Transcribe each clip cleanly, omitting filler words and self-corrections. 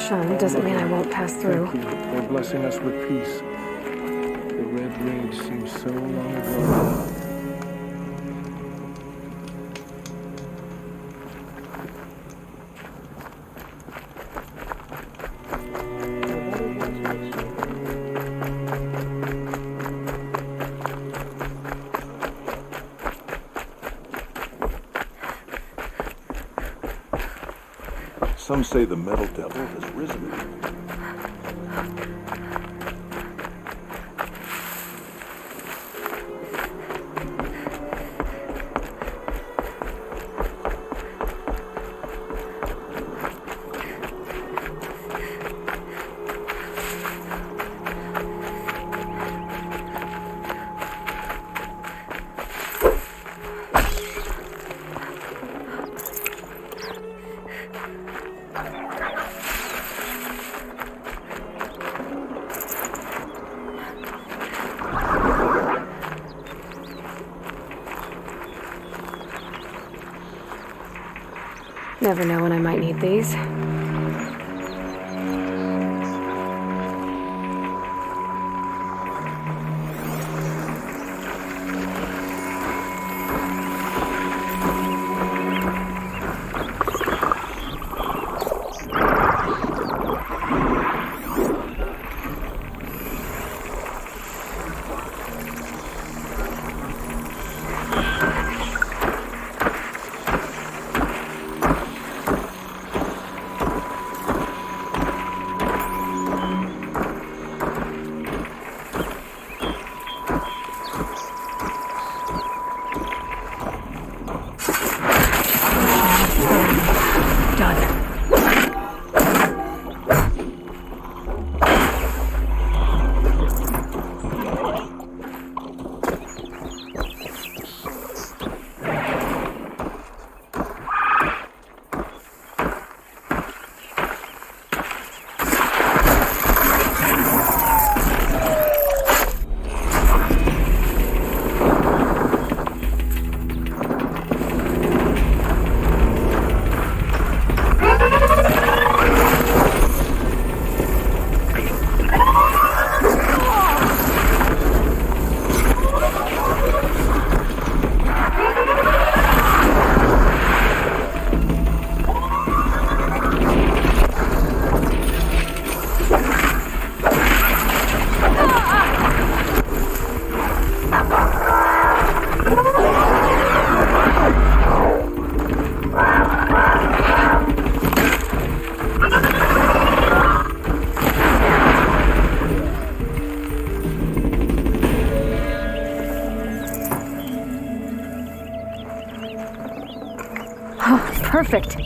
shunned doesn't mean I won't pass through. Thank you for blessing us with peace. The Red Rage seems so long ago. Some say the Metal Devil has risen again. Never know when I might need these. Perfect.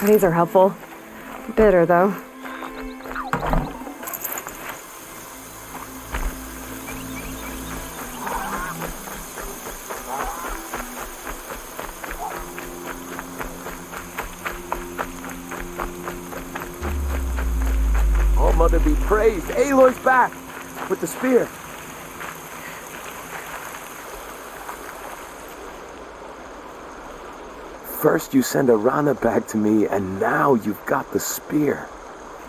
These are helpful. Bitter, though. All Mother be praised. Aloy's back with the spear. First you send Arana back to me, and now you've got the spear.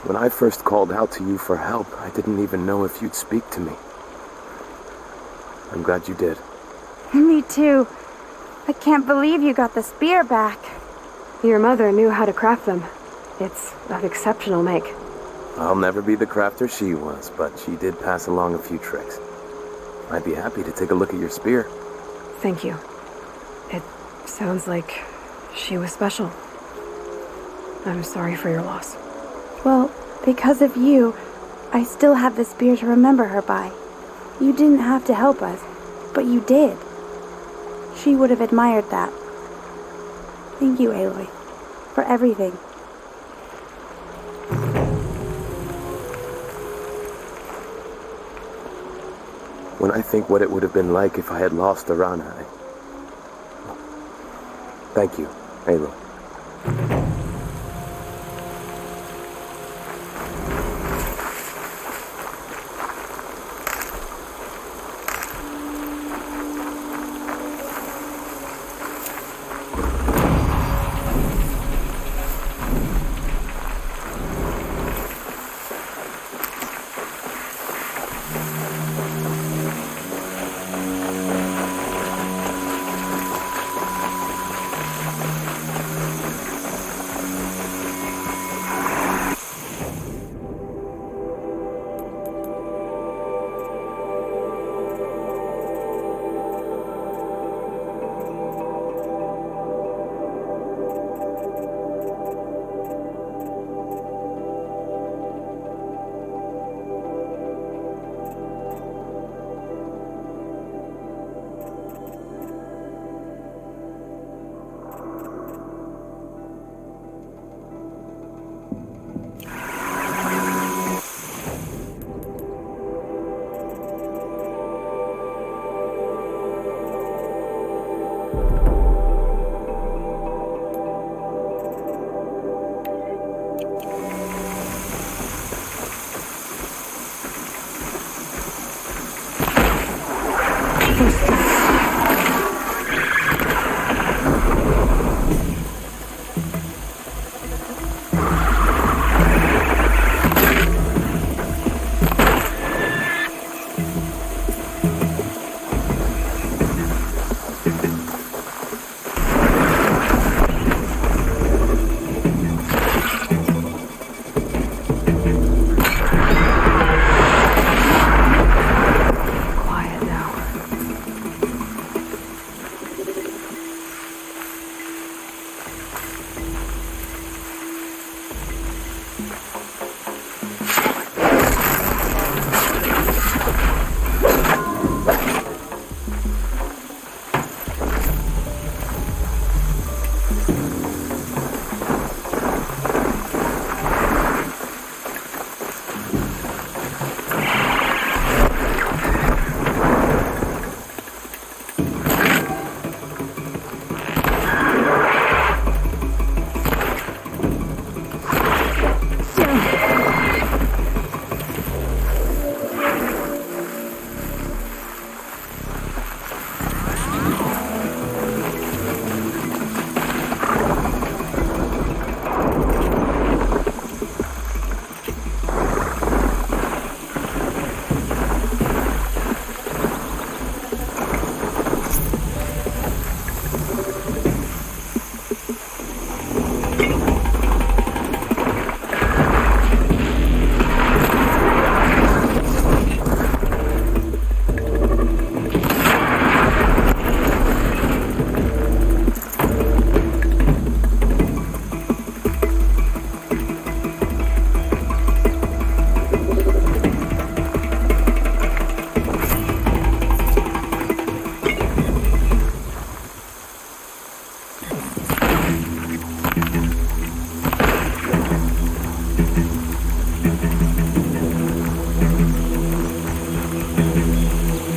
When I first called out to you for help, I didn't even know if you'd speak to me. I'm glad you did. Me too. I can't believe you got the spear back. Your mother knew how to craft them. It's of exceptional make. I'll never be the crafter she was, but she did pass along a few tricks. I'd be happy to take a look at your spear. Thank you. It sounds like she was special. I'm sorry for your loss. Well, Because of you, I still have the spear to remember her by. You didn't have to help us, but you did. She would have admired that. Thank you, Aloy, for everything. When I think what it would have been like if I had lost Arana, Thank you, Aloy.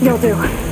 You'll do.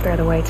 Spare the weight.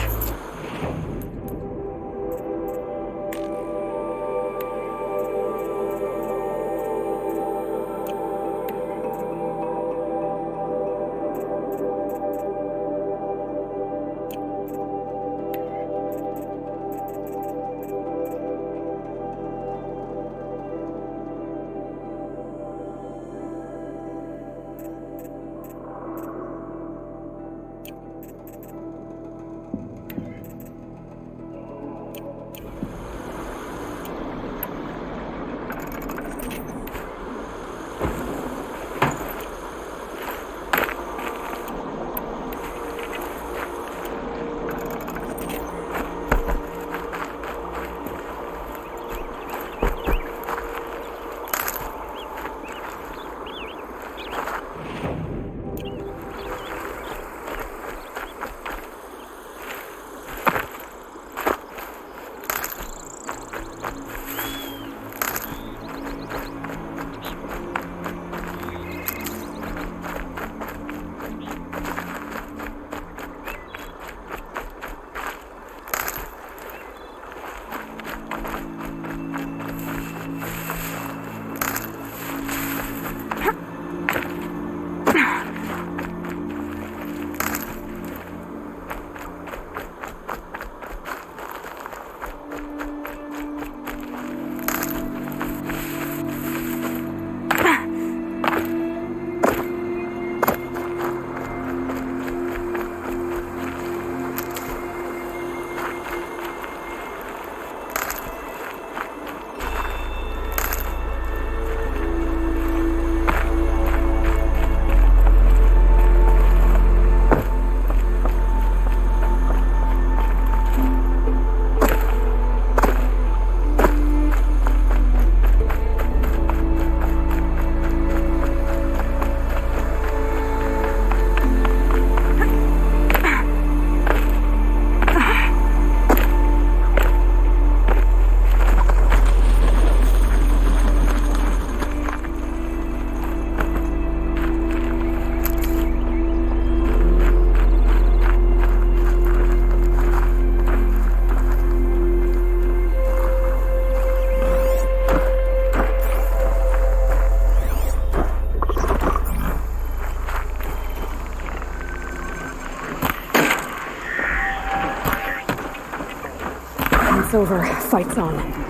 It's over. Fight's on.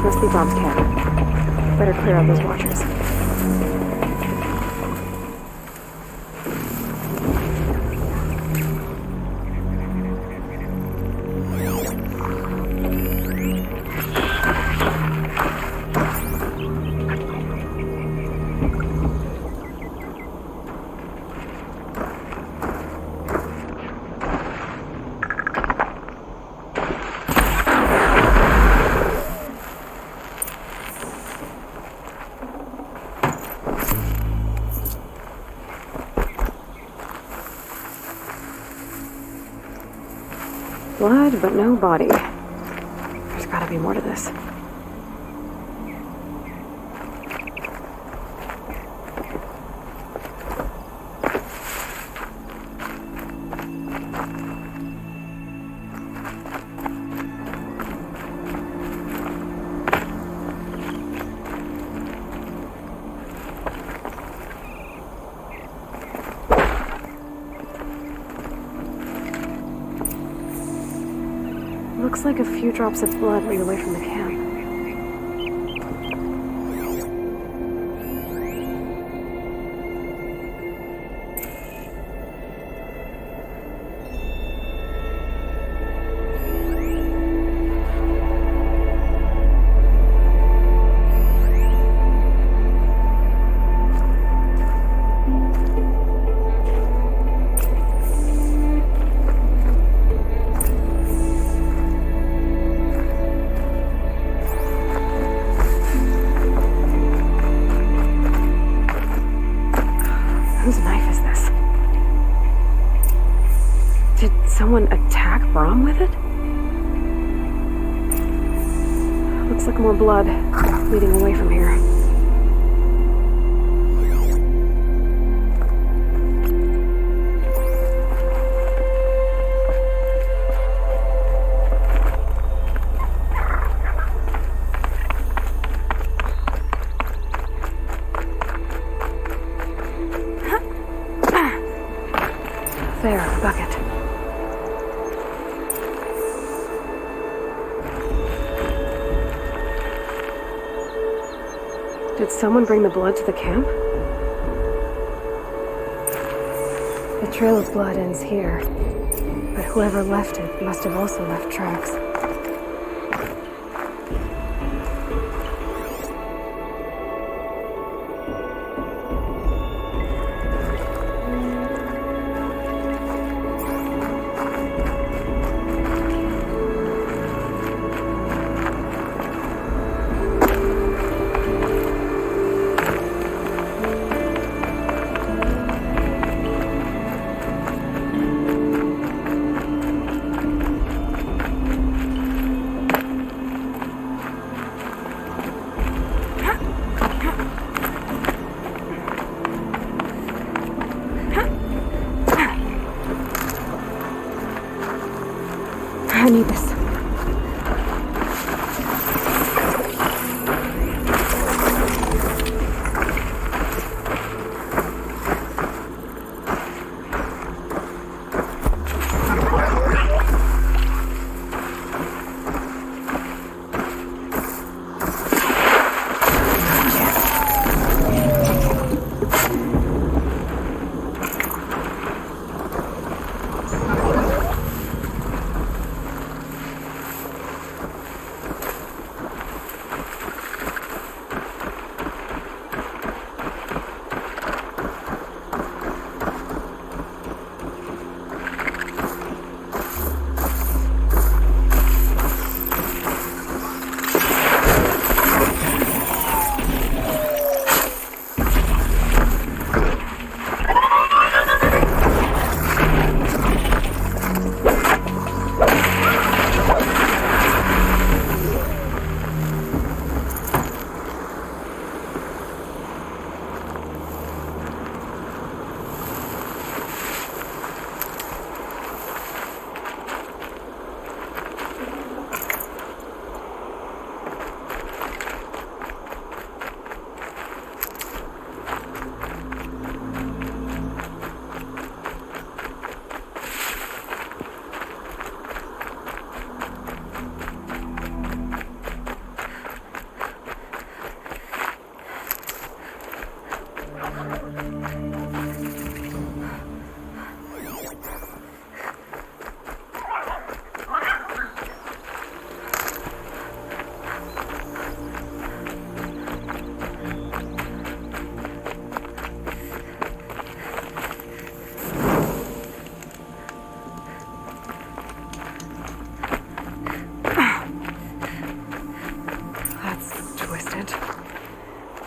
Must be Bob's camp. Better clear out those watchers. Blood, but no body. There's gotta be more to this. Looks like a few drops of blood lead away from the camp. Whose knife is this? Did someone attack Brom with it? Looks like more blood leading away from here. There, a bucket. Did someone bring the blood to the camp? The trail of blood ends here, but whoever left it must have also left tracks. I need this.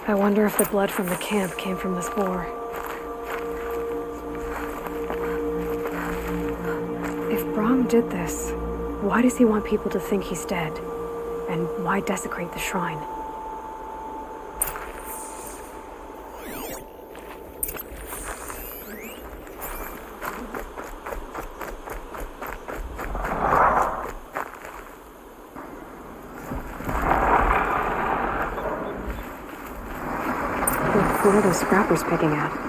I wonder if the blood from the camp came from this boar. If Brom did this, Why does he want people to think he's dead? And why desecrate the shrine? What are those scrappers picking at?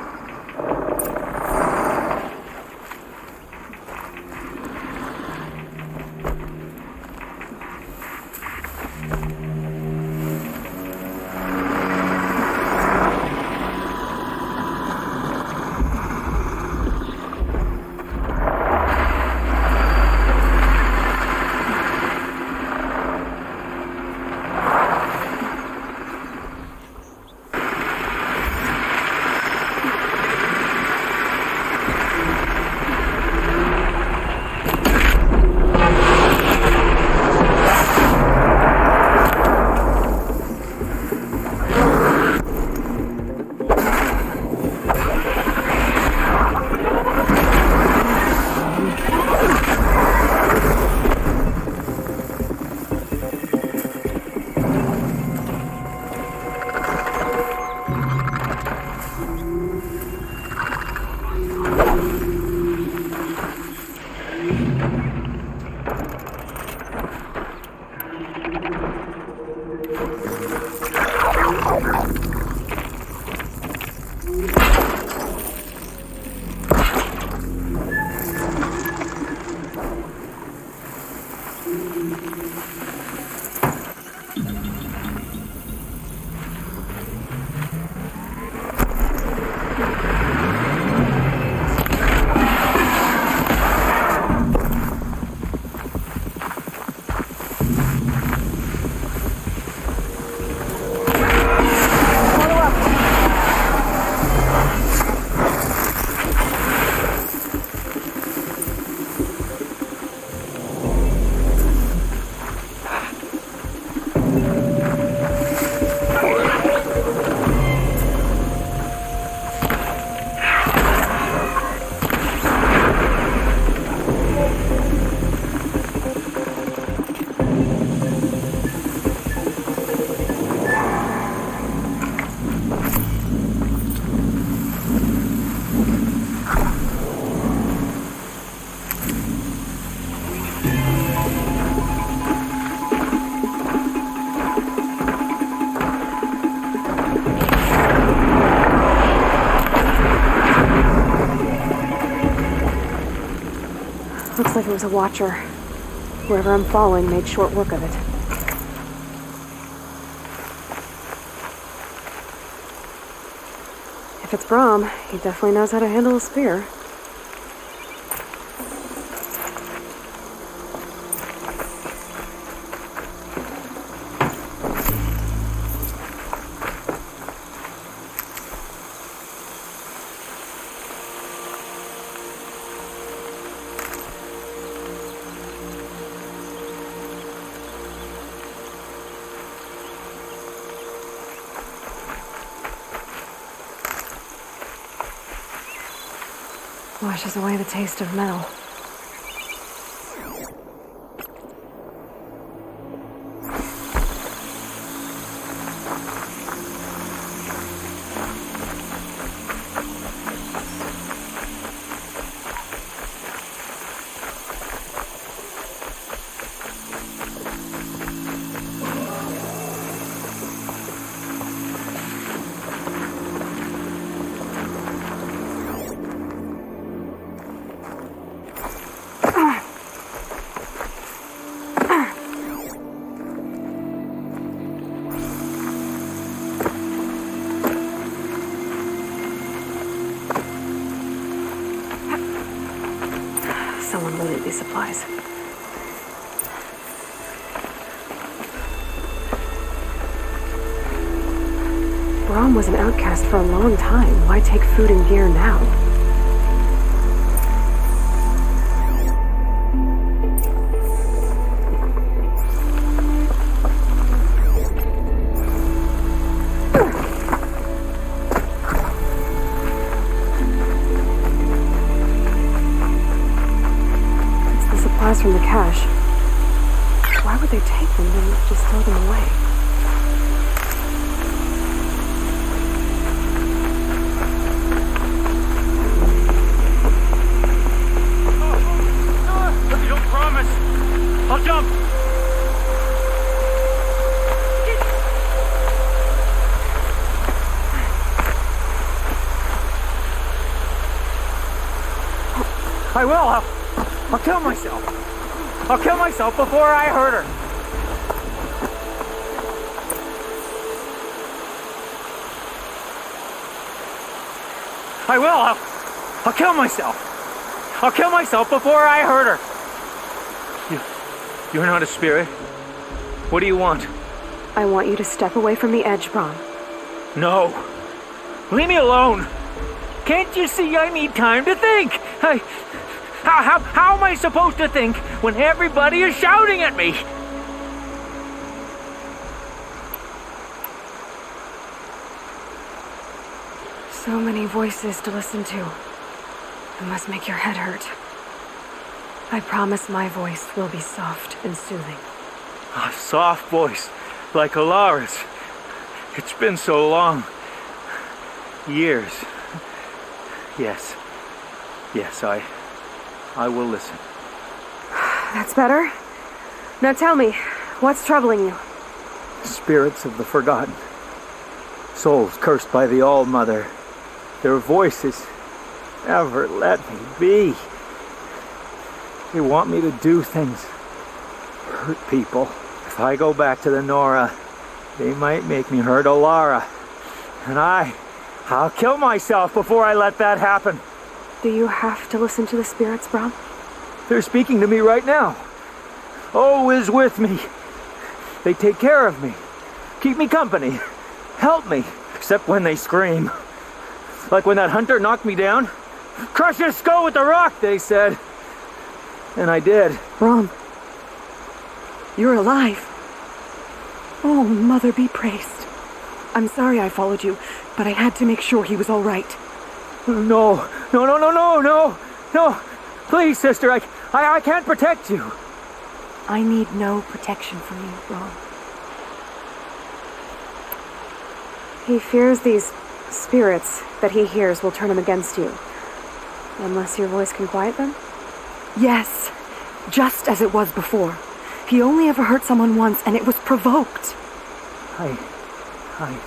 Looks like it was a watcher. Whoever I'm following made short work of it. If it's Brahm, he definitely knows how to handle a spear. Washes away the taste of metal. Someone looted these supplies. Brahm was an outcast for a long time. Why take food and gear now? From the cache. just throw them away. If you don't promise, I'll jump. I will. I'll kill myself. I'll kill myself before I hurt her. I will. I'll kill myself. I'll kill myself before I hurt her. You're not a spirit. What do you want? I want you to step away from the edge, Brom. No. Leave me alone. Can't you see I need time to think? How am I supposed to think when everybody is shouting at me? So many voices to listen to. It must make your head hurt. I promise my voice will be soft and soothing. A soft voice, like Alara's. It's been so long. Years. Yes, I will listen. That's better. Now tell me, what's troubling you? Spirits of the forgotten. Souls cursed by the All-Mother. Their voices never let me be. They want me to do things. Hurt people. If I go back to the Nora, they might make me hurt Alara. And I'll kill myself before I let that happen. Do you have to listen to the spirits, Brom? They're speaking to me right now. Oh is with me. They take care of me. Keep me company. Help me. Except when they scream. Like when that hunter knocked me down. Crush his skull with the rock, they said. And I did. Brom, you're alive. Oh, Mother be praised. I'm sorry I followed you, but I had to make sure he was all right. No. Please, sister, I can't protect you. I need no protection from you, Brom. He fears these spirits that he hears will turn him against you. Unless your voice can quiet them? Yes, just as it was before. He only ever hurt someone once, and it was provoked. I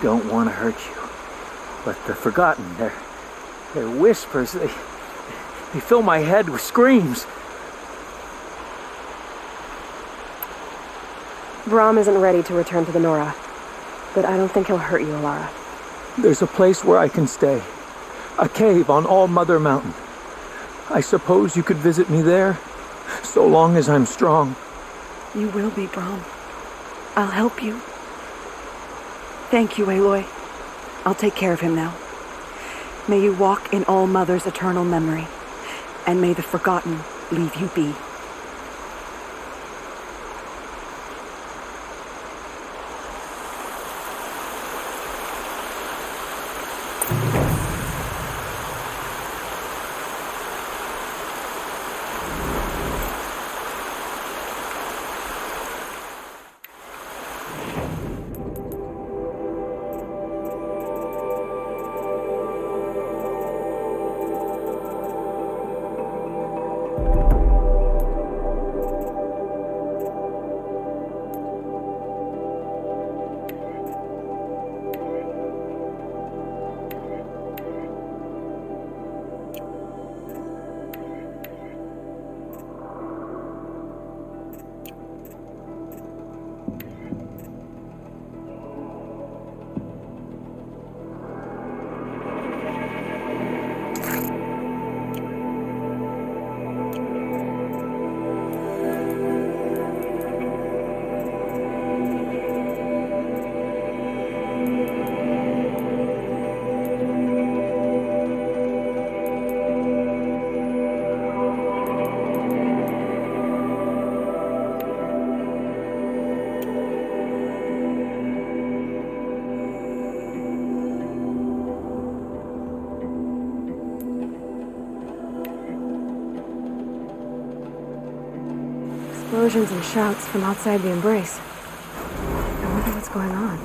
don't want to hurt you. But the forgotten, their whispers, they fill my head with screams. Brom isn't ready to return to the Nora, but I don't think he'll hurt you, Alara. There's a place where I can stay. A cave on All-Mother Mountain. I suppose you could visit me there, so long as I'm strong. You will be, Brom. I'll help you. Thank you, Aloy. I'll take care of him now. May you walk in All-Mother's eternal memory, and may the forgotten leave you be. Explosions and shouts from outside the embrace. What's going on?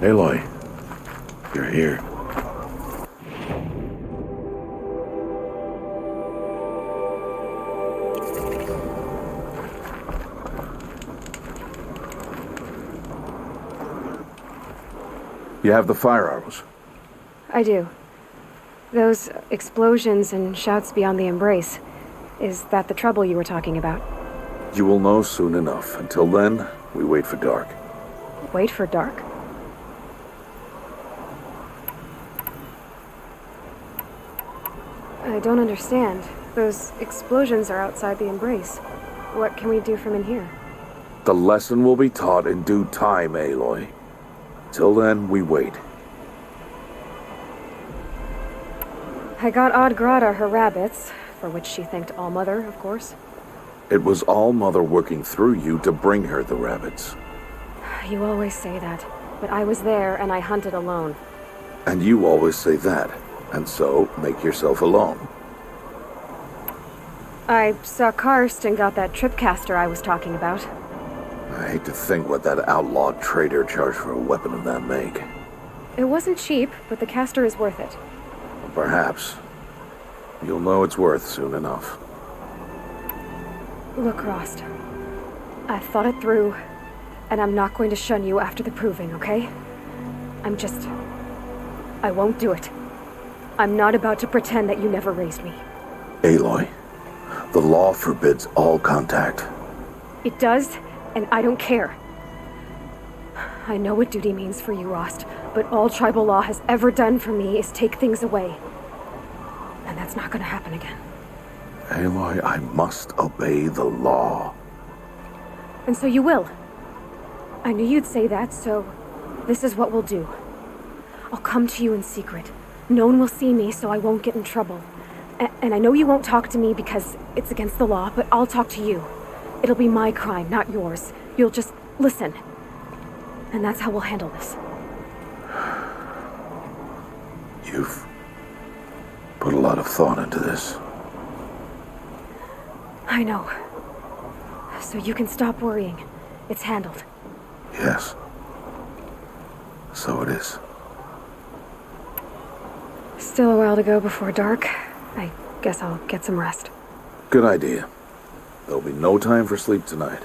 Aloy, you're here. You have the fire arrows. I do. Those explosions and shouts beyond the embrace. Is that the trouble you were talking about? You will know soon enough. Until then, we wait for dark. Wait for dark? I don't understand. Those explosions are outside the embrace. What can we do from in here? The lesson will be taught in due time, Aloy. Till then, we wait. I got Odd Grata her rabbits, for which she thanked All-Mother, of course. It was All-Mother working through you to bring her the rabbits. You always say that, but I was there and I hunted alone. And you always say that, and so make yourself alone. I saw Karst and got that tripcaster I was talking about. I hate to think what that outlawed trader charged for a weapon of that make. It wasn't cheap, but the caster is worth it. Perhaps. You'll know it's worth soon enough. Look, Rost. I've thought it through, and I'm not going to shun you after the proving, okay? I won't do it. I'm not about to pretend that you never raised me. Aloy, the law forbids all contact. It does, and I don't care. I know what duty means for you, Rost, but all tribal law has ever done for me is take things away. And that's not gonna happen again. Aloy, I must obey the law. And so you will. I knew you'd say that, so this is what we'll do. I'll come to you in secret. No one will see me, so I won't get in trouble. And I know you won't talk to me because it's against the law, but I'll talk to you. It'll be my crime, not yours. You'll just listen. And that's how we'll handle this. You've put a lot of thought into this. I know. So you can stop worrying. It's handled. Yes. So it is. Still a while to go before dark. I guess I'll get some rest. Good idea. There'll be no time for sleep tonight.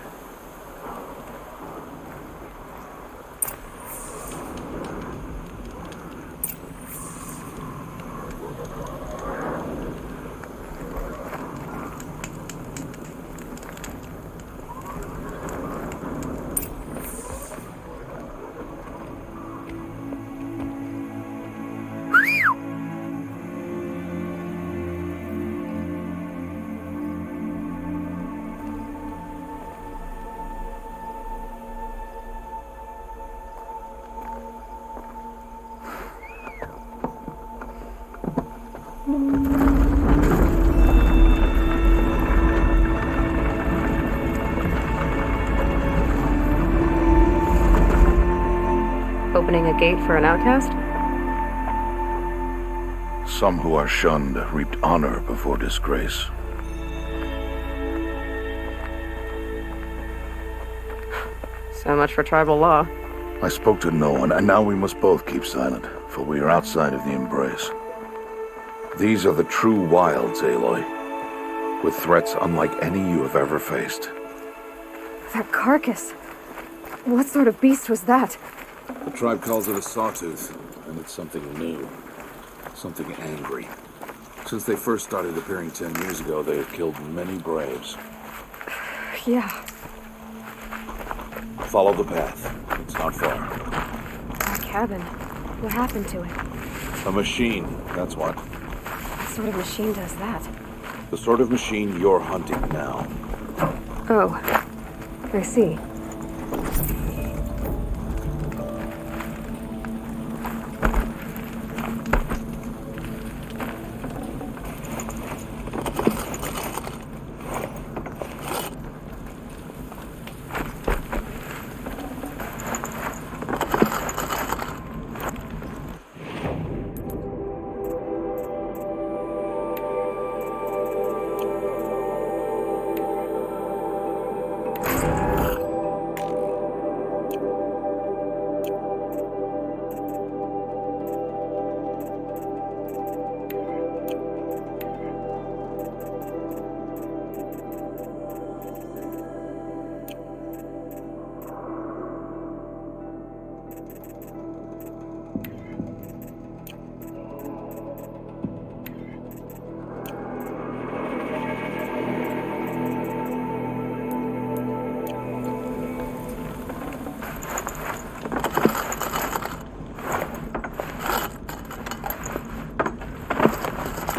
Opening a gate for an outcast? Some who are shunned reaped honor before disgrace. So much for tribal law. I spoke to no one, and now we must both keep silent, for we are outside of the embrace. These are the true wilds, Aloy, with threats unlike any you have ever faced. That carcass. What sort of beast was that? The tribe calls it a sawtooth, and it's something new. Something angry. Since they first started appearing 10 years ago, they have killed many braves. Yeah. Follow the path. It's not far. That cabin. What happened to it? A machine, that's what. What sort of machine does that? The sort of machine you're hunting now. Oh. I see.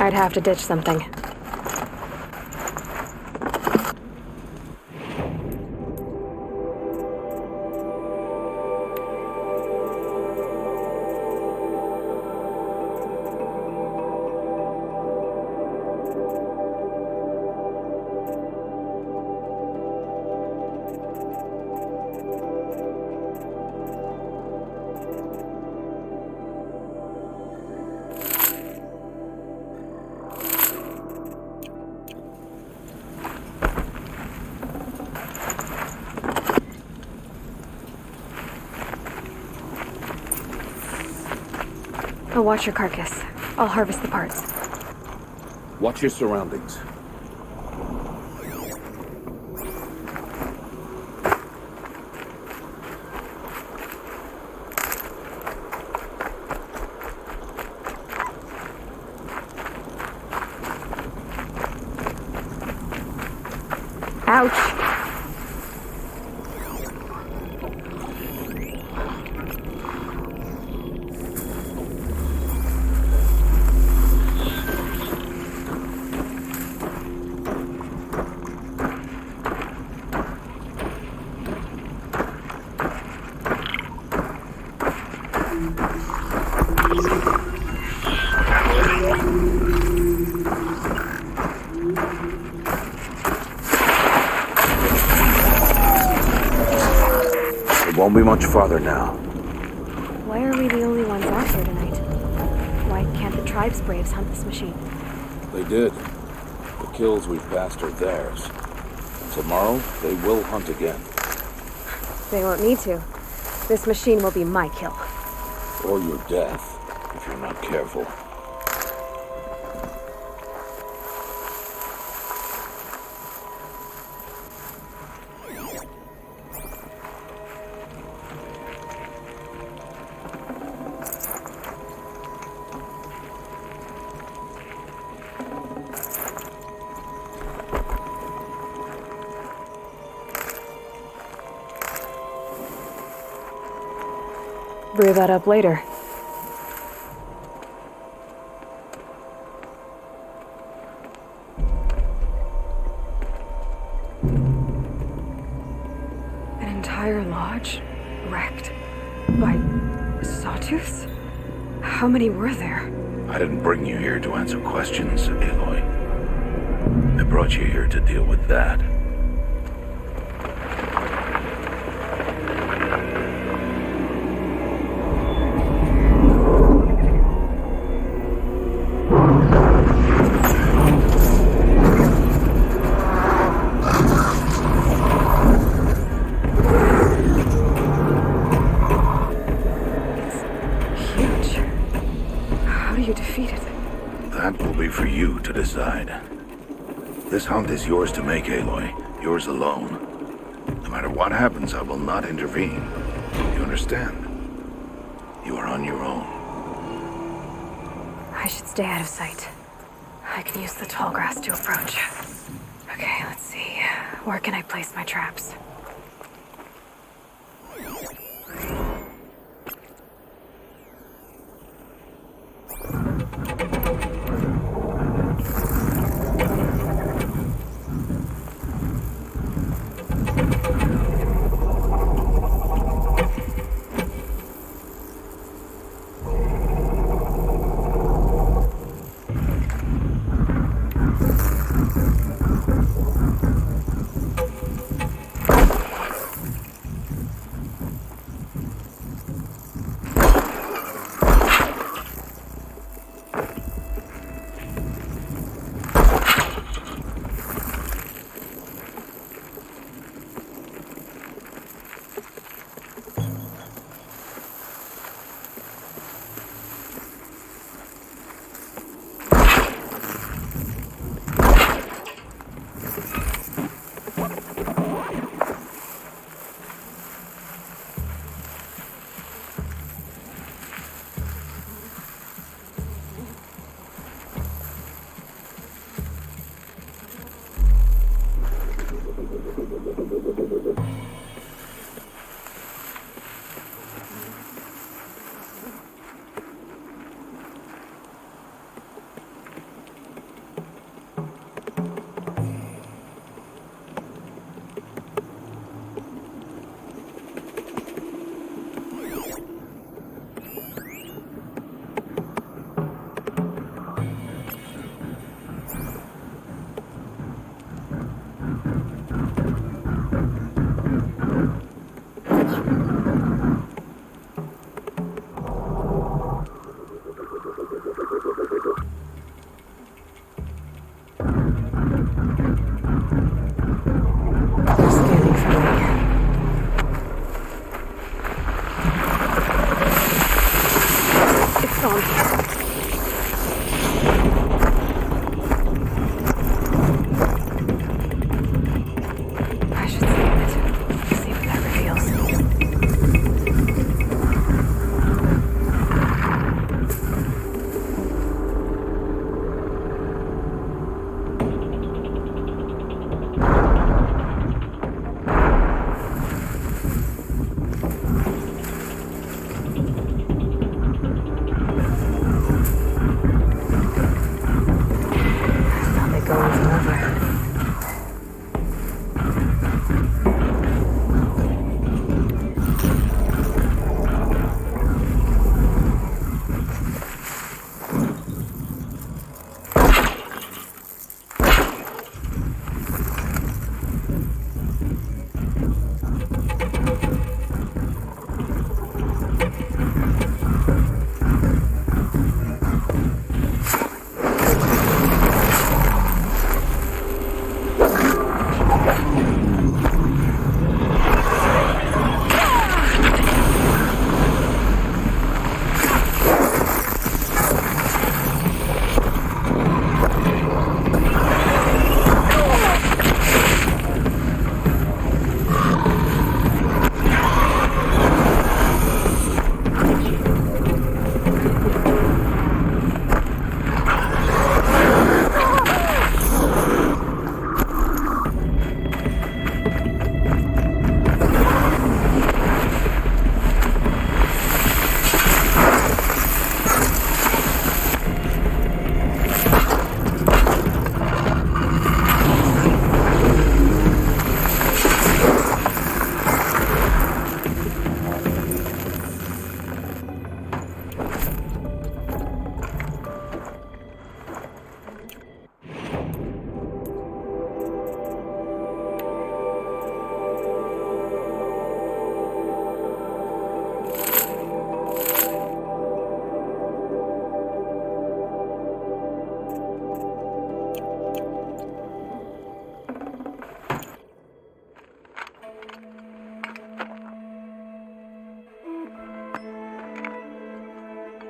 I'd have to ditch something. I'll watch your carcass. I'll harvest the parts. Watch your surroundings. Ouch! Won't be much farther now. Why are we the only ones out here tonight? Why can't the tribe's braves hunt this machine? They did. The kills we've passed are theirs. Tomorrow, they will hunt again. They won't need to. This machine will be my kill. Or your death, if you're not careful. Brew that up later. An entire lodge wrecked by sawtooths? How many were there? I didn't bring you here to answer questions, Aloy. I brought you here to deal with that. For you to decide. This hunt is yours to make, Aloy. Yours alone. No matter what happens, I will not intervene. You understand? You are on your own. I should stay out of sight. I can use the tall grass to approach. Okay, let's see. Where can I place my traps? They're scanning for me. It's gone. I should save it. See what that reveals.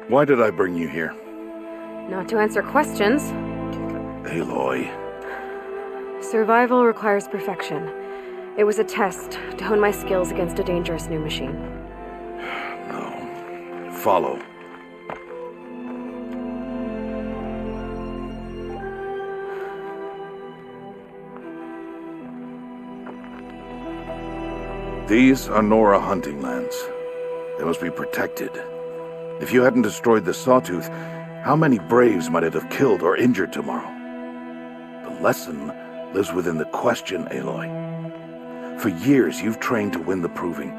Why did I bring you here? Not to answer questions. Aloy. Survival requires perfection. It was a test to hone my skills against a dangerous new machine. No. Follow. These are Nora hunting lands. They must be protected. If you hadn't destroyed the Sawtooth, how many Braves might it have killed or injured tomorrow? The lesson lives within the question, Aloy. For years, you've trained to win the proving,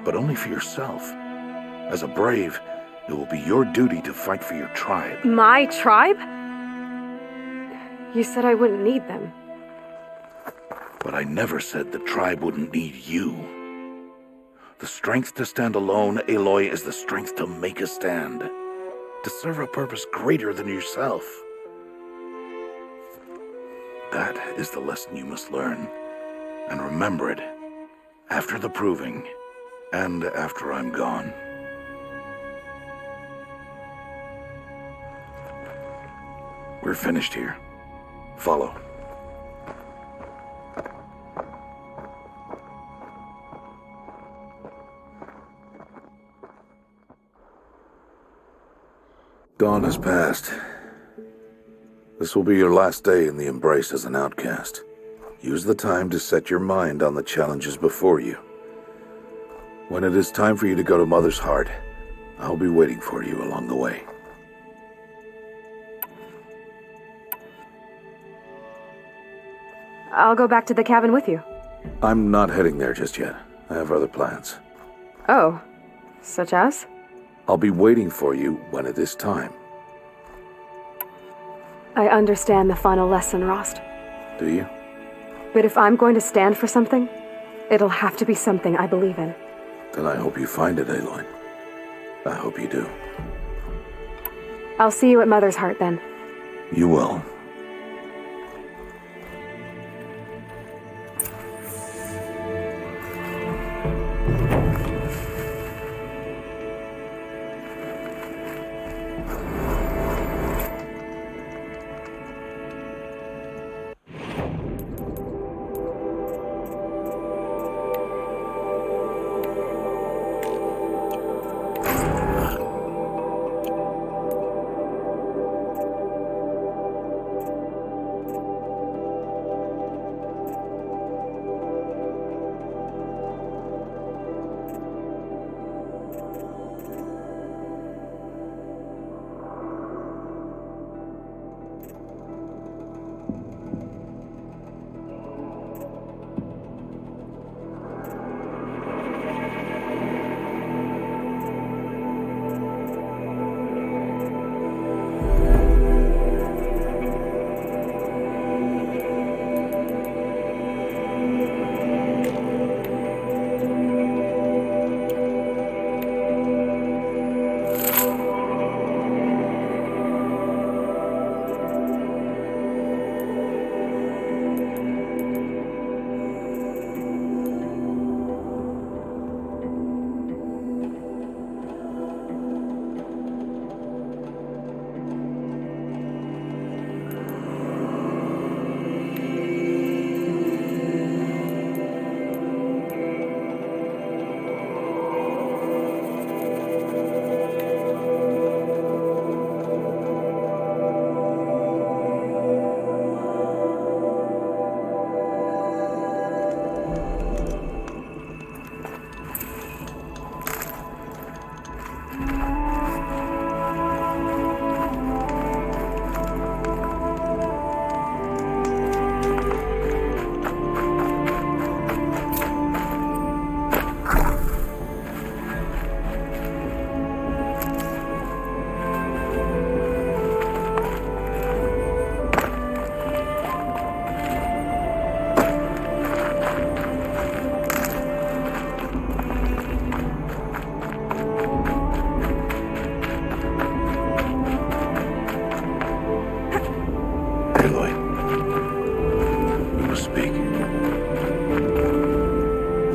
but only for yourself. As a Brave, it will be your duty to fight for your tribe. My tribe? You said I wouldn't need them. But I never said the tribe wouldn't need you. The strength to stand alone, Aloy, is the strength to make a stand. To serve a purpose greater than yourself. That is the lesson you must learn. And remember it. After the proving. And after I'm gone. We're finished here. Follow. Dawn has passed. This will be your last day in the Embrace as an outcast. Use the time to set your mind on the challenges before you. When it is time for you to go to Mother's Heart, I'll be waiting for you along the way. I'll go back to the cabin with you. I'm not heading there just yet. I have other plans. Oh, such as? I'll be waiting for you when it is time. I understand the final lesson, Rost. Do you? But if I'm going to stand for something, it'll have to be something I believe in. Then I hope you find it, Aloy. I hope you do. I'll see you at Mother's Heart then. You will.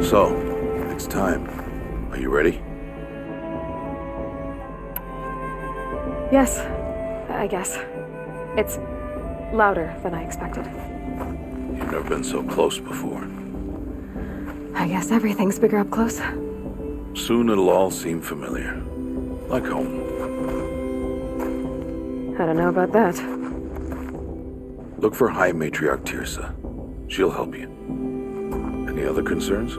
So, it's time. Are you ready? Yes, I guess. It's louder than I expected. You've never been so close before. I guess everything's bigger up close. Soon it'll all seem familiar. Like home. I don't know about that. Look for High Matriarch Tirsa. She'll help you. Any other concerns?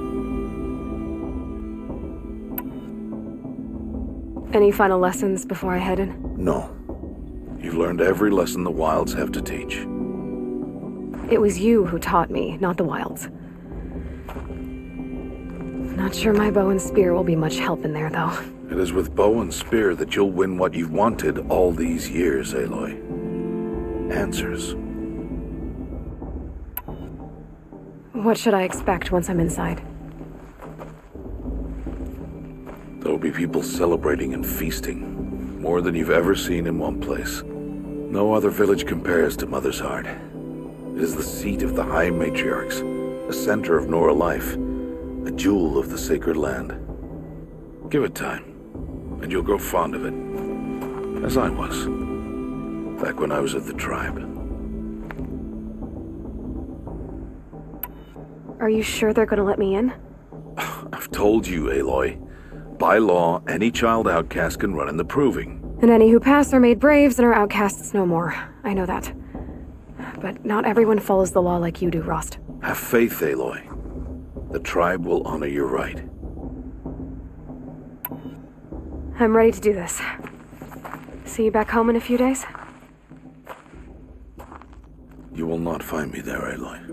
Any final lessons before I head in? No. You've learned every lesson the Wilds have to teach. It was you who taught me, not the Wilds. Not sure my bow and spear will be much help in there, though. It is with bow and spear that you'll win what you've wanted all these years, Aloy. Answers. What should I expect once I'm inside? There'll be people celebrating and feasting, more than you've ever seen in one place. No other village compares to Mother's Heart. It is the seat of the High Matriarchs, a center of Nora life, a jewel of the sacred land. Give it time, and you'll grow fond of it, as I was, back when I was at the tribe. Are you sure they're gonna let me in? I've told you, Aloy. By law, any child outcast can run in the proving. And any who pass are made braves and are outcasts no more. I know that. But not everyone follows the law like you do, Rost. Have faith, Aloy. The tribe will honor your right. I'm ready to do this. See you back home in a few days? You will not find me there, Aloy.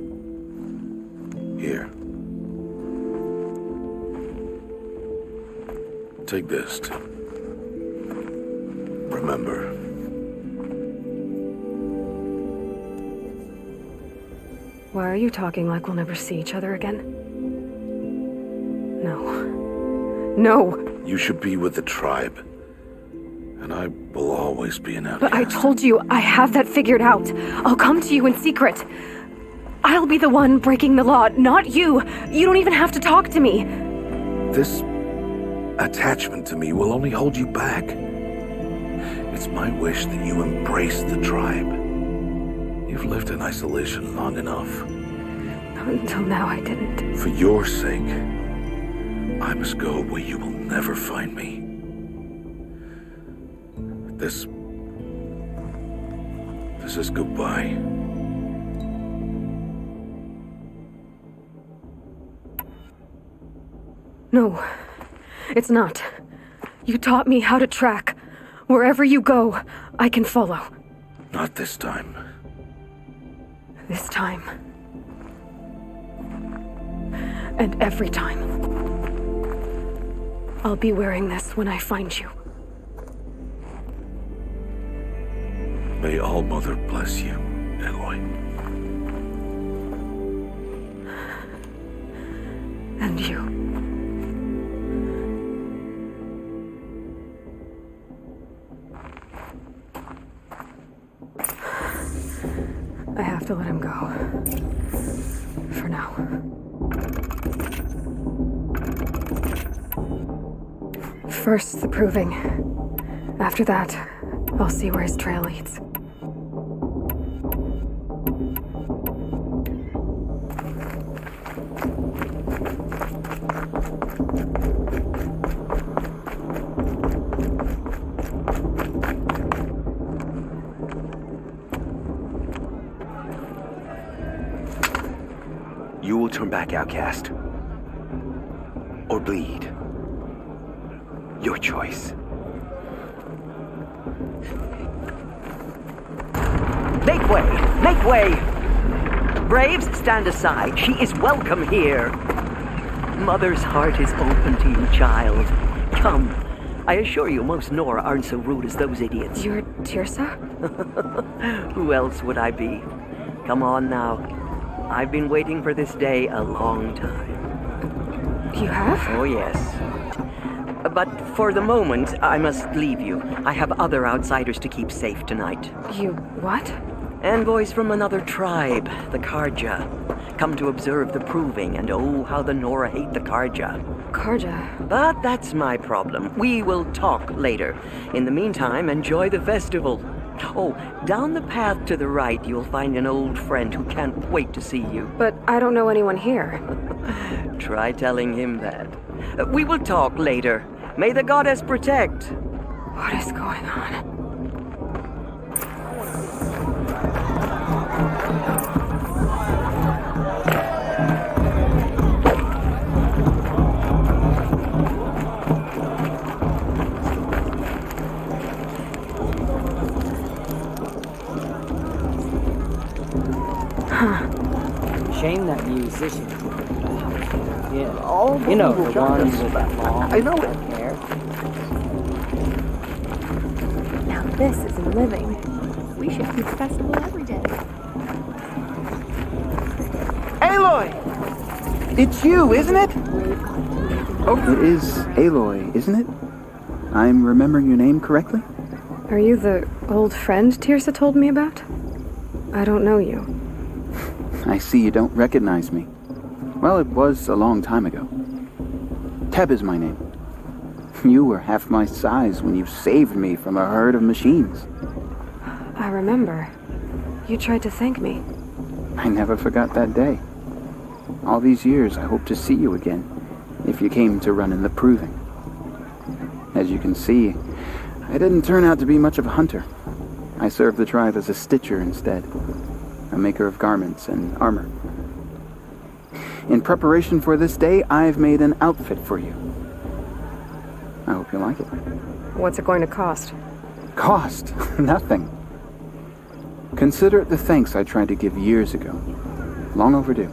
Here. Take this. Remember. Why are you talking like we'll never see each other again? No. No! You should be with the tribe. And I will always be an outcast. But I told you, I have that figured out. I'll come to you in secret. I'll be the one breaking the law, not you. You don't even have to talk to me. This attachment to me will only hold you back. It's my wish that you embrace the tribe. You've lived in isolation long enough. Until now, I didn't. For your sake, I must go where you will never find me. This is goodbye. No, it's not. You taught me how to track. Wherever you go, I can follow. Not this time. This time. And every time. I'll be wearing this when I find you. May All-Mother bless you, Aloy. And you. I have to let him go. For now. First, the proving. After that, I'll see where his trail leads. You will turn back, outcast. Or bleed. Your choice. Make way! Make way! Braves, stand aside. She is welcome here. Mother's heart is open to you, child. Come. I assure you, most Nora aren't so rude as those idiots. You're Tirsa? Who else would I be? Come on now. I've been waiting for this day a long time. You have? Oh, yes. But for the moment, I must leave you. I have other outsiders to keep safe tonight. You what? Envoys from another tribe, the Karja. Come to observe the proving, and oh, how the Nora hate the Karja. Karja? But that's my problem. We will talk later. In the meantime, enjoy the festival. Oh, down the path to the right, you'll find an old friend who can't wait to see you. But I don't know anyone here. Try telling him that. We will talk later. May the goddess protect. What is going on? Shame that musician. Yeah. You know, the ones with that long hair. Now this is living. We should keep the festival every day. Aloy! It's you, isn't it? Oh, it is Aloy, isn't it? I'm remembering your name correctly? Are you the old friend Tirsa told me about? I don't know you. I see you don't recognize me. Well, it was a long time ago. Teb is my name. You were half my size when you saved me from a herd of machines. I remember. You tried to thank me. I never forgot that day. All these years, I hope to see you again, if you came to run in the proving. As you can see, I didn't turn out to be much of a hunter. I served the tribe as a stitcher instead, a maker of garments and armor. In preparation for this day, I've made an outfit for you. I hope you like it. What's it going to cost? Cost? Nothing. Consider it the thanks I tried to give years ago. Long overdue.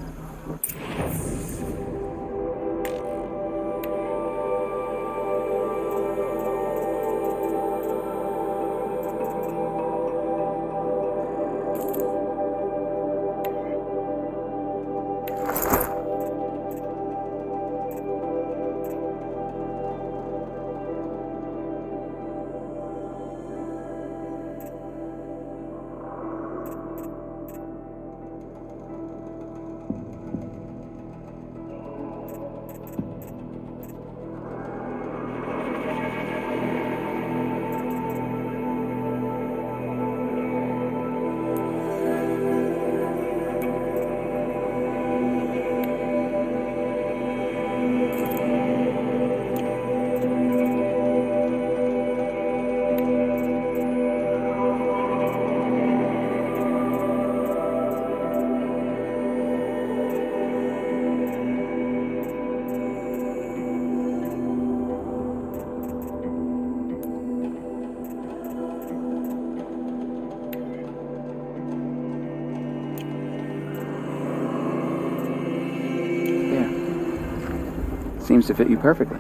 Seems to fit you perfectly.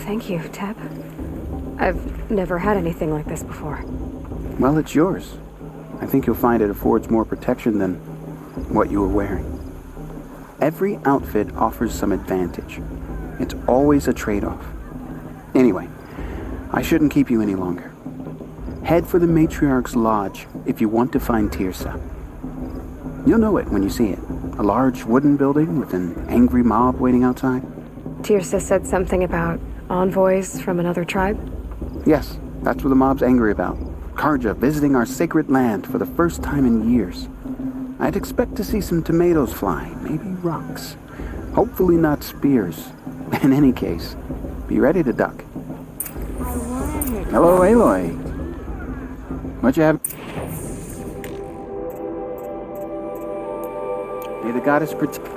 Thank you, Teb. I've never had anything like this before. Well, it's yours. I think you'll find it affords more protection than what you were wearing. Every outfit offers some advantage. It's always a trade-off. Anyway, I shouldn't keep you any longer. Head for the Matriarch's Lodge if you want to find Tirsa. You'll know it when you see it. A large wooden building with an angry mob waiting outside. Tirsa said something about envoys from another tribe? Yes, that's what the mob's angry about. Karja visiting our sacred land for the first time in years. I'd expect to see some tomatoes fly, maybe rocks. Hopefully not spears. In any case, be ready to duck. Hello, Aloy. What you have? May the goddess protect.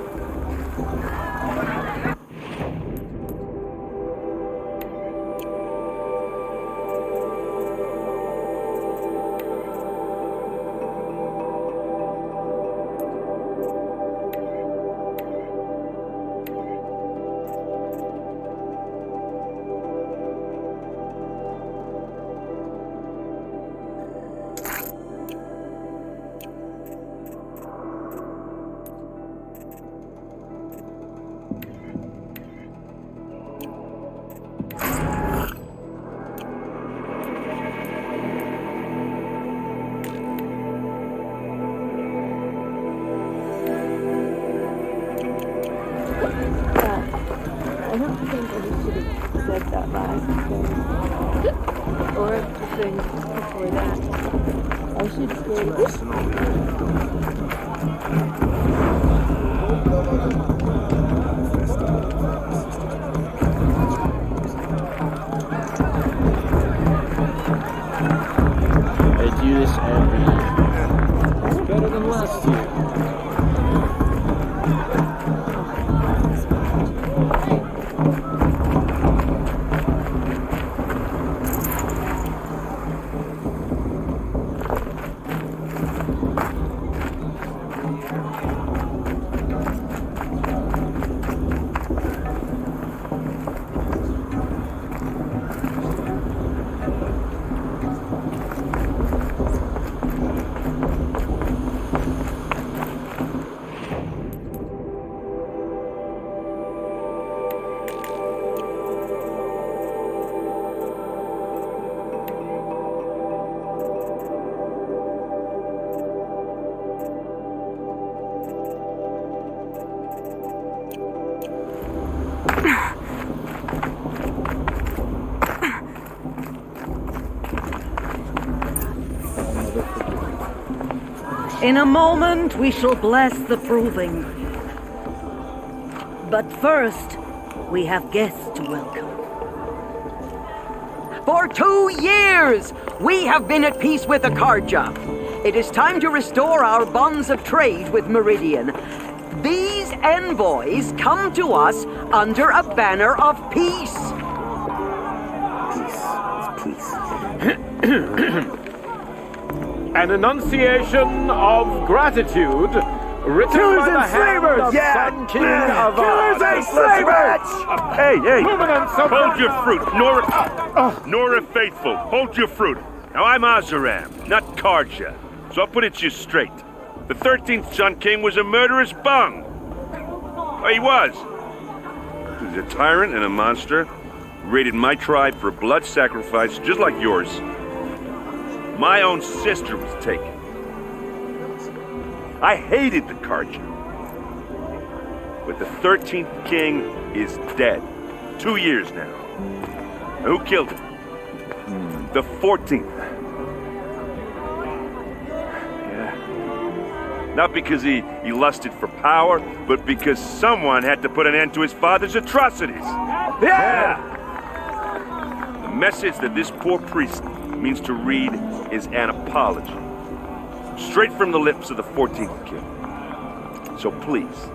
I don't think I should have said that last thing. Or the thing before that. I should say... I do this every year. It's better than last year. In a moment, we shall bless the proving. But first, we have guests to welcome. For 2 years, we have been at peace with the Karja. It is time to restore our bonds of trade with Meridian. These envoys come to us under a banner of peace. Peace. An enunciation of gratitude written Killers by the and hand slavers! of Sun King of Killers and slavers! Hey! Luminance of Hold your fruit, Nora Faithful. Hold your fruit. Now I'm Azaram, not Karja, so I'll put it to you straight. The 13th Sun King was a murderous bung. Oh, he was. He was a tyrant and a monster. Raided my tribe for a blood sacrifice, just like yours. My own sister was taken. I hated the Karja. But the 13th king is dead. 2 years now. And who killed him? The 14th. Yeah. Not because he lusted for power, but because someone had to put an end to his father's atrocities. Yeah! The message that this poor priest means to read is an apology. Straight from the lips of the 14th king. So please,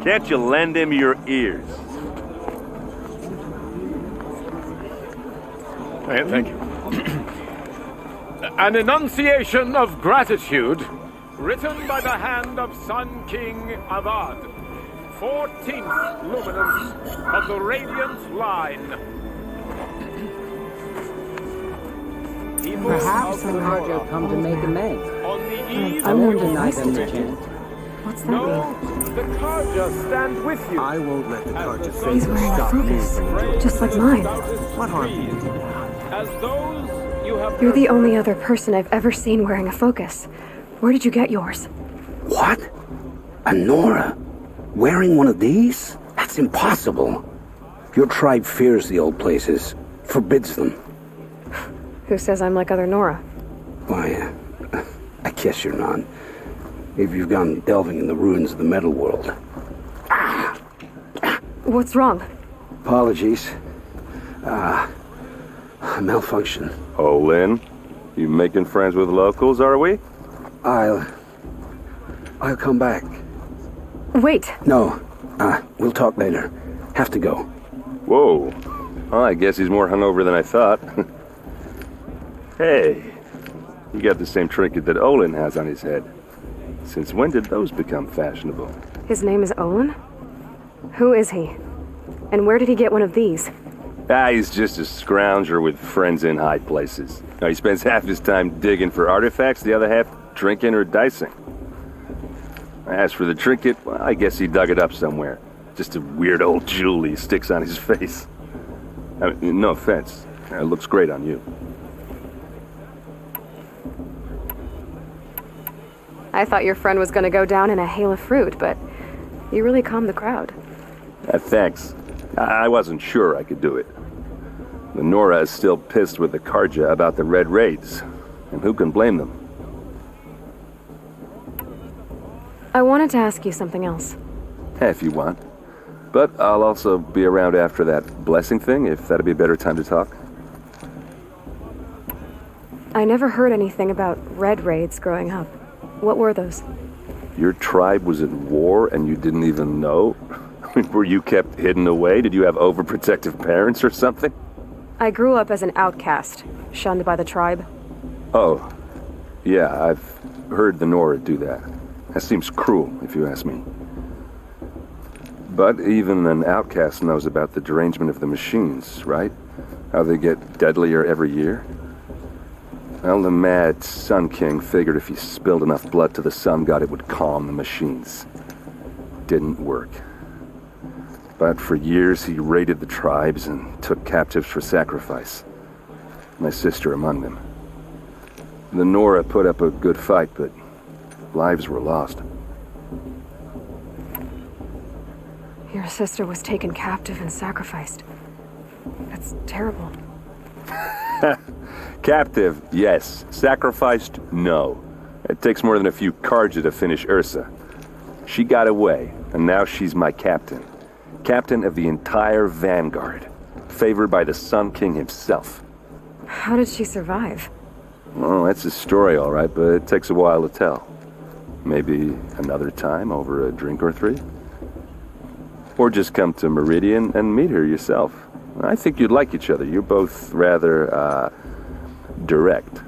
can't you lend him your ears? Thank you. An enunciation of gratitude written by the hand of Sun King Avad 14th luminance of the Radiant Line. Perhaps the Carja come to make amends. On the eve I of won't your deny them the destiny. chance. What's that No, mean? the Carja stand with you. I won't let the Carja He's fate He's wearing a stop me focus, from enjoying just like mine. What harm can you do? As those you have You're the only other person I've ever seen wearing a focus. Where did you get yours? What? A Nora? Wearing one of these? That's impossible. Your tribe fears the old places, forbids them. Who says I'm like other Nora? Why, I guess you're not. If you've gone delving in the ruins of the metal world. What's wrong? Apologies. Malfunction. Oh, Lynn, you making friends with locals, are we? I'll come back. Wait, No, we'll talk later. Have to go. Whoa. Well, I guess he's more hungover than I thought. Hey, you got the same trinket that Olin has on his head. Since when did those become fashionable? his name is Olin? Who is he? And where did he get one of these? He's just a scrounger with friends in high places. Now, he spends half his time digging for artifacts, the other half drinking or dicing. As for the trinket, well, I guess he dug it up somewhere. Just a weird old jewel he sticks on his face. I mean, no offense. It looks great on you. I thought your friend was gonna go down in a hail of fruit, but you really calmed the crowd. Thanks. I wasn't sure I could do it. The Nora is still pissed with the Carja about the Red Raids, and who can blame them? I wanted to ask you something else. If you want. But I'll also be around after that blessing thing, if that'd be a better time to talk. I never heard anything about red raids growing up. What were those? Your tribe was at war and you didn't even know? I mean, were you kept hidden away? Did you have overprotective parents or something? I grew up as an outcast, shunned by the tribe. Oh, yeah, I've heard the Nora do that. That seems cruel, if you ask me. But even an outcast knows about the derangement of the machines, right? How they get deadlier every year? Well, the mad Sun King figured if he spilled enough blood to the Sun God, it would calm the machines. Didn't work. But for years, he raided the tribes and took captives for sacrifice. My sister among them. The Nora put up a good fight, but lives were lost. Your sister was taken captive and sacrificed. That's terrible. Captive, yes. Sacrificed, no. It takes more than a few Carja to finish Ursa. She got away, and now she's my captain. Captain of the entire Vanguard. Favored by the Sun King himself. How did she survive? Well, that's a story, all right, but it takes a while to tell. Maybe another time over a drink or three? Or just come to Meridian and meet her yourself. I think you'd like each other. You're both rather, direct.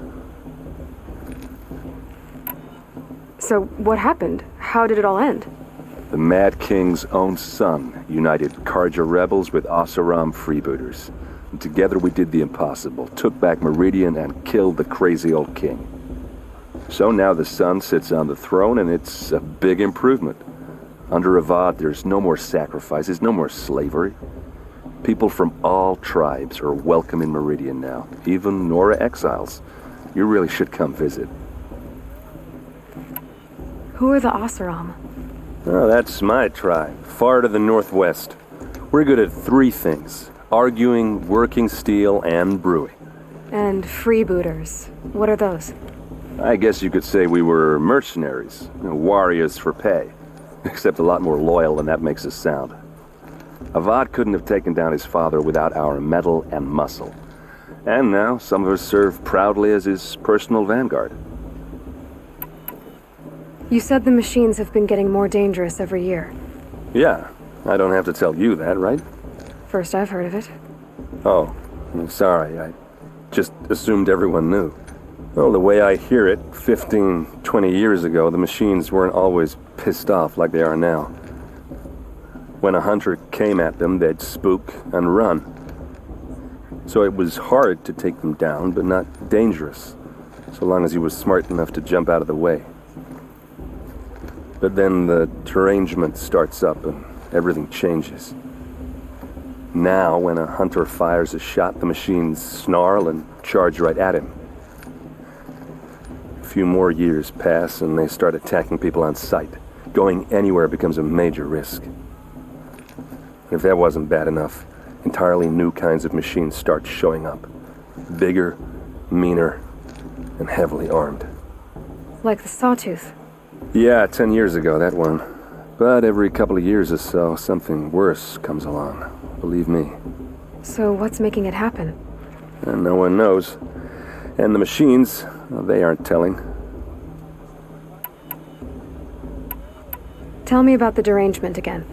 So, what happened? How did it all end? The Mad King's own son united Carja rebels with Oseram freebooters. And together we did the impossible, took back Meridian and killed the crazy old king. So now the son sits on the throne and it's a big improvement. Under Avad, there's no more sacrifices, no more slavery. People from all tribes are welcome in Meridian now, even Nora exiles. You really should come visit. Who are the Oseram? Oh, that's my tribe, far to the northwest. We're good at three things: arguing, working steel, and brewing. And freebooters. What are those? I guess you could say we were mercenaries, warriors for pay. Except a lot more loyal than that makes us sound. Avad couldn't have taken down his father without our metal and muscle. And now some of us serve proudly as his personal vanguard. You said the machines have been getting more dangerous every year. Yeah, I don't have to tell you that, right? First I've heard of it. Oh, I'm sorry. I just assumed everyone knew. Well, the way I hear it, 15, 20 years ago, the machines weren't always pissed off like they are now. When a hunter came at them, they'd spook and run. So it was hard to take them down, but not dangerous, so long as he was smart enough to jump out of the way. But then the derangement starts up and everything changes. Now, when a hunter fires a shot, the machines snarl and charge right at him. A few more years pass and they start attacking people on sight. Going anywhere becomes a major risk. If that wasn't bad enough, entirely new kinds of machines start showing up. Bigger, meaner, and heavily armed. Like the Sawtooth. Yeah, 10 years ago, that one. But every couple of years or so, something worse comes along. Believe me. So what's making it happen? And no one knows. And the machines, well, they aren't telling. Tell me about the derangement again.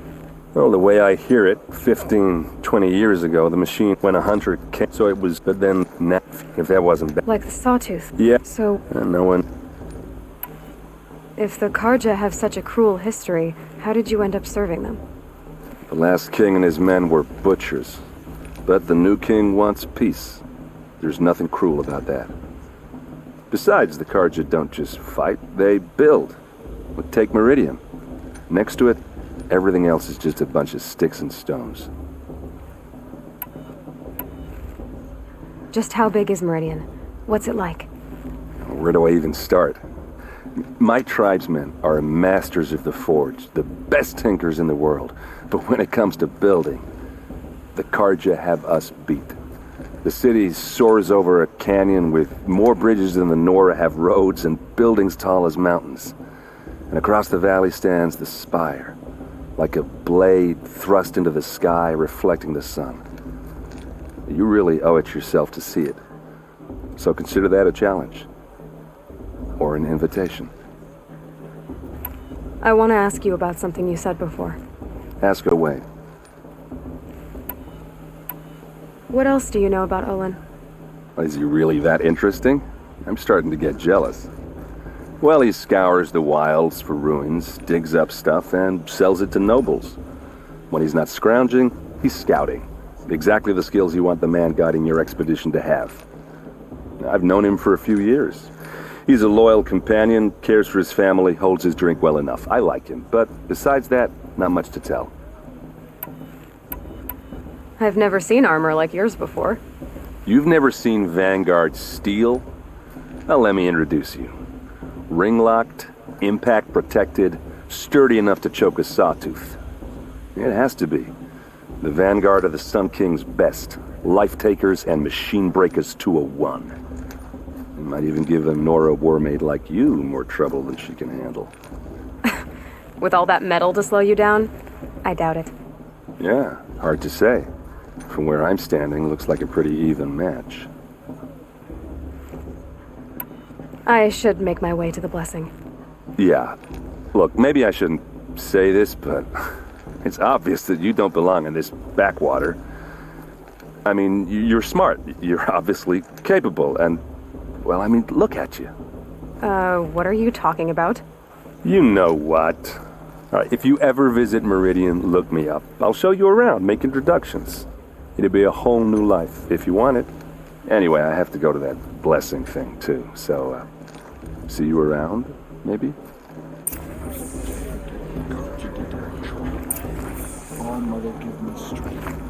Well, the way I hear it, 15, 20 years ago, the machine, when a hunter came, so it was, but then, if that wasn't bad. Like the Sawtooth. Yeah. So, And no one. if the Karja have such a cruel history, how did you end up serving them? The last king and his men were butchers. But the new king wants peace. There's nothing cruel about that. Besides, the Karja don't just fight, they build. But take Meridian. Next to it, everything else is just a bunch of sticks and stones. Just how big is Meridian? What's it like? Where do I even start? My tribesmen are masters of the forge, the best tinkers in the world. But when it comes to building, the Karja have us beat. The city soars over a canyon with more bridges than the Nora have roads and buildings tall as mountains. And across the valley stands the spire, like a blade thrust into the sky reflecting the sun. You really owe it yourself to see it. So consider that a challenge. Or an invitation. I want to ask you about something you said before. Ask away. What else do you know about Olin? Is he really that interesting? I'm starting to get jealous. Well, he scours the wilds for ruins, digs up stuff, and sells it to nobles. When he's not scrounging, he's scouting. Exactly the skills you want the man guiding your expedition to have. I've known him for a few years. He's a loyal companion, cares for his family, holds his drink well enough. I like him, but besides that, not much to tell. I've never seen armor like yours before. You've never seen Vanguard steel? Well, let me introduce you. Ring-locked, impact-protected, sturdy enough to choke a sawtooth. It has to be. The Vanguard are the Sun King's best. Life-takers and machine-breakers to a one. You might even give a Nora warmaid like you more trouble than she can handle. With all that metal to slow you down? I doubt it. Yeah, hard to say. From where I'm standing, looks like a pretty even match. I should make my way to the blessing. Yeah. Look, maybe I shouldn't say this, but it's obvious that you don't belong in this backwater. I mean, you're smart. You're obviously capable, and, well, I mean, look at you. What are you talking about? You know what. All right, if you ever visit Meridian, look me up. I'll show you around, make introductions. It'll be a whole new life, if you want it. Anyway, I have to go to that blessing thing, too, so, see you around, maybe? All Mother give me strength.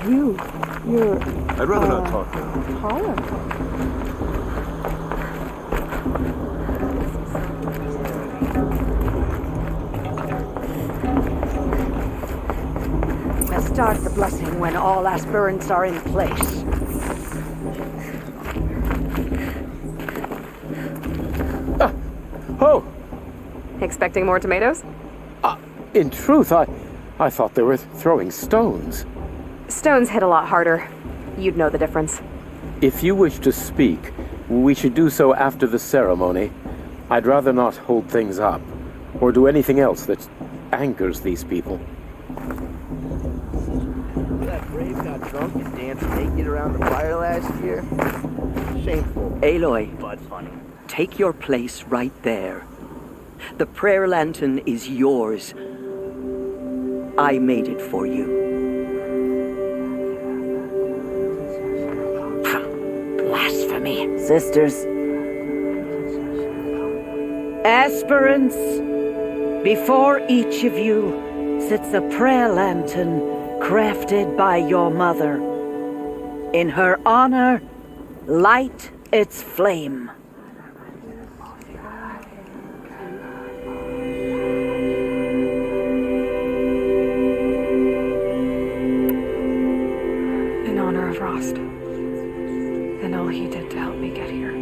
You're... I'd rather not talk now. taller. Start the blessing when all aspirants are in place. Oh! Expecting more tomatoes? In truth, I thought they were throwing stones. Stones hit a lot harder. You'd know the difference. If you wish to speak, we should do so after the ceremony. I'd rather not hold things up, or do anything else that angers these people. That Brave got drunk and danced naked around the fire last year. Shameful. Aloy, But funny. take your place right there. The prayer lantern is yours. I made it for you. Blasphemy. Sisters. Aspirants, before each of you sits a prayer lantern crafted by your mother. In her honor, light its flame. In honor of Rost. And all he did to help me get here.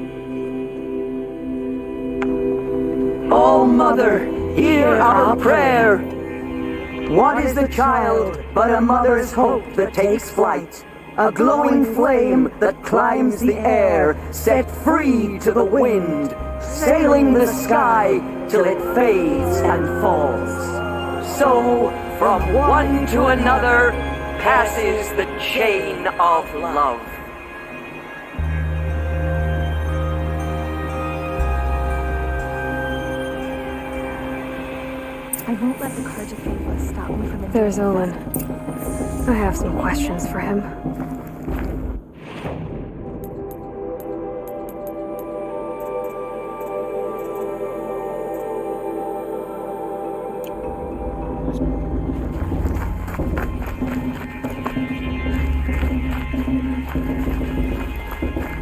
O Mother, hear our prayer. What is the child but a mother's hope that takes flight? A glowing flame that climbs the air, set free to the wind, sailing the sky till it fades and falls. So, from one to another, passes the chain of love. I won't let the Carja Faithless stop me from... There's Olin. I have some questions for him.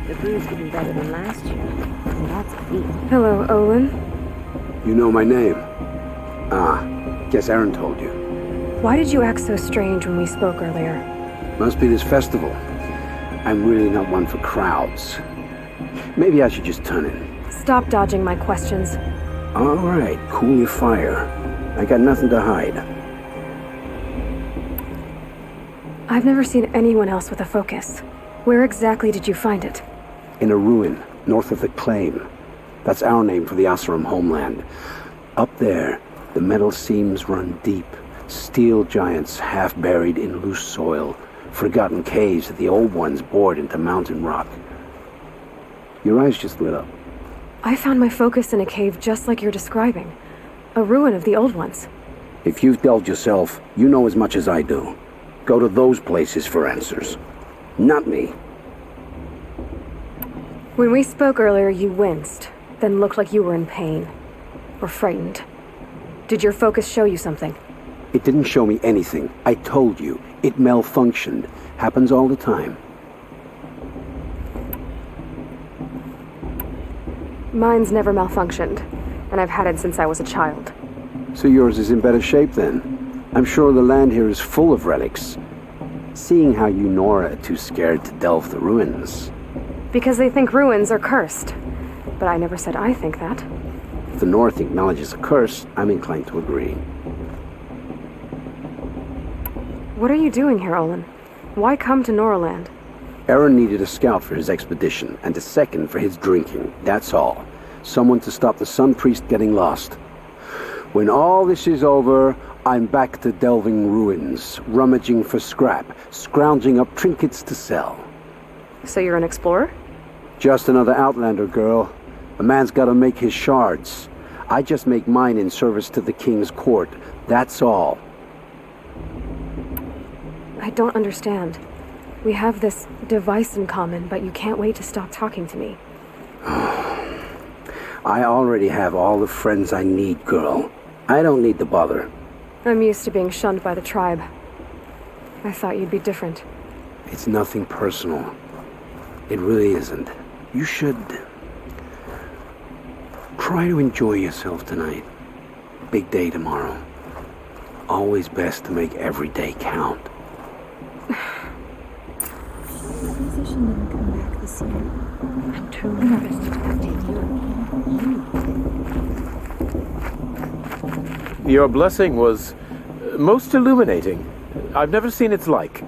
The brew's getting better than last year. And that's a feat. Hello, Olin. You know my name? Guess Aaron told you. Why did you act so strange when we spoke earlier? Must be this festival. I'm really not one for crowds. Maybe I should just turn in. Stop dodging my questions. All right, cool your fire. I got nothing to hide. I've never seen anyone else with a focus. Where exactly did you find it? In a ruin, north of the Claim. That's our name for the Oseram homeland. Up there, the metal seams run deep. Steel giants half buried in loose soil. Forgotten caves that the old ones bored into mountain rock. Your eyes just lit up. I found my focus in a cave just like you're describing. A ruin of the old ones. If you've delved yourself, you know as much as I do. Go to those places for answers. Not me. When we spoke earlier, you winced, then looked like you were in pain. Or frightened. Did your focus show you something? It didn't show me anything. I told you. It malfunctioned. Happens all the time. Mine's never malfunctioned, and I've had it since I was a child. So yours is in better shape then. I'm sure the land here is full of relics. Seeing how you Nora are too scared to delve the ruins. Because they think ruins are cursed. But I never said I think that. If the North acknowledges a curse, I'm inclined to agree. What are you doing here, Olin? Why come to Noraland? Aaron needed a scout for his expedition, and a second for his drinking. That's all. Someone to stop the Sun Priest getting lost. When all this is over, I'm back to delving ruins, rummaging for scrap, scrounging up trinkets to sell. So you're an explorer? Just another Outlander, girl. A man's gotta make his shards. I just make mine in service to the King's court. That's all. I don't understand. We have this device in common, but you can't wait to stop talking to me. I already have all the friends I need, girl. I don't need the bother. I'm used to being shunned by the tribe. I thought you'd be different. It's nothing personal. It really isn't. You should try to enjoy yourself tonight. Big day tomorrow. Always best to make every day count. The musician didn't come back this year. I'm too nervous to take Your blessing was most illuminating. I've never seen its like.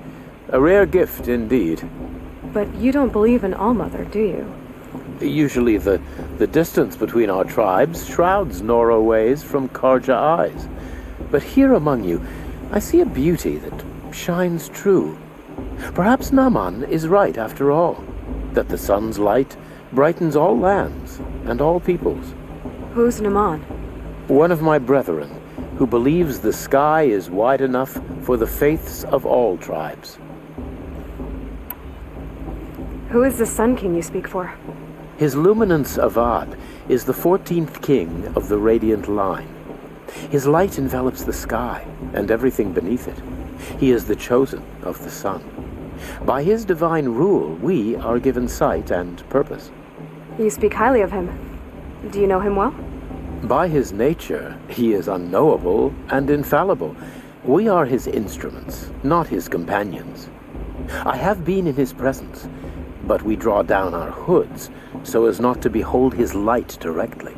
A rare gift indeed. But you don't believe in All-Mother, do you? Usually the distance between our tribes shrouds Nora ways from Karja eyes. But here among you, I see a beauty that shines true. Perhaps Naman is right after all, that the sun's light brightens all lands and all peoples. Who's Naman? One of my brethren, who believes the sky is wide enough for the faiths of all tribes. Who is the Sun King you speak for? His luminance Avad is the 14th king of the radiant line. His light envelops the sky and everything beneath it. He is the chosen of the sun. By his divine rule, we are given sight and purpose. You speak highly of him. Do you know him well? By his nature, he is unknowable and infallible. We are his instruments, not his companions. I have been in his presence, but we draw down our hoods so as not to behold his light directly.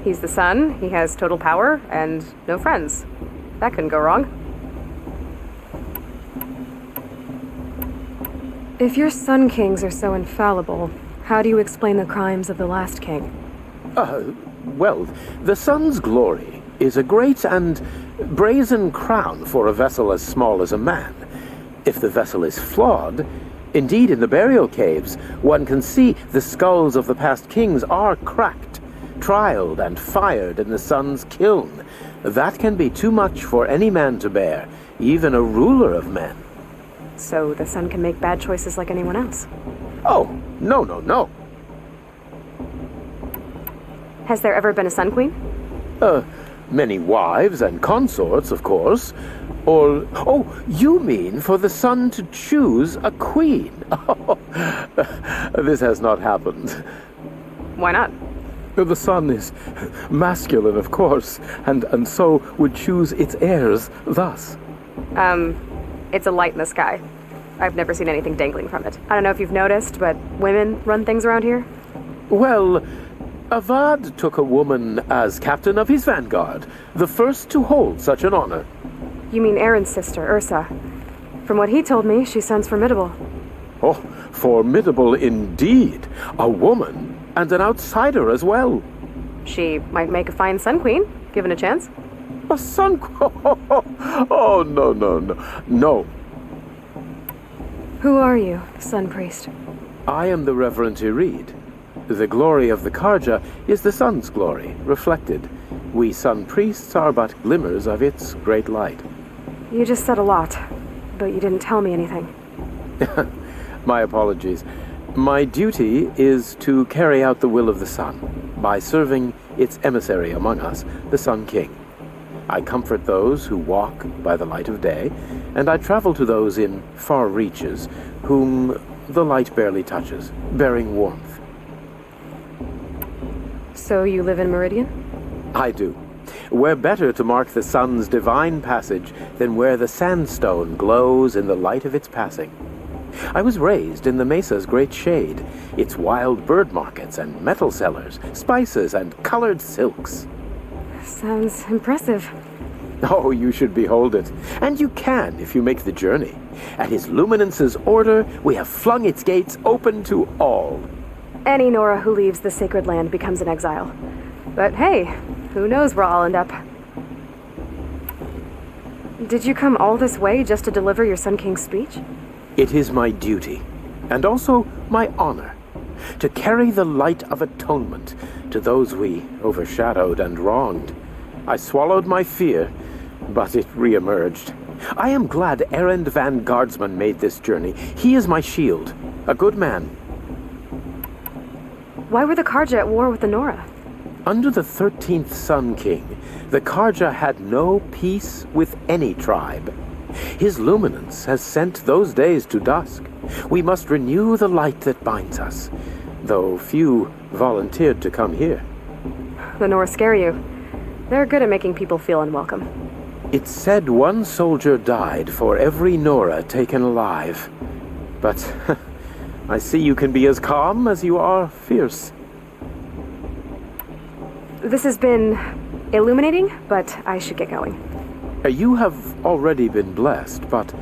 He's the sun, he has total power, and no friends. That couldn't go wrong. If your Sun Kings are so infallible, how do you explain the crimes of the last king? Well, the sun's glory is a great and brazen crown for a vessel as small as a man. If the vessel is flawed, indeed in the burial caves, one can see the skulls of the past kings are cracked, trialed and fired in the sun's kiln. That can be too much for any man to bear, even a ruler of men. So the sun can make bad choices like anyone else? Oh, no. Has there ever been a Sun Queen? Many wives and consorts, of course. Or, you mean for the sun to choose a queen? This has not happened. Why not? The sun is masculine, of course, and so would choose its heirs thus. It's a light in the sky. I've never seen anything dangling from it. I don't know if you've noticed, but women run things around here. Well, Avad took a woman as captain of his vanguard, the first to hold such an honor. You mean Aaron's sister, Ursa. From what he told me, she sounds formidable. Oh, formidable indeed. A woman, and an outsider as well. She might make a fine Sun Queen, given a chance. A sun... Oh, no. Who are you, Sun Priest? I am the Reverend Irid. The glory of the Karja is the sun's glory, reflected. We sun priests are but glimmers of its great light. You just said a lot, but you didn't tell me anything. My apologies. My duty is to carry out the will of the sun, by serving its emissary among us, the Sun King. I comfort those who walk by the light of day, and I travel to those in far reaches, whom the light barely touches, bearing warmth. So you live in Meridian? I do. Where better to mark the sun's divine passage than where the sandstone glows in the light of its passing? I was raised in the mesa's great shade, its wild bird markets and metal cellars, spices and colored silks. Sounds impressive. Oh, you should behold it. And you can if you make the journey. At his luminance's order, we have flung its gates open to all. Any Nora who leaves the sacred land becomes an exile. But hey, who knows where I'll end up. Did you come all this way just to deliver your Sun King's speech? It is my duty, and also my honor, to carry the light of atonement to those we overshadowed and wronged. I swallowed my fear, but it reemerged. I am glad Erend Van Guardsman made this journey. He is my shield, a good man. Why were the Karja at war with the Nora? Under the 13th Sun King, the Karja had no peace with any tribe. His luminance has sent those days to dusk. We must renew the light that binds us, though few volunteered to come here. The Norse scare you. They're good at making people feel unwelcome. It's said one soldier died for every Nora taken alive. But I see you can be as calm as you are fierce. This has been illuminating, but I should get going. You have already been blessed, but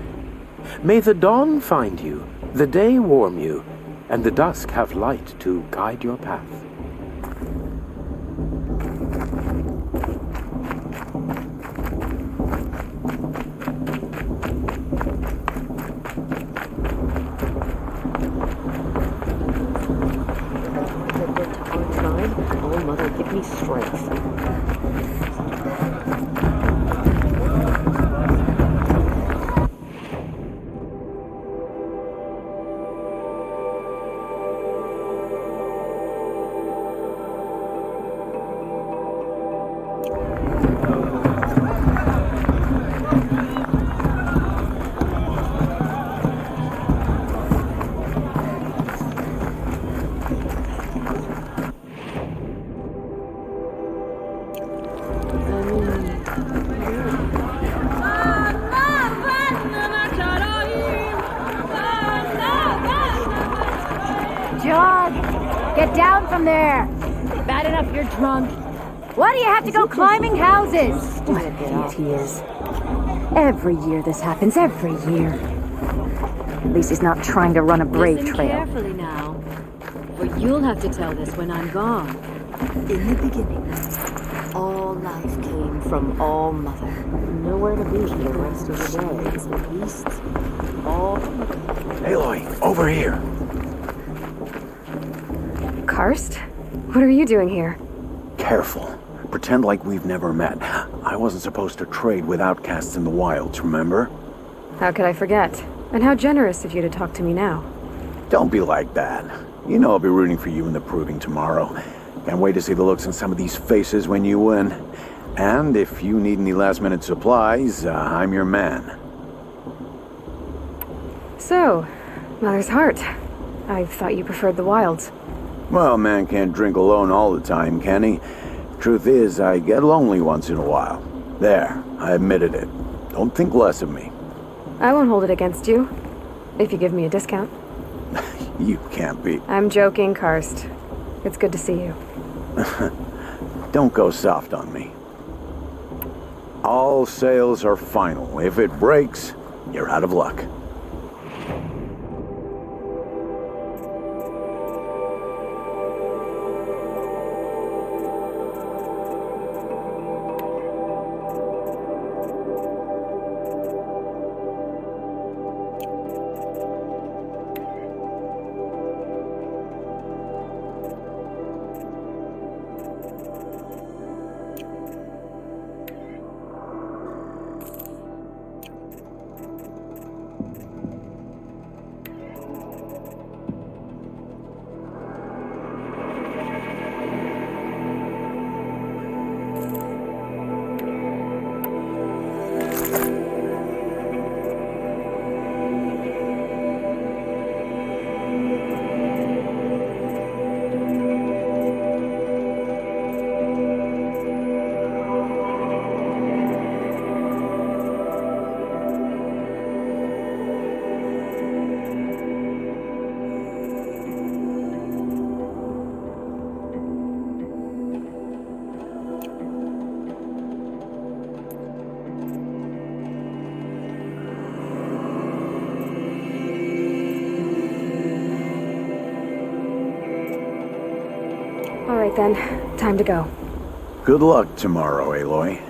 may the dawn find you, the day warm you, and the dusk have light to guide your path. Oh, Mother, give me strength. John, get down from there. Bad enough you're drunk. Why do you have to go climbing houses? What an idiot he is. Every year this happens, every year. At least he's not trying to run a brave Listen trail. carefully now, for you'll have to tell this when I'm gone. In the beginning, all life came from All Mother. Nowhere to be for the rest of the day. It's the beasts. All. Aloy, over here. Karst? What are you doing here? Careful. Pretend like we've never met. I wasn't supposed to trade with outcasts in the wilds, remember? How could I forget? And how generous of you to talk to me now. Don't be like that. You know I'll be rooting for you in the proving tomorrow. Can't wait to see the looks on some of these faces when you win. And if you need any last-minute supplies, I'm your man. So, Mother's Heart. I thought you preferred the wilds. Well, man can't drink alone all the time, can he? Truth is, I get lonely once in a while. There, I admitted it. Don't think less of me. I won't hold it against you, if you give me a discount. You can't be. I'm joking, Karst. It's good to see you. Don't go soft on me. All sales are final. If it breaks, you're out of luck. All right then, time to go. Good luck tomorrow, Aloy.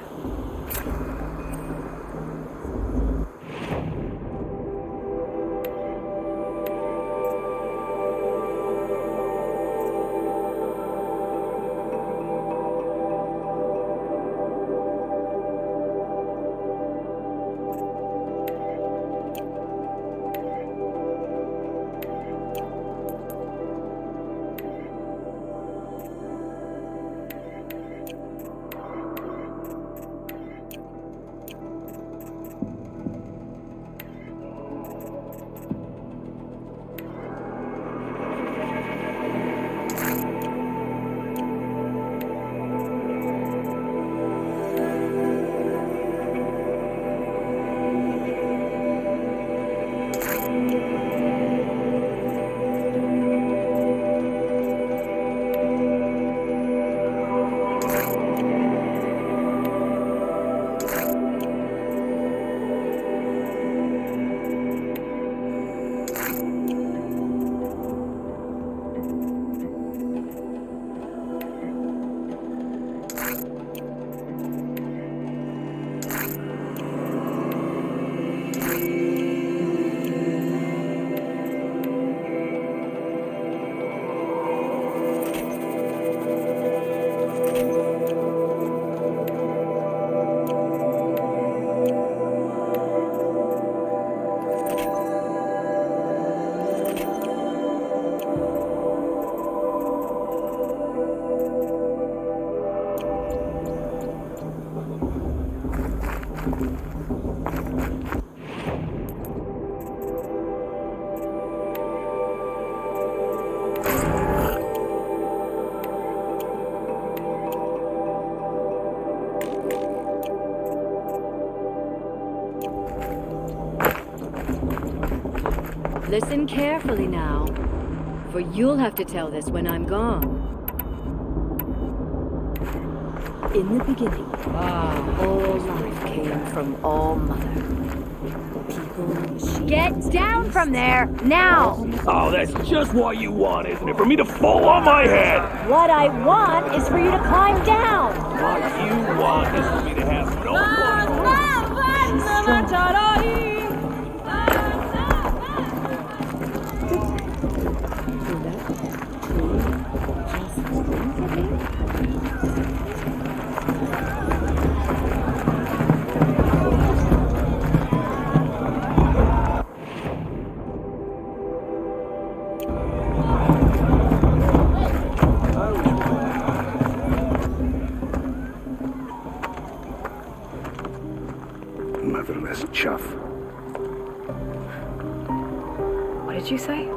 Listen carefully now, for you'll have to tell this when I'm gone. In the beginning, all life came from All Mother. People, machines... Get down from there, now! Oh, that's just what you want, isn't it? For me to fall on my head! What I want is for you to climb down! What you want is for me to have no Motherless chuff. What did you say?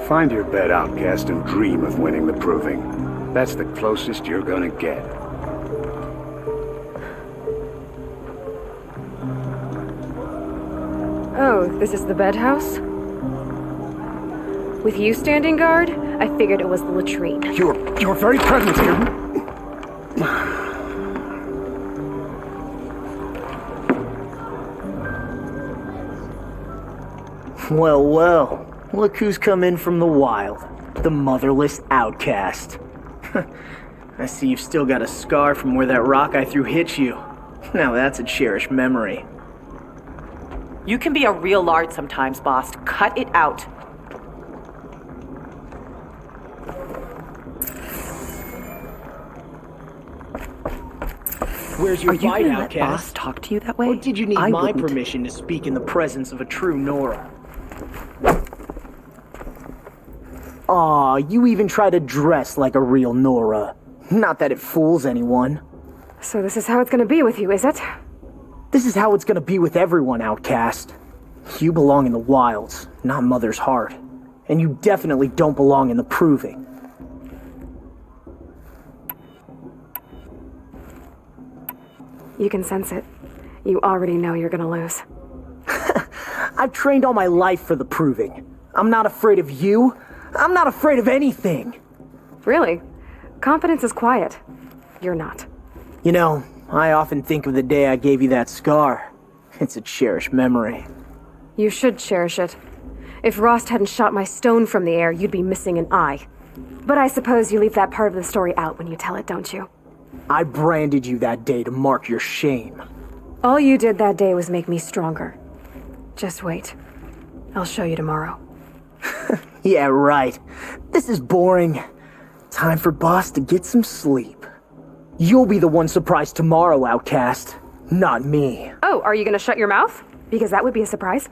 Find your bed, outcast, and dream of winning the proving. That's the closest you're gonna get. Oh, this is the bed house? With you standing guard, I figured it was the latrine. Your very presence here. Well, well. Look who's come in from the wild. The motherless outcast. I see you've still got a scar from where that rock I threw hit you. Now that's a cherished memory. You can be a real lard sometimes, boss. Cut it out. Where's your Are you fight, gonna let outcast? boss talk to you that way? Or did you need I my wouldn't. permission to speak in the presence of a true Nora? Aw, you even try to dress like a real Nora. Not that it fools anyone. So this is how it's gonna be with you, is it? This is how it's gonna be with everyone, outcast. You belong in the wilds, not Mother's heart. And you definitely don't belong in the proving. You can sense it. You already know you're gonna lose. I've trained all my life for the proving. I'm not afraid of you. I'm not afraid of anything. Really? Confidence is quiet. You're not. You know, I often think of the day I gave you that scar. It's a cherished memory. You should cherish it. If Rost hadn't shot my stone from the air, you'd be missing an eye. But I suppose you leave that part of the story out when you tell it, don't you? I branded you that day to mark your shame. All you did that day was make me stronger. Just wait. I'll show you tomorrow. Yeah, right. This is boring. Time for boss to get some sleep. You'll be the one surprised tomorrow, outcast. Not me. Oh, are you gonna shut your mouth? Because that would be a surprise.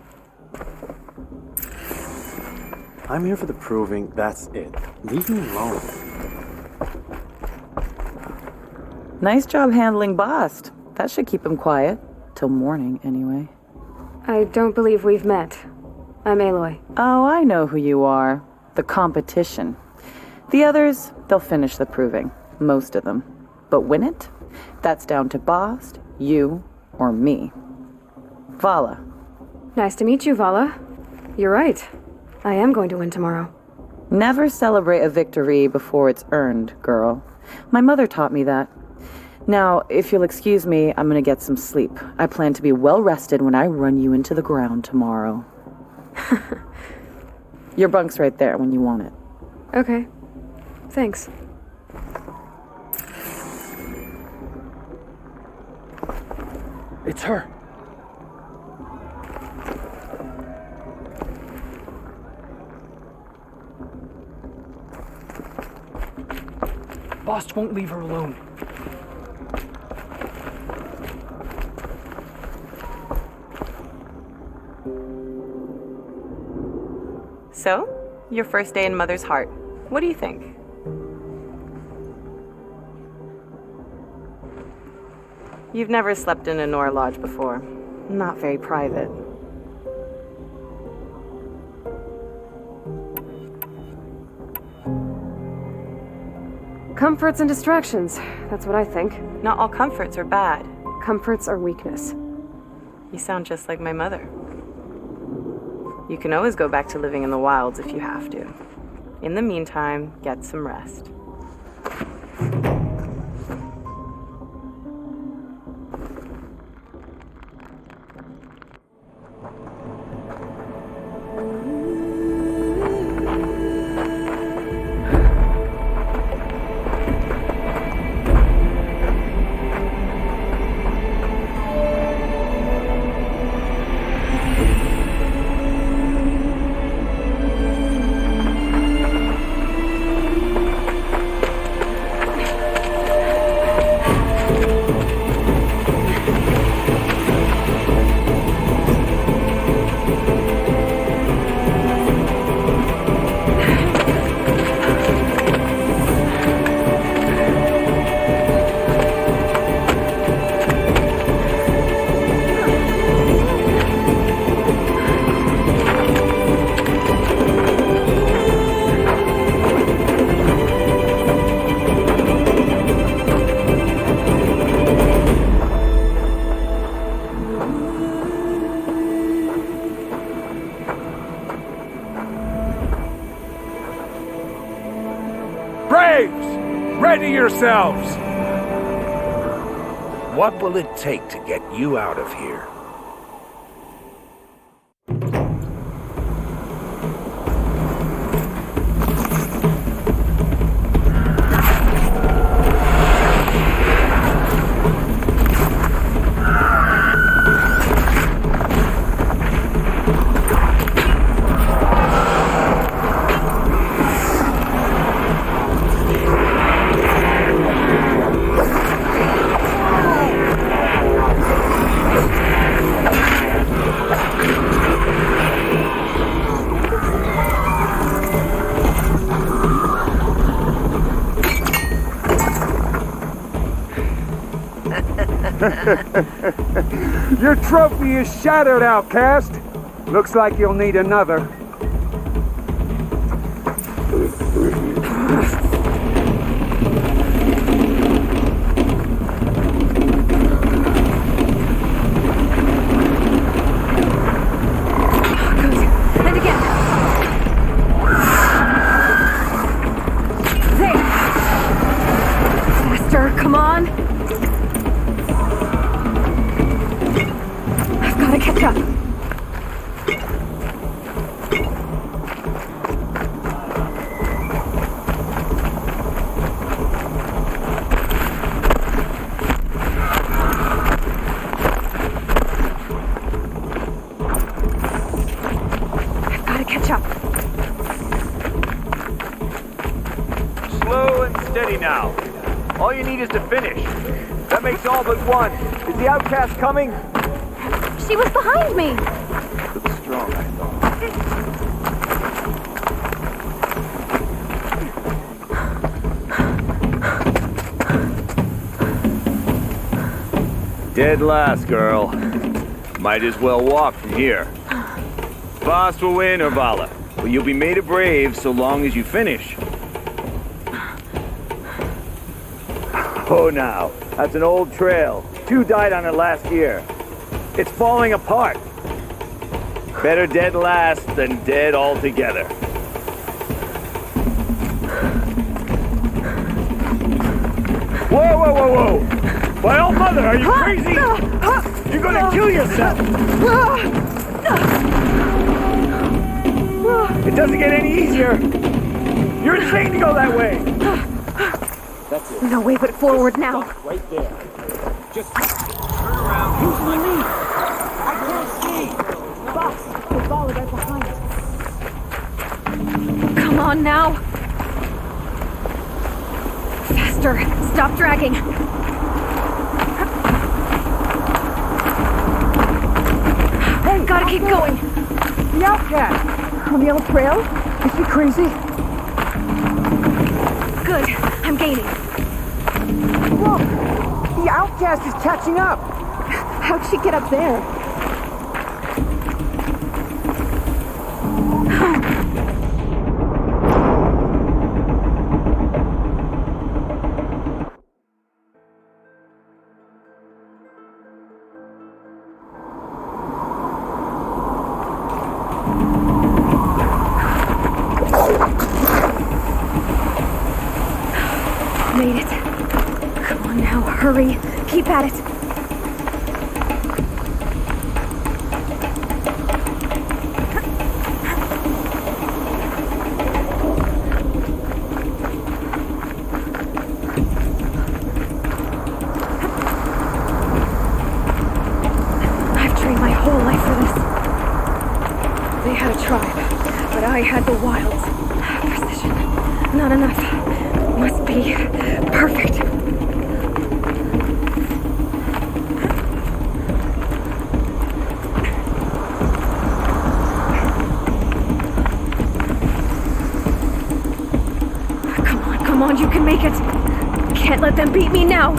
I'm here for the proving, that's it. Leave me alone. Nice job handling Bast. That should keep him quiet. Till morning, anyway. I don't believe we've met. I'm Aloy. Oh, I know who you are. The competition. The others, they'll finish the proving. Most of them. But win it? That's down to Bast, you, or me. Vala. Nice to meet you, Vala. You're right. I am going to win tomorrow. Never celebrate a victory before it's earned, girl. My mother taught me that. Now, if you'll excuse me, I'm gonna get some sleep. I plan to be well rested when I run you into the ground tomorrow. Your bunk's right there when you want it. Okay. Thanks. It's her. Boss won't leave her alone. So, your first day in Mother's heart. What do you think? You've never slept in a Nora lodge before. Not very private. Comforts and distractions. That's what I think. Not all comforts are bad. Comforts are weakness. You sound just like my mother. You can always go back to living in the wilds if you have to. In the meantime, get some rest. Ready yourselves! What will it take to get you out of here? Your trophy is shattered, outcast. Looks like you'll need another. And again. There. Faster, come on. I've got to catch up. Slow and steady now. All you need is to finish. That makes all but one. Is the outcast coming? She was behind me. It's strong, I thought. Dead last, girl. Might as well walk from here. Boss will win, or Vala. But you'll be made a brave so long as you finish. Oh, now. That's an old trail. 2 died on it last year. It's falling apart. Better dead last than dead altogether. Whoa, whoa, whoa, whoa! By all mother, are you crazy? You're gonna kill yourself! It doesn't get any easier! You're insane to go that way! That's it. No way but forward now. Right there. Just turn around. Usually me. I can't see. Boss, the ball right behind us. Come on now. Faster. Stop dragging. Hey, gotta keep going. The outcast! On the old trail? Is she crazy? Good. I'm gaining. Look! The outcast is catching up! How'd she get up there? Now, hurry. Keep at it. I've trained my whole life for this. They had a tribe, but I had the wilds. Precision. Not enough. Must be perfect. Come on, you can make it. Can't let them beat me now.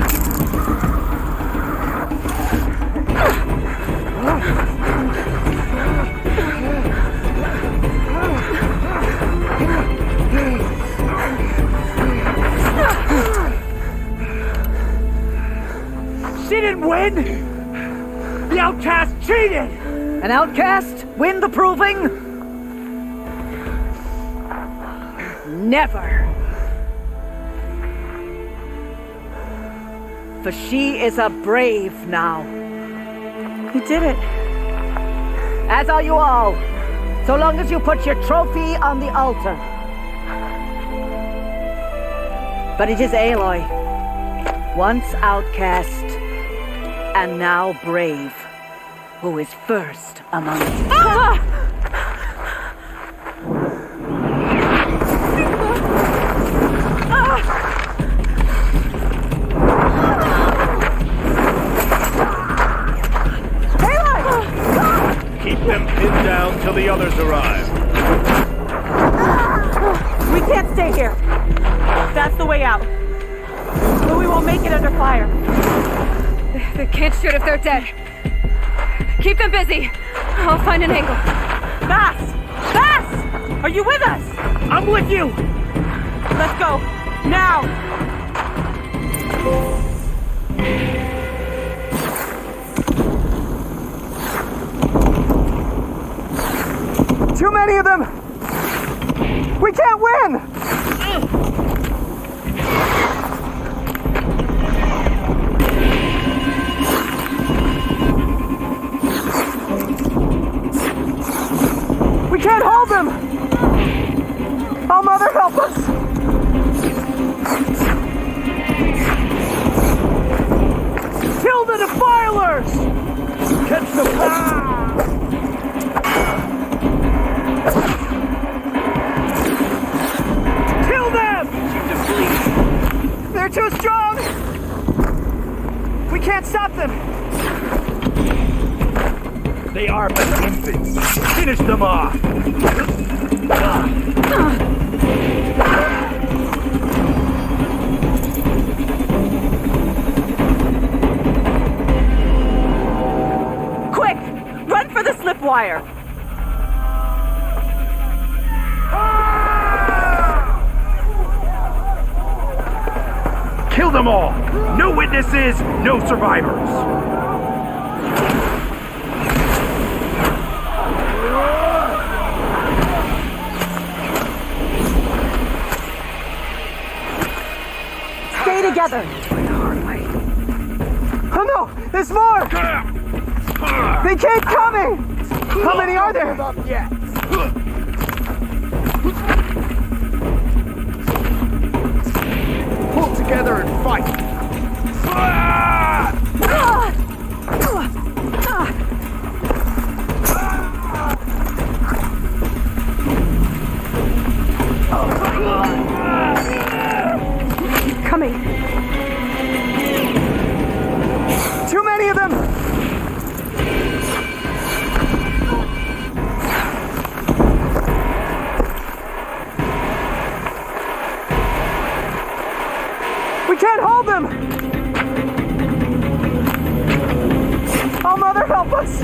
She didn't win! The outcast cheated! An outcast? Win the proving? Never. For she is a brave now. You did it. As are you all. So long as you put your trophy on the altar. But it is Aloy, once outcast, and now brave, who is first among us. Keep them pinned down till the others arrive. We can't stay here. That's the way out. But we won't make it under fire. They can't shoot if they're dead. Keep them busy. I'll find an angle. Bass! Bass! Are you with us? I'm with you! Let's go. Now! Too many of them! We can't win! We can't hold them! Oh, Mother, help us! Kill the defilers! Catch the Kill them! They're too strong! We can't stop them! They are but infants. Finish them off. Quick! Run for the slip wire! Kill them all. No witnesses, no survivors. Together. Oh no! There's more! They keep coming! How many are there? Pull together and fight! Coming. Too many of them! We can't hold them! Oh, Mother, help us!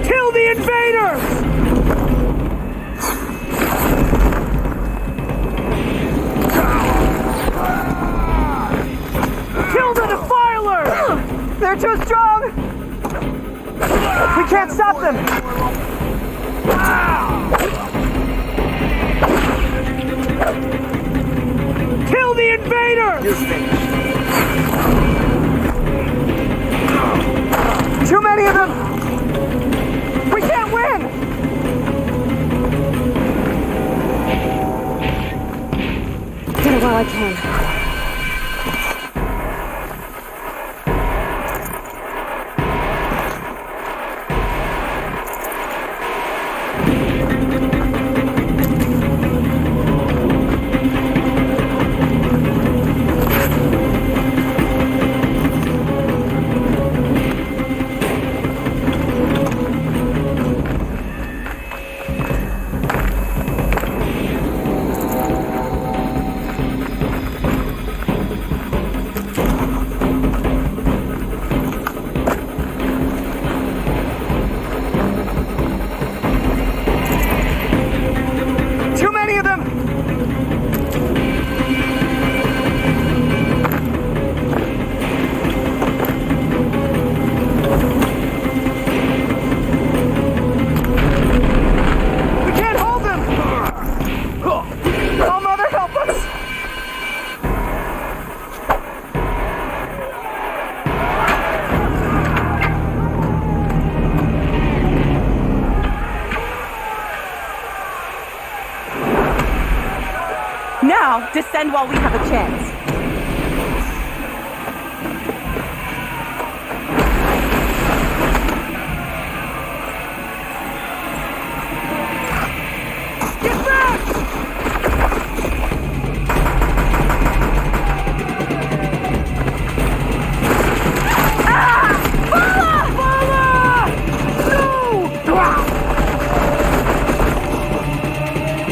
Kill the invaders! They're too strong! We can't stop them! Vader! You're finished. Too many of them! We can't win! Get it while I can. Now, descend while we have a chance. Get back!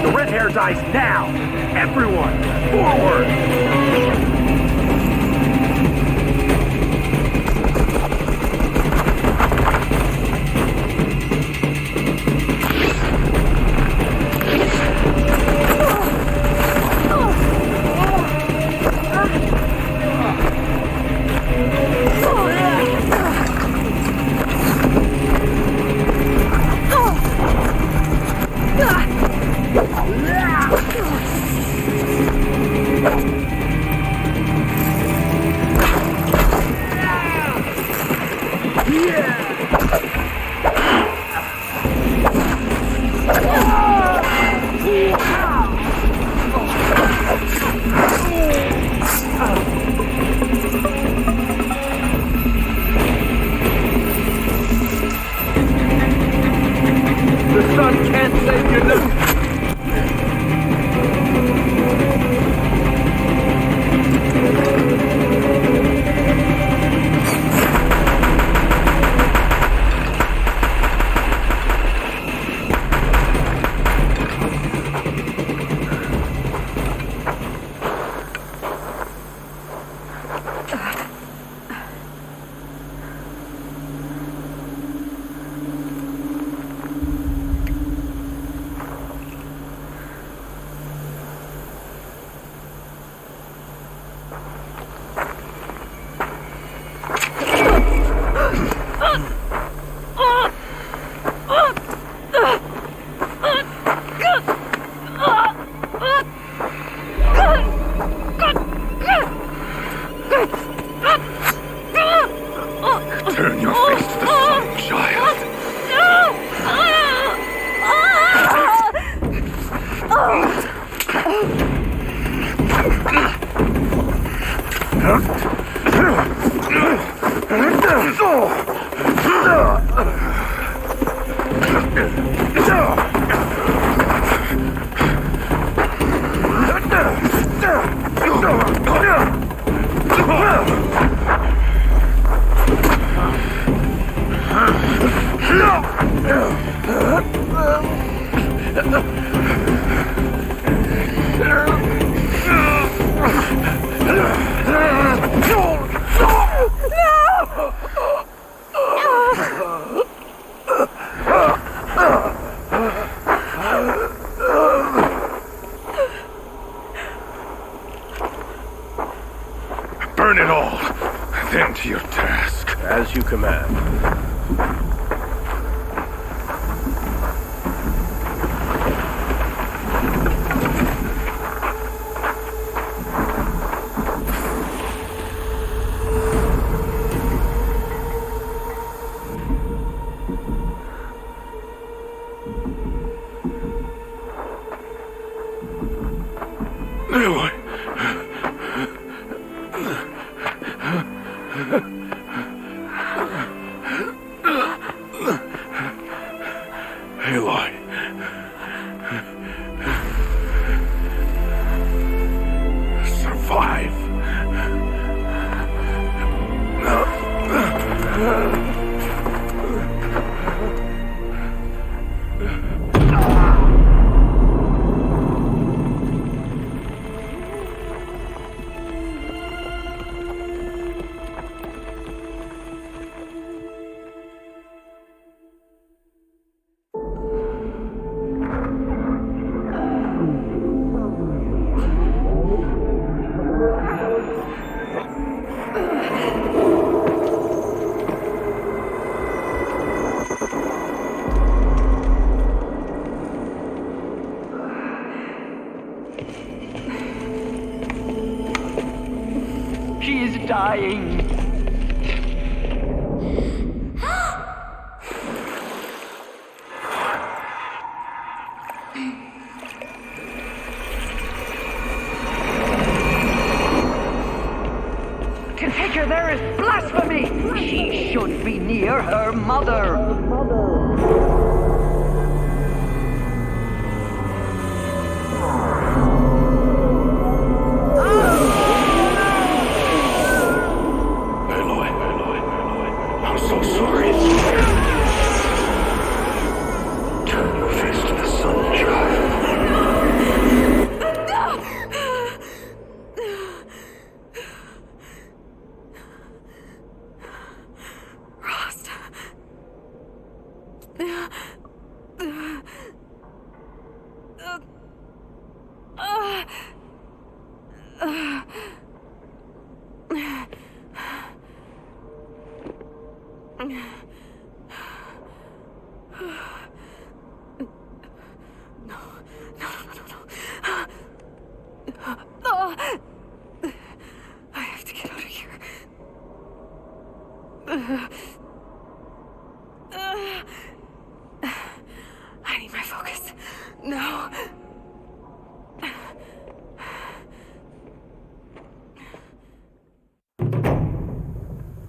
The red hair dies now! Everyone, forward! The sun can't save you now! Turn your face to the sun, child. Burn it all, then to your task. As you command. Aloy. Aloy. Survive. She is dying. To take her there is blasphemy. She should be near her mother. I'm so sorry. Turn your face to the sun, child. Rost. I have to get out of here. I need my focus. No.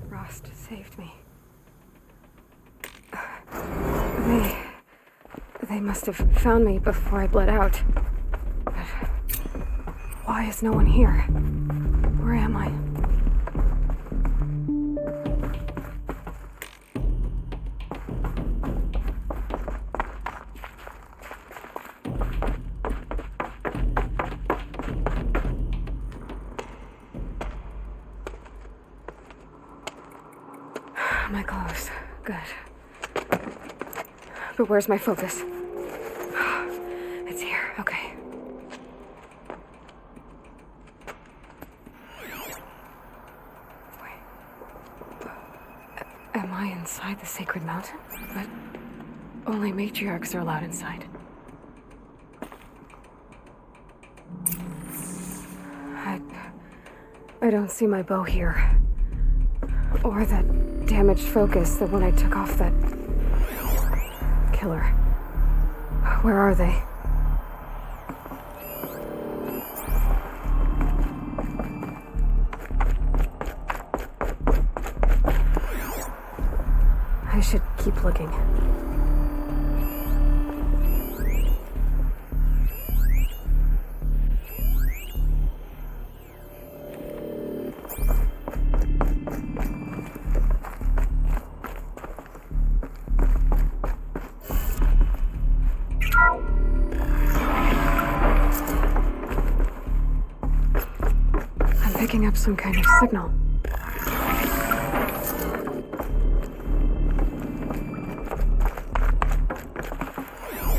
Rost saved me. They must have found me before I bled out. But why is no one here? Where am I? My clothes. Good. But where's my focus? It's here. Okay. Wait. Am I inside the sacred mountain? But only matriarchs are allowed inside. I don't see my bow here. Or that damaged focus, the one I took off that killer. Where are they? I should keep looking. Picking up some kind of signal.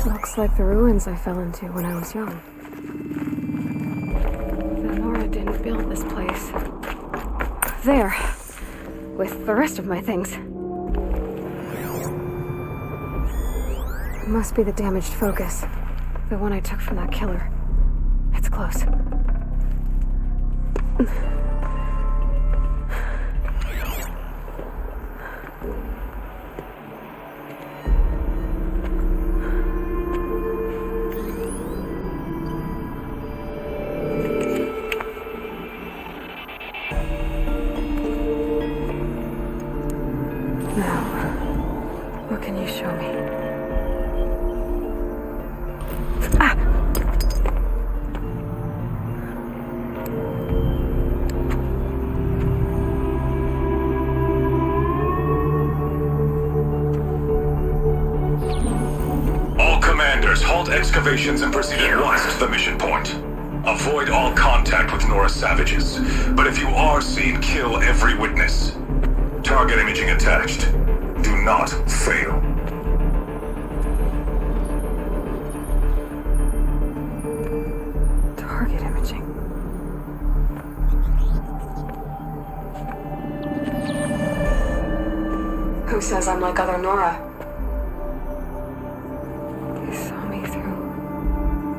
Looks like the ruins I fell into when I was young. Nora didn't build this place. There, with the rest of my things. It must be the damaged focus. The one I took from that killer. It's close. activations and proceed at once to the mission point. Avoid all contact with Nora savages, but if you are seen, kill every witness. Target imaging attached. Do not fail. Target imaging. Who says I'm like other Nora? He saw me through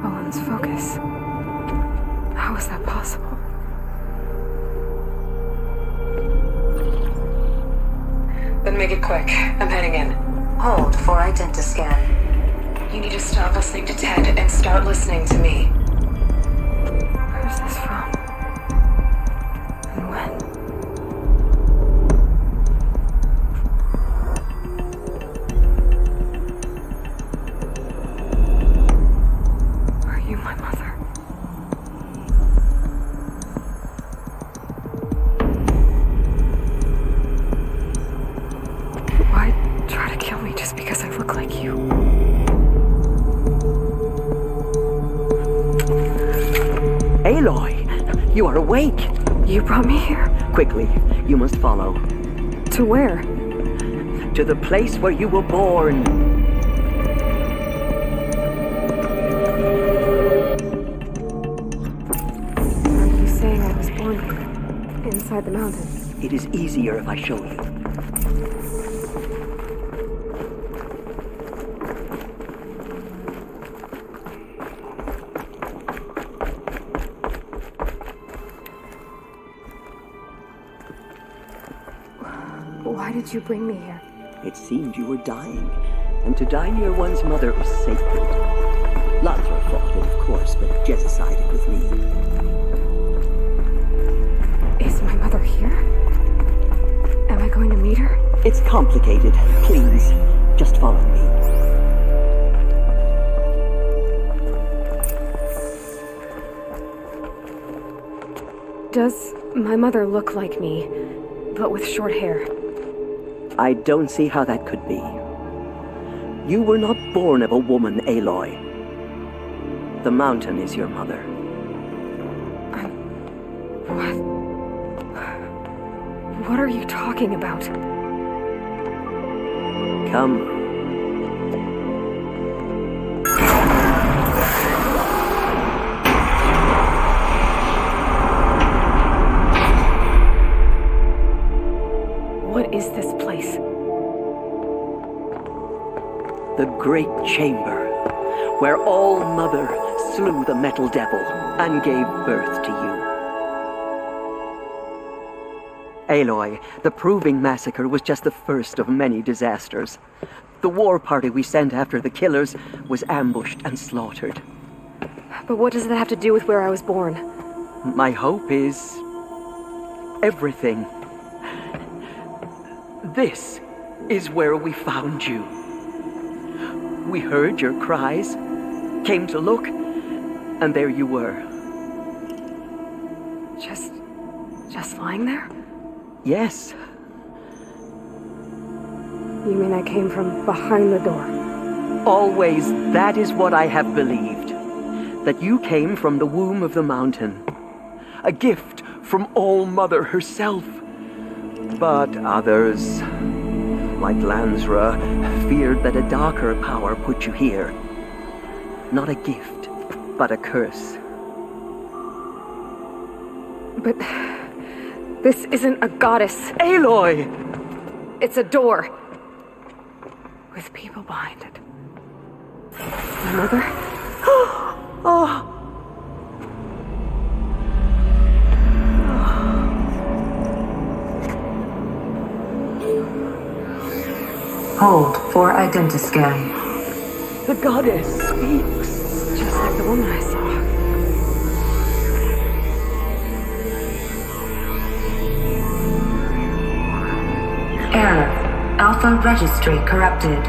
Owen's focus. How is that possible? Then make it quick. I'm heading in. Hold for identiscan. You need to stop listening to Ted and start listening to me. Where's this from? And when? Are you my mother? Why try to kill me just because I look like you? Aloy, you are awake. You brought me here? Quickly, you must follow. To where? To the place where you were born. Are you saying I was born here? Inside the mountain? It is easier if I show you. Why did you bring me here? It seemed you were dying, and to die near one's mother was sacred. Lantra fought it, of course, but Jezza sided with me. Is my mother here? Am I going to meet her? It's complicated. Please, just follow me. Does my mother look like me, but with short hair? I don't see how that could be. You were not born of a woman, Aloy. The mountain is your mother. What? What are you talking about? Come. What is this place? The Great Chamber, where All-Mother slew the Metal Devil and gave birth to you. Aloy, the Proving Massacre was just the first of many disasters. The war party we sent after the killers was ambushed and slaughtered. But what does that have to do with where I was born? My hope is everything. This is where we found you. We heard your cries, came to look, and there you were. Just lying there? Yes. You mean I came from behind the door? Always, that is what I have believed. That you came from the womb of the mountain. A gift from All-Mother herself. But others, like Lansra, feared that a darker power put you here. Not a gift, but a curse. But this isn't a goddess. Aloy! It's a door. With people behind it. My mother? Oh! Hold for identiscan. The goddess speaks. Just like the woman I saw. Error. Alpha registry corrupted.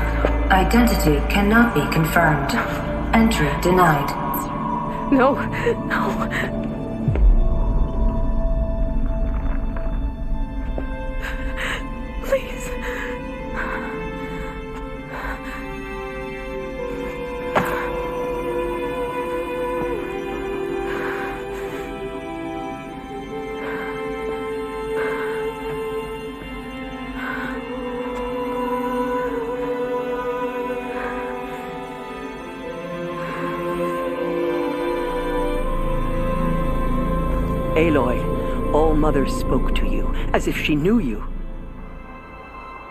Identity cannot be confirmed. Entry denied. No, no. Please. Aloy, All Mother spoke to you, as if she knew you.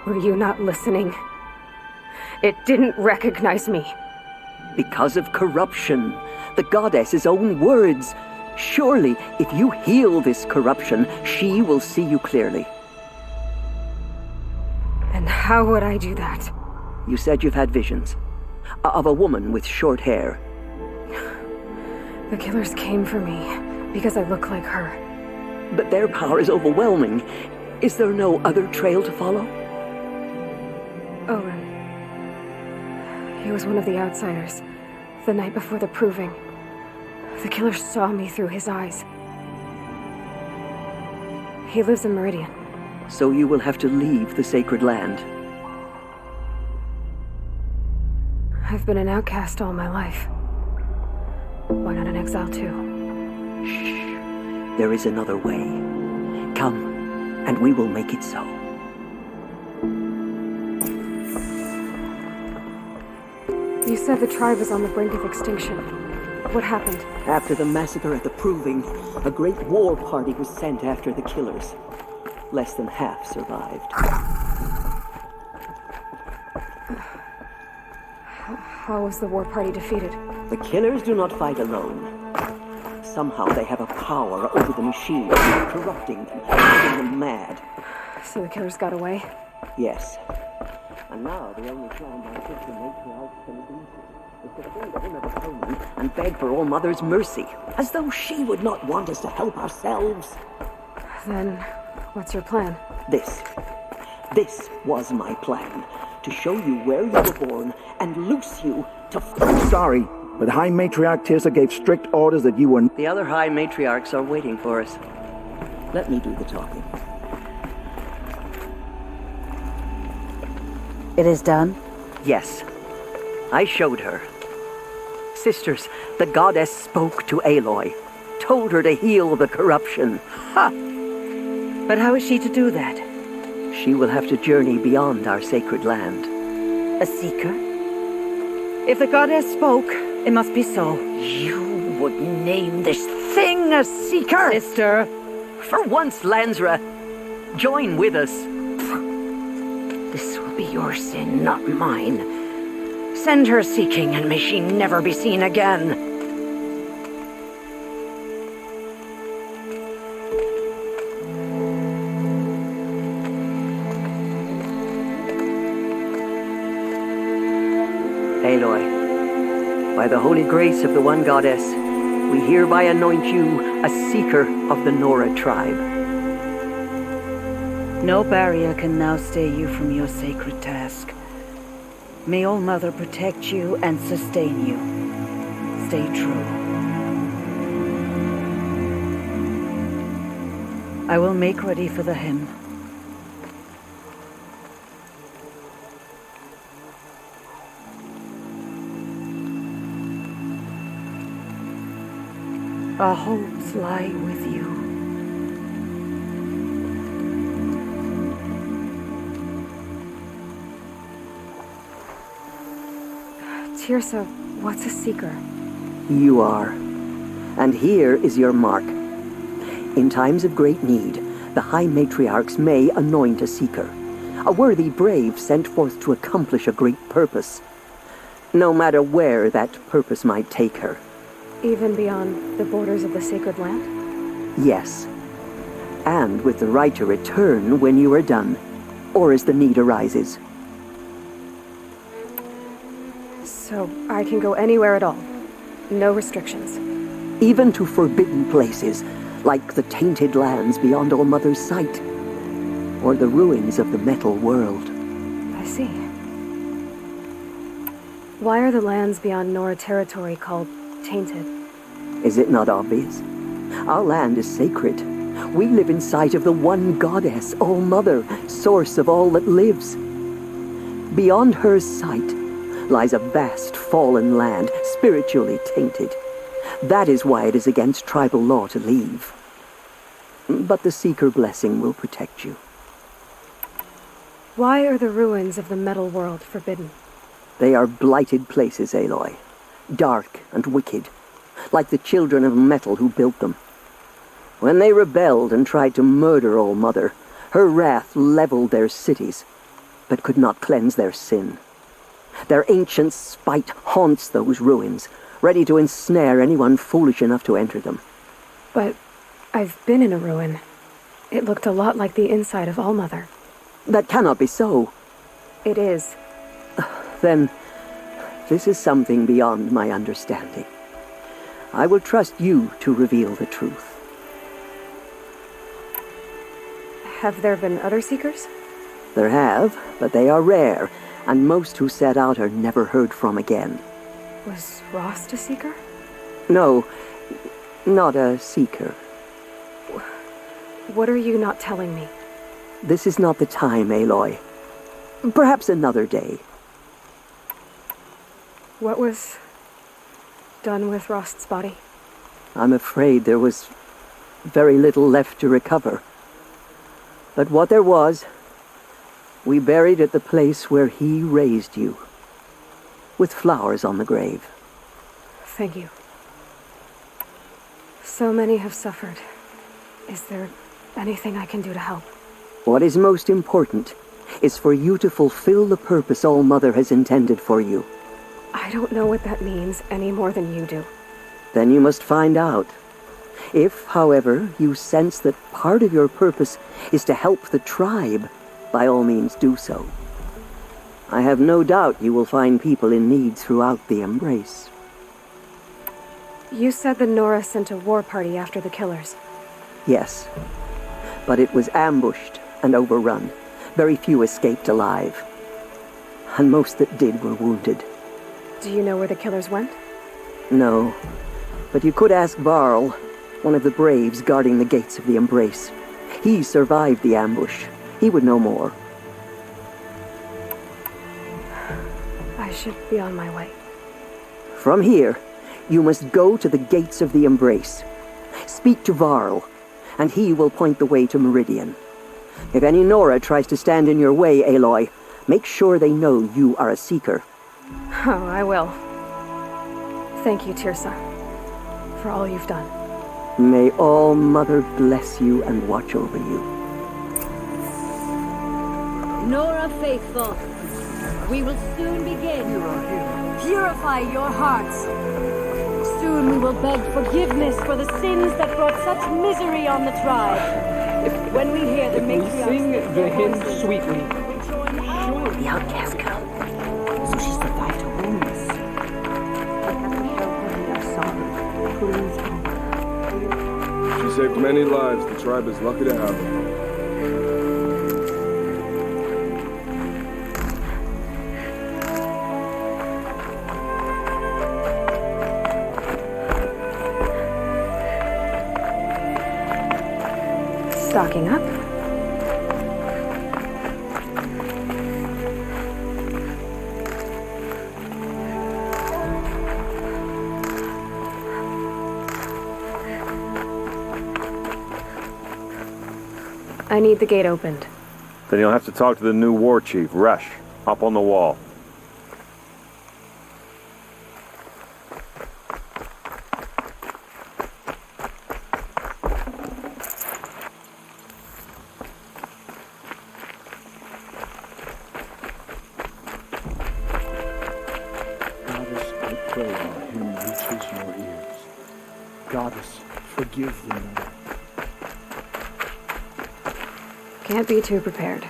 Were you not listening? It didn't recognize me. Because of corruption, the goddess's own words. Surely, if you heal this corruption, she will see you clearly. And how would I do that? You said you've had visions. Of a woman with short hair. The killers came for me because I look like her. But their power is overwhelming. Is there no other trail to follow? Owen. He was one of the outsiders. The night before the proving. The killer saw me through his eyes. He lives in Meridian. So you will have to leave the sacred land. I've been an outcast all my life. Why not an exile too? Shh. There is another way. Come, and we will make it so. You said the tribe was on the brink of extinction. What happened? After the massacre at the Proving, a great war party was sent after the killers. Less than half survived. How was the war party defeated? The killers do not fight alone. Somehow they have a power over the machines, corrupting them, making them mad. So the killers got away? Yes. And now the only plan my sister matriarch can do is to find him at atonement and beg for All Mother's mercy, as though she would not want us to help ourselves. Then, what's your plan? This was my plan. To show you where you were born and loose you to... I'm sorry, but High Matriarch Tirsa gave strict orders that you were... The other High Matriarchs are waiting for us. Let me do the talking. It is done? Yes. I showed her. Sisters, the goddess spoke to Aloy. Told her to heal the corruption. Ha! But how is she to do that? She will have to journey beyond our sacred land. A seeker? If the goddess spoke, it must be so. You would name this thing a seeker? Sister! For once, Lansra, join with us. This will be your sin, not mine. Send her seeking, and may she never be seen again. Aloy, by the holy grace of the one goddess, we hereby anoint you a seeker of the Nora tribe. No barrier can now stay you from your sacred task. May All Mother protect you and sustain you. Stay true. I will make ready for the hymn. Our hopes lie with you. Tirsa, what's a seeker? You are. And here is your mark. In times of great need, the High Matriarchs may anoint a seeker, a worthy brave sent forth to accomplish a great purpose, no matter where that purpose might take her. Even beyond the borders of the sacred land? Yes. And with the right to return when you are done, or as the need arises. So I can go anywhere at all? No restrictions? Even to forbidden places, like the tainted lands beyond All Mother's sight, or the ruins of the metal world. I see. Why are the lands beyond Nora territory called tainted? Is it not obvious? Our land is sacred. We live in sight of the one goddess, All Mother, source of all that lives. Beyond her sight lies a vast fallen land, spiritually tainted. That is why it is against tribal law to leave. But the Seeker blessing will protect you. Why are the ruins of the metal world forbidden? They are blighted places, Aloy. Dark and wicked, like the children of metal who built them. When they rebelled and tried to murder All Mother, her wrath leveled their cities, but could not cleanse their sin. Their ancient spite haunts those ruins, ready to ensnare anyone foolish enough to enter them. But I've been in a ruin. It looked a lot like the inside of All Mother. That cannot be so. It is. Then, this is something beyond my understanding. I will trust you to reveal the truth. Have there been other Seekers? There have, but they are rare, and most who set out are never heard from again. Was Rost a Seeker? No, not a Seeker. What are you not telling me? This is not the time, Aloy. Perhaps another day. What was done with Rost's body? I'm afraid there was very little left to recover. But what there was, we buried at the place where he raised you, with flowers on the grave. Thank you. So many have suffered. Is there anything I can do to help? What is most important is for you to fulfill the purpose All Mother has intended for you. I don't know what that means any more than you do. Then you must find out. If, however, you sense that part of your purpose is to help the tribe, by all means do so. I have no doubt you will find people in need throughout the Embrace. You said the Nora sent a war party after the killers. Yes, but it was ambushed and overrun. Very few escaped alive, and most that did were wounded. Do you know where the killers went? No, but you could ask Varl, one of the Braves guarding the gates of the Embrace. He survived the ambush. He would know more. I should be on my way. From here, you must go to the gates of the Embrace. Speak to Varl, and he will point the way to Meridian. If any Nora tries to stand in your way, Aloy, make sure they know you are a Seeker. Oh, I will. Thank you, Tirsa, for all you've done. May All Mother bless you and watch over you. Nora faithful, we will soon begin. Purify your hearts. Soon we will beg forgiveness for the sins that brought such misery on the tribe. When we hear the matriarchs Sing the hymn sweetly. The outcast come. So she survived her wounds. I have to show her your song. Please. She saved many lives. The tribe is lucky to have her. Stocking up. I need the gate opened. Then you'll have to talk to the new war chief, Resh, up on the wall. Goddess, I pray our hymn reaches your ears. Goddess, forgive the Nora. Can't be too prepared.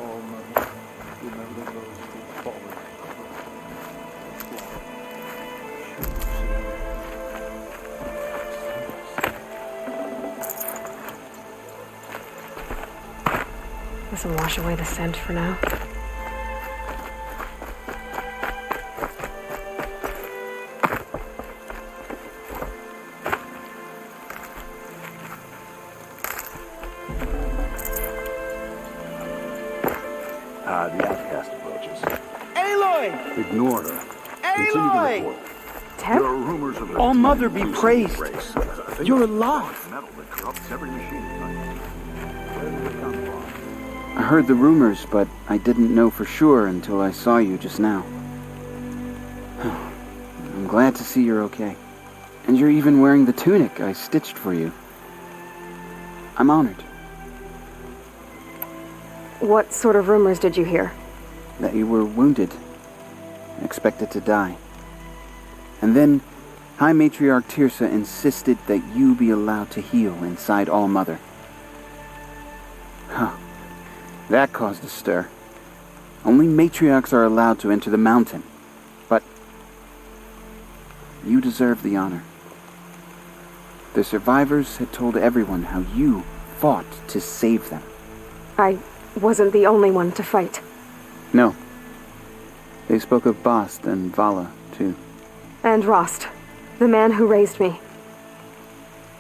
All Mother, remember those who fallen. This will wash away the scent for now. The outcast approaches. Aloy! Ignore her. Continue Aloy! the report. Teb? There are rumors of All Mother be praised. You're You're alive. metal that corrupts every machine. Where did it come from? I heard the rumors, but I didn't know for sure until I saw you just now. I'm glad to see you're okay. And you're even wearing the tunic I stitched for you. I'm honored. What sort of rumors did you hear? That you were wounded, expected to die. And then High Matriarch Tirsa insisted that you be allowed to heal inside All-Mother. Huh. That caused a stir. Only matriarchs are allowed to enter the mountain. But you deserve the honor. The survivors had told everyone how you fought to save them. I wasn't the only one to fight. No. They spoke of Bast and Vala, too. And Rost, the man who raised me.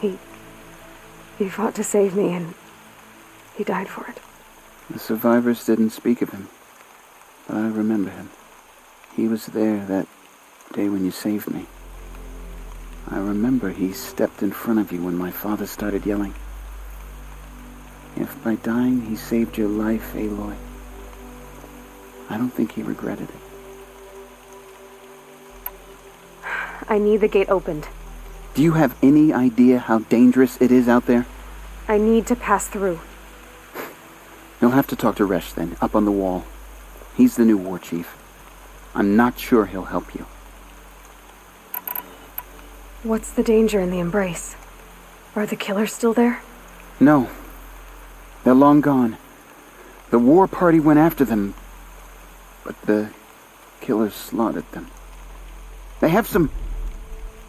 He fought to save me, and he died for it. The survivors didn't speak of him, but I remember him. He was there that day when you saved me. I remember he stepped in front of you when my father started yelling. If by dying he saved your life, Aloy, I don't think he regretted it. I need the gate opened. Do you have any idea how dangerous it is out there? I need to pass through. You'll have to talk to Resh then, up on the wall. He's the new war chief. I'm not sure he'll help you. What's the danger in the embrace? Are the killers still there? No. They're long gone. The war party went after them, but the killers slaughtered them. They have some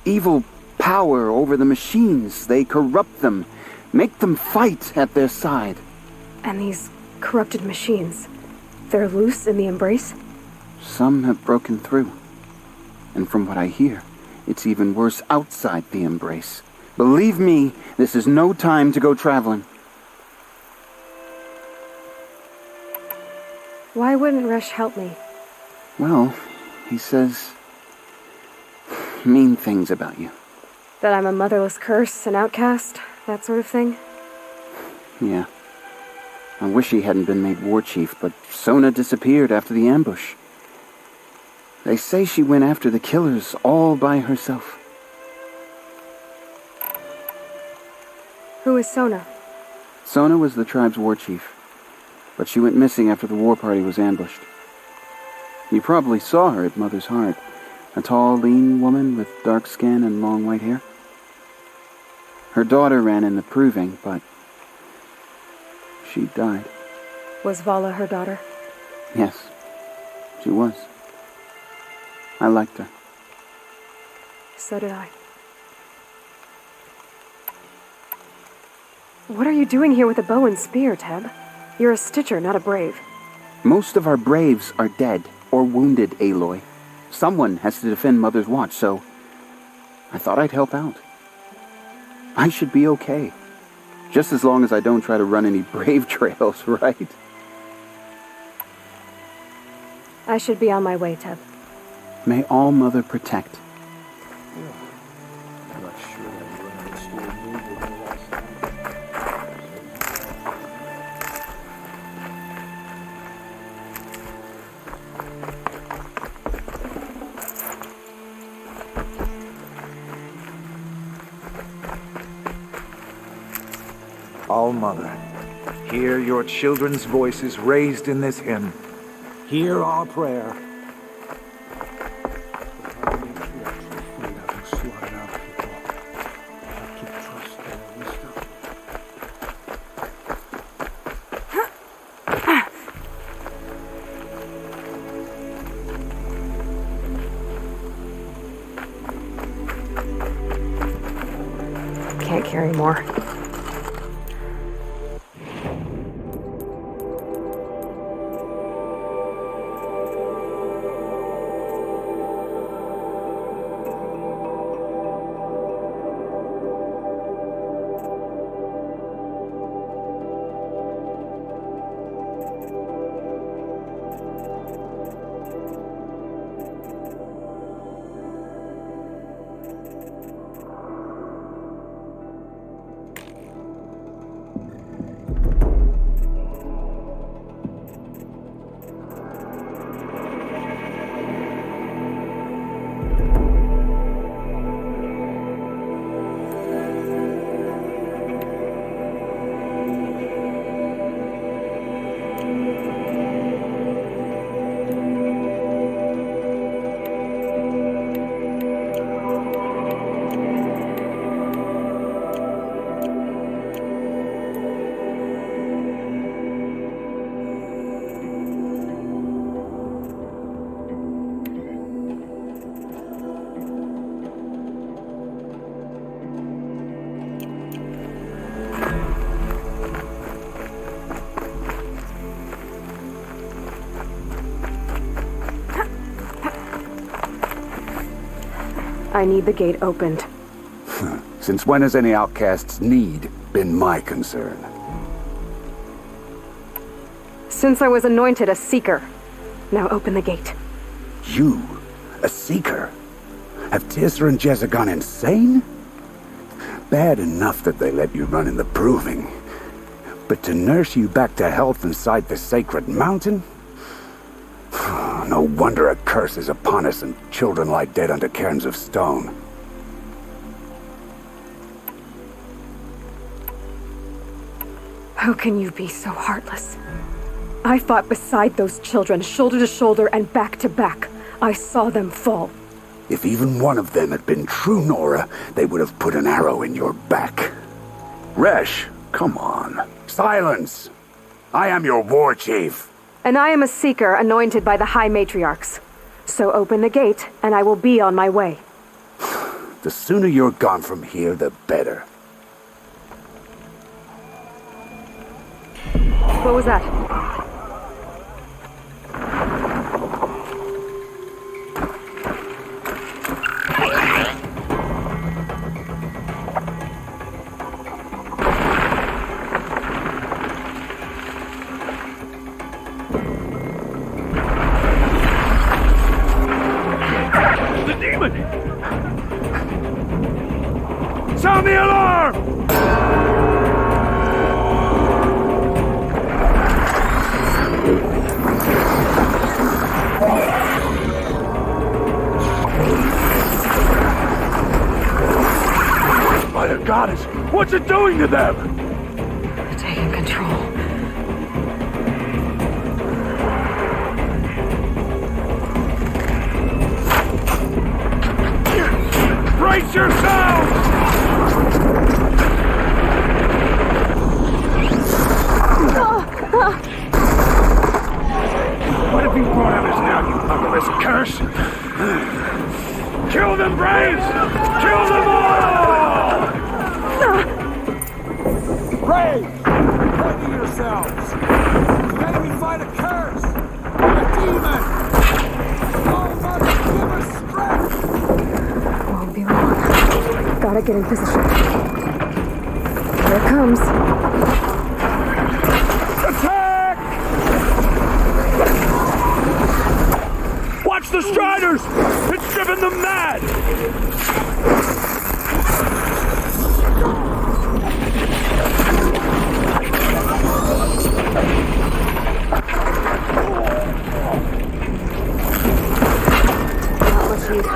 evil power over the machines. They corrupt them, make them fight at their side. And these corrupted machines, they're loose in the embrace? Some have broken through. And from what I hear, it's even worse outside the embrace. Believe me, this is no time to go traveling. Why wouldn't Resh help me? Well, he says mean things about you. That I'm a motherless curse, an outcast, that sort of thing? Yeah. I wish he hadn't been made war chief, but Sona disappeared after the ambush. They say she went after the killers all by herself. Who is Sona? Sona was the tribe's war chief, but she went missing after the war party was ambushed. You probably saw her at Mother's Heart, a tall, lean woman with dark skin and long white hair. Her daughter ran in the proving, but she died. Was Vala her daughter? Yes, she was. I liked her. So did I. What are you doing here with a bow and spear, Teb? You're a stitcher, not a brave. Most of our braves are dead or wounded, Aloy. Someone has to defend Mother's Watch, so I thought I'd help out. I should be okay. Just as long as I don't try to run any brave trails, right? I should be on my way, Teb. May All Mother protect. I'm not sure that you understood me the last time. All-Mother, hear your children's voices raised in this hymn. Hear our prayer. Can't carry more. I need the gate opened. Since when has any outcast's need been my concern? Since I was anointed a seeker. Now open the gate. You? A seeker? Have Tisra and Jezza gone insane? Bad enough that they let you run in the proving. But to nurse you back to health inside the sacred mountain? No wonder a curse is upon us and children lie dead under cairns of stone. How can you be so heartless? I fought beside those children, shoulder to shoulder and back to back. I saw them fall. If even one of them had been true Nora, they would have put an arrow in your back. Resh, come on. Silence! I am your war chief. And I am a seeker anointed by the High Matriarchs. So open the gate, and I will be on my way. The sooner you're gone from here, the better. What was that? The demon! Sound the alarm! By the goddess, what's it doing to them? Taking control. Brace yourselves! What have you brought on us now, you motherless curse? Kill them, Braves! Kill them all! Braves! Ready yourselves! The enemy fight a curse! A demon! Oh, mother, give us strength! Won't be long. Gotta get in position. Here it comes. Attack! Watch the Striders! It's driven them mad! Not much use.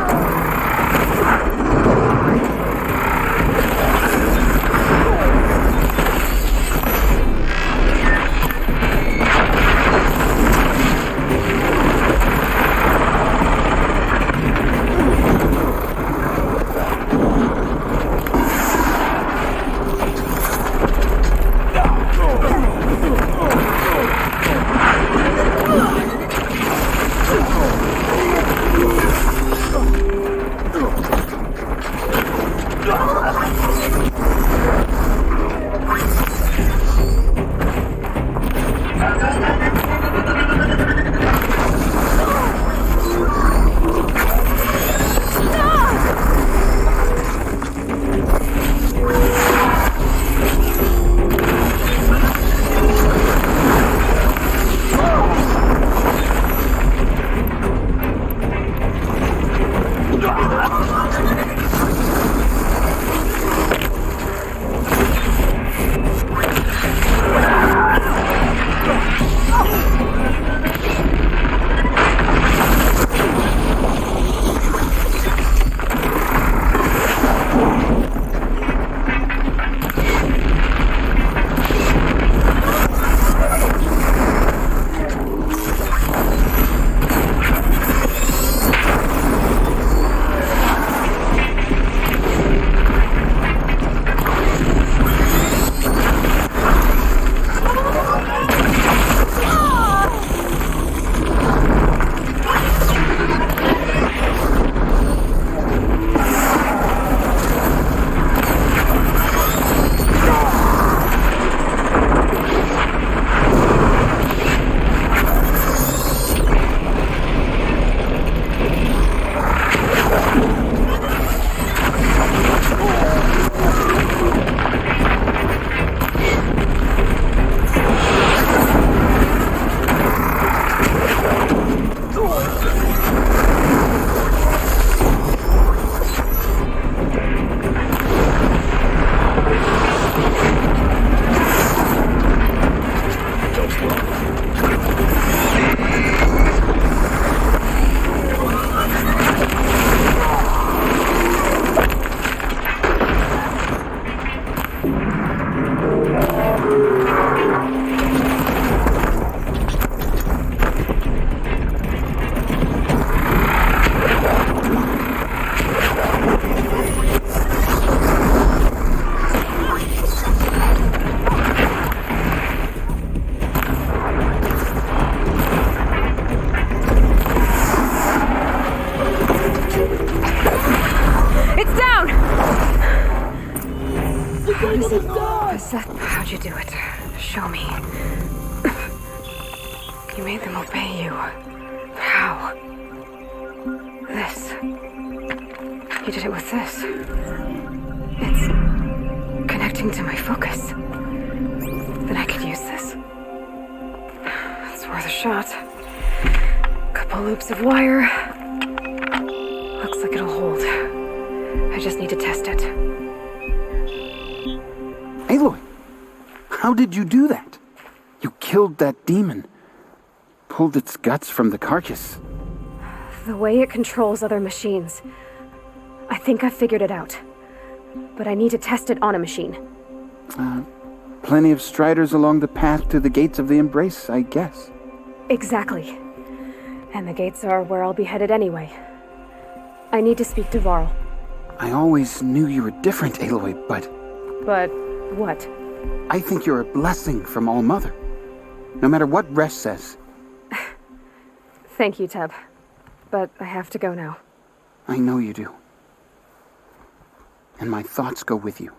How'd you do it? Show me. You made them obey you. How? This. You did it with this. It's connecting to my focus. Then I could use this. It's worth a shot. Couple loops of wire. Looks like it'll hold. I just need to test it. Aloy, how did you do that? You killed that demon. Pulled its guts from the carcass. The way it controls other machines. I think I've figured it out. But I need to test it on a machine. Plenty of striders along the path to the gates of the Embrace, I guess. Exactly. And the gates are where I'll be headed anyway. I need to speak to Varl. I always knew you were different, Aloy, but... But what? I think you're a blessing from All Mother. No matter what Resh says. Thank you, Teb. But I have to go now. I know you do. And my thoughts go with you.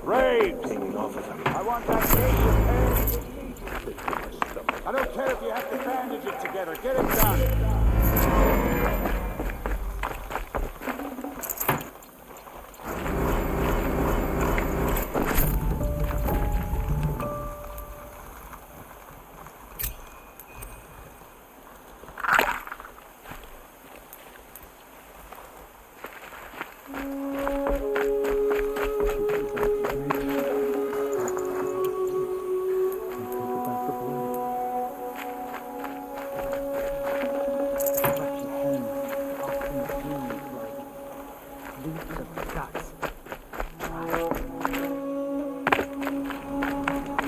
Braves! I want that gate repaired. I don't care if you have to bandage it together. Get it done.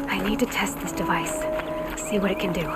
I need to test this device. See what it can do.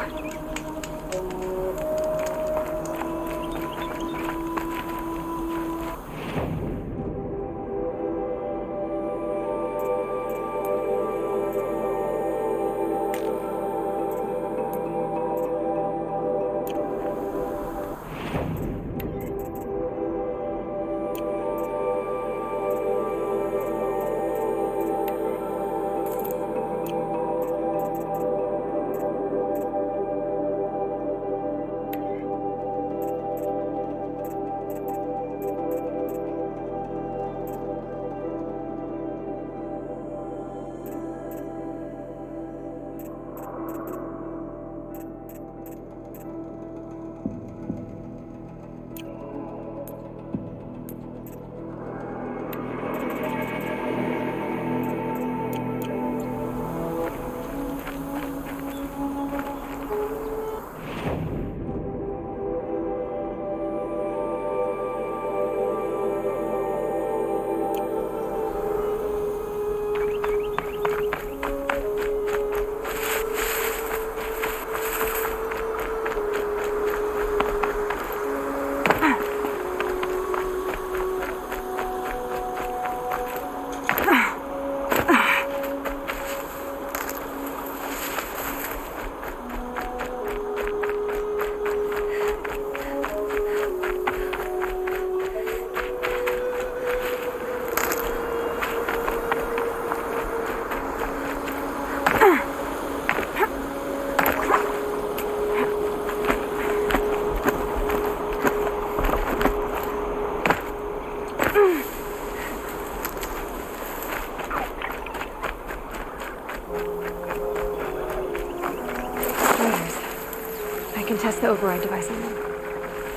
Test the override device on them.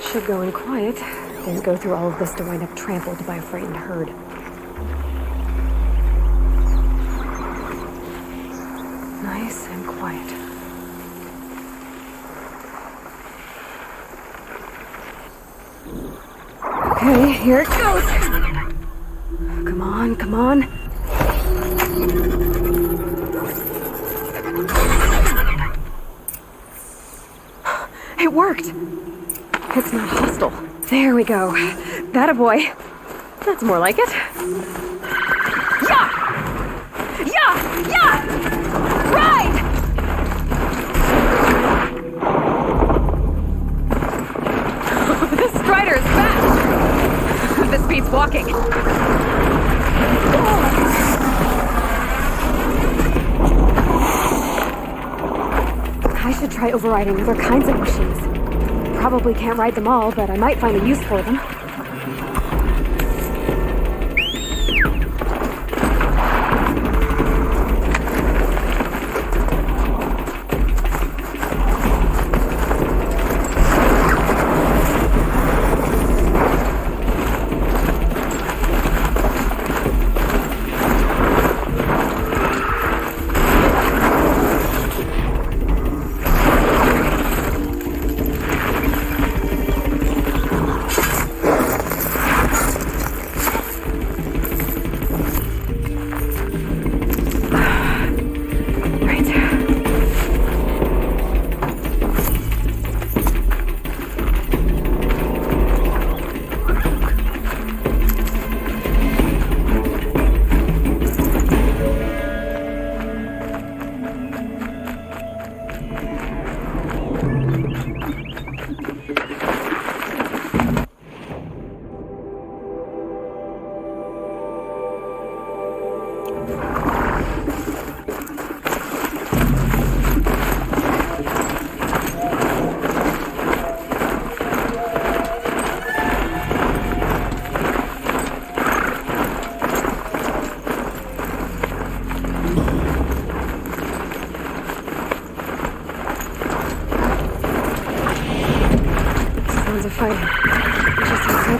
Should go in quiet. Didn't go through all of this to wind up trampled by a frightened herd. Nice and quiet. Okay, here it goes! Come on, come on. It worked! It's not hostile. There we go. That a boy. That's more like it. Yeah! Yeah! Yeah! Ride! This strider is fast! This beats walking. should try overriding other kinds of machines. Probably can't ride them all, but I might find a use for them.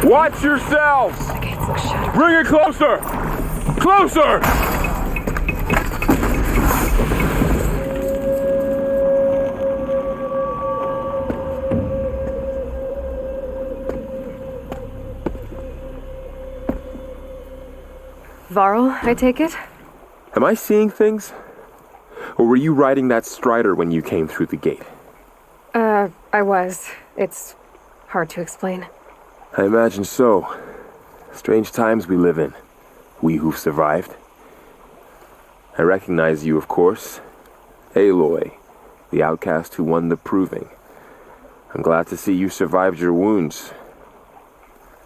Watch yourselves! The gates look shuttered. Bring it closer! Closer! Varl, I take it? Am I seeing things? Or were you riding that strider when you came through the gate? I was. It's hard to explain. I imagine so. Strange times we live in. We who've survived. I recognize you, of course. Aloy, the outcast who won the proving. I'm glad to see you survived your wounds.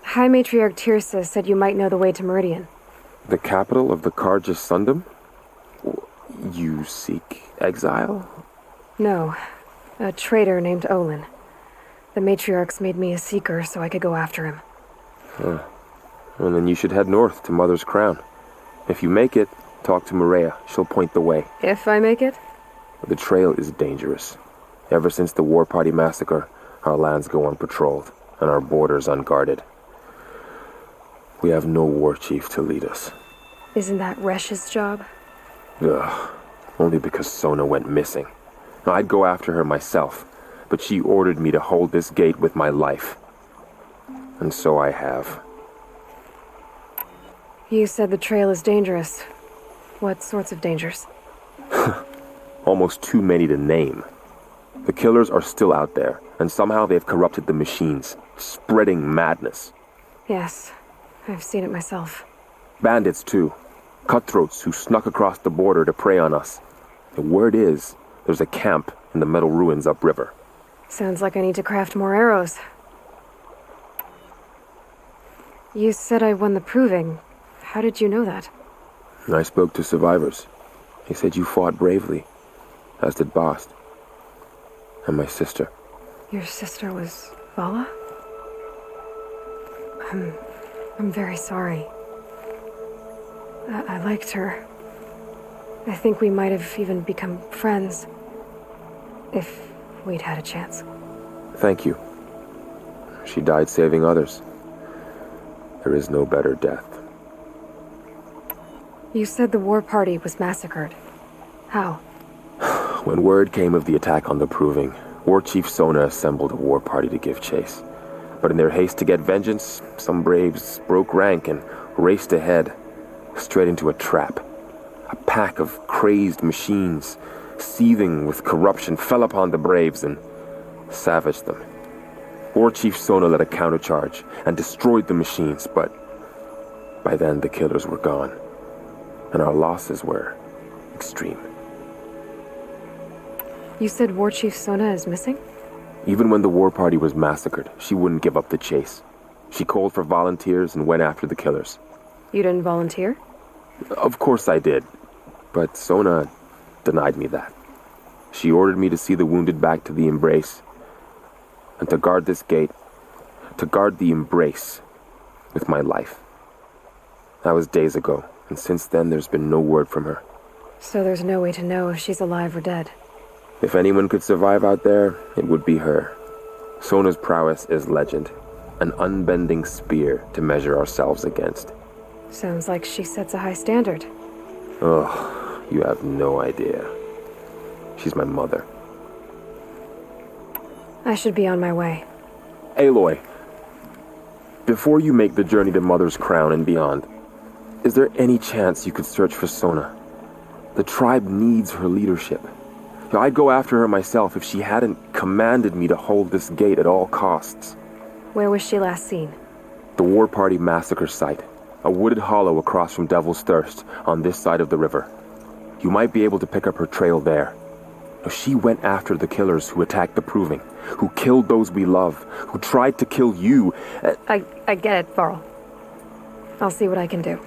High Matriarch Tirsa said you might know the way to Meridian. The capital of the Carja Sundom? You seek exile? No. A traitor named Olin. The Matriarchs made me a seeker so I could go after him. Well, then you should head north to Mother's Crown. If you make it, talk to Maria. She'll point the way. If I make it? The trail is dangerous. Ever since the War Party massacre, our lands go unpatrolled, and our borders unguarded. We have no war chief to lead us. Isn't that Resh's job? Ugh. Only because Sona went missing. I'd go after her myself, but she ordered me to hold this gate with my life. And so I have. You said the trail is dangerous. What sorts of dangers? Almost too many to name. The killers are still out there, and somehow they've corrupted the machines, spreading madness. Yes, I've seen it myself. Bandits, too. Cutthroats who snuck across the border to prey on us. The word is, there's a camp in the metal ruins upriver. Sounds like I need to craft more arrows. You said I won the proving. How did you know that? I spoke to survivors. They said you fought bravely, as did Bast. And my sister. Your sister was Vala? I'm very sorry. I liked her. I think we might have even become friends. If we'd had a chance. Thank you. She died saving others. There is no better death. You said the war party was massacred. How? When word came of the attack on the Proving, War Chief Sona assembled a war party to give chase. But in their haste to get vengeance, some braves broke rank and raced ahead, straight into a trap. A pack of crazed machines, seething with corruption, fell upon the braves and savaged them. War Chief Sona led a countercharge and destroyed the machines, but by then the killers were gone, and our losses were extreme. You said War Chief Sona is missing? Even when the war party was massacred, she wouldn't give up the chase. She called for volunteers and went after the killers. You didn't volunteer? Of course I did, but Sona denied me that. She ordered me to see the wounded back to the Embrace, and to guard this gate, to guard the Embrace with my life. That was days ago, and since then there's been no word from her. So there's no way to know if she's alive or dead. If anyone could survive out there, it would be her. Sona's prowess is legend, an unbending spear to measure ourselves against. Sounds like she sets a high standard. Oh, you have no idea. She's my mother. I should be on my way. Aloy, before you make the journey to Mother's Crown and beyond, is there any chance you could search for Sona? The tribe needs her leadership. I'd go after her myself if she hadn't commanded me to hold this gate at all costs. Where was she last seen? The War Party massacre site, a wooded hollow across from Devil's Thirst on this side of the river. You might be able to pick up her trail there. She went after the killers who attacked the Proving, who killed those we love, who tried to kill you. I get it, Varl. I'll see what I can do.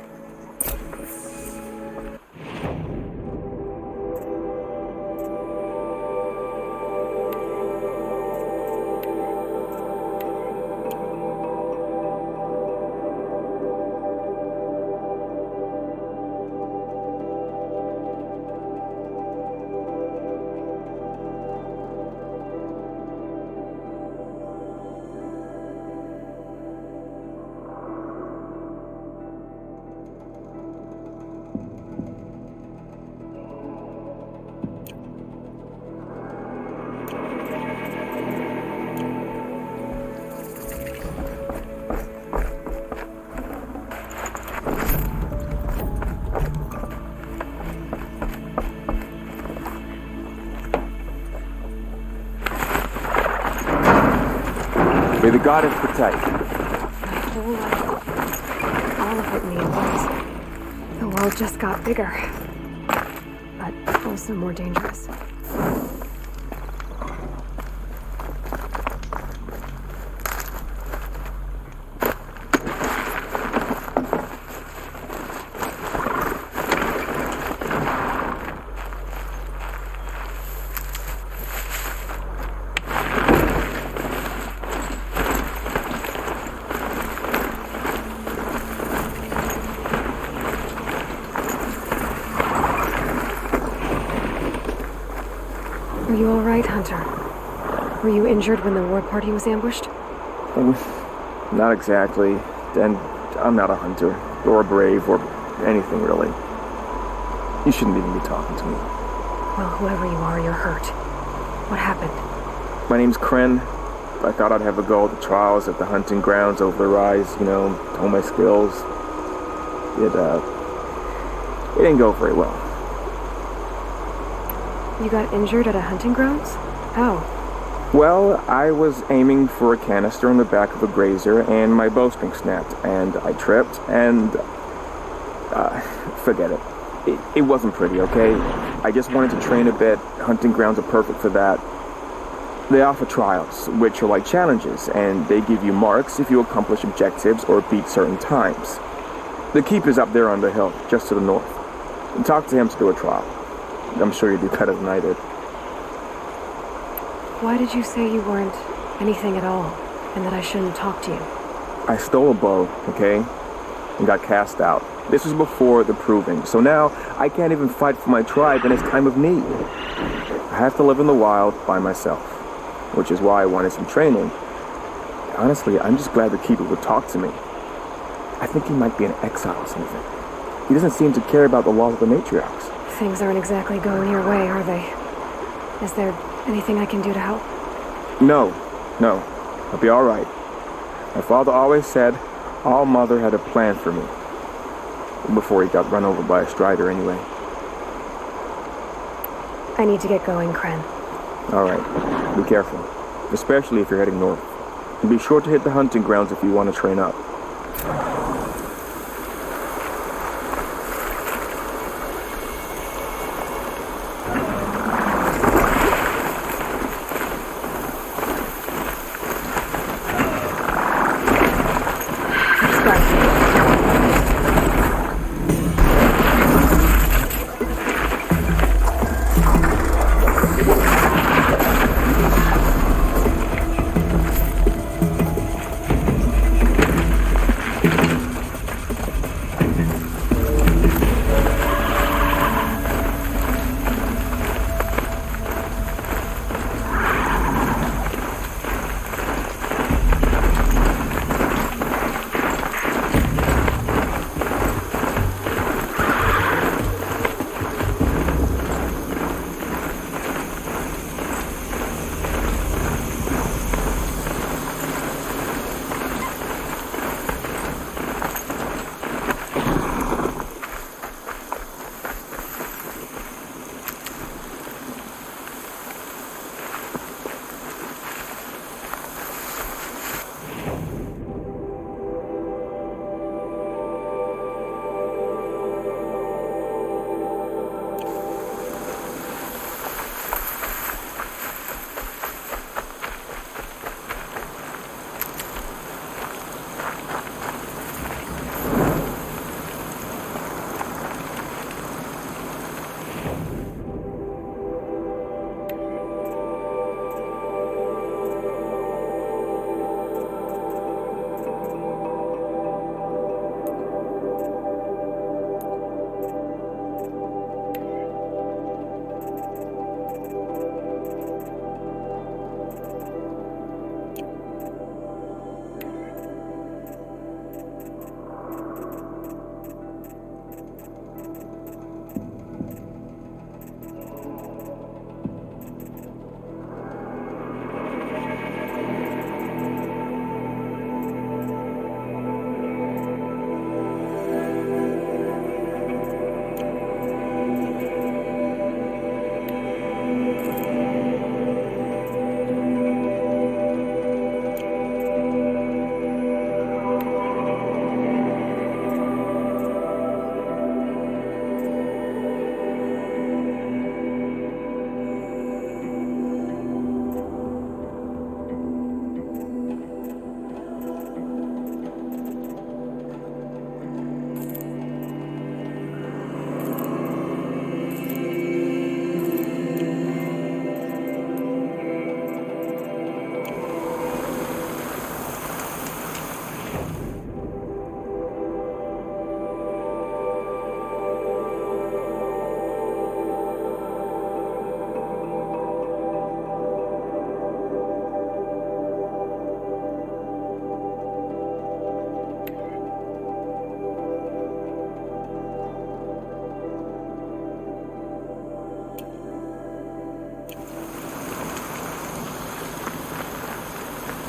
May the goddess protect. My whole life, all of it means the world just got bigger, but also more dangerous. Are you all right, Hunter? Were you injured when the war party was ambushed? Not exactly. And I'm not a hunter, or a brave, or anything really. You shouldn't even be talking to me. Well, whoever you are, you're hurt. What happened? My name's Kren. I thought I'd have a go at the trials at the hunting grounds over the rise, hone my skills. It didn't go very well. You got injured at a hunting grounds? How? Well, I was aiming for a canister on the back of a grazer, and my bowstring snapped, and I tripped, and... forget it. It wasn't pretty, okay? I just wanted to train a bit. Hunting grounds are perfect for that. They offer trials, which are like challenges, and they give you marks if you accomplish objectives or beat certain times. The keeper's up there on the hill, just to the north. And talk to him to do a trial. I'm sure you'd do better than I did. Why did you say you weren't anything at all, and that I shouldn't talk to you? I stole a bow, okay? And got cast out. This was before the Proving, so now I can't even fight for my tribe in its time of need. I have to live in the wild by myself, which is why I wanted some training. Honestly, I'm just glad the keeper would talk to me. I think he might be an exile or something. He doesn't seem to care about the laws of the matriarchs. Things aren't exactly going your way, are they? Is there anything I can do to help? No. I'll be all right. My father always said All Mother had a plan for me. Before he got run over by a strider anyway. I need to get going, Kren. All right. Be careful. Especially if you're heading north. And be sure to hit the hunting grounds if you want to train up.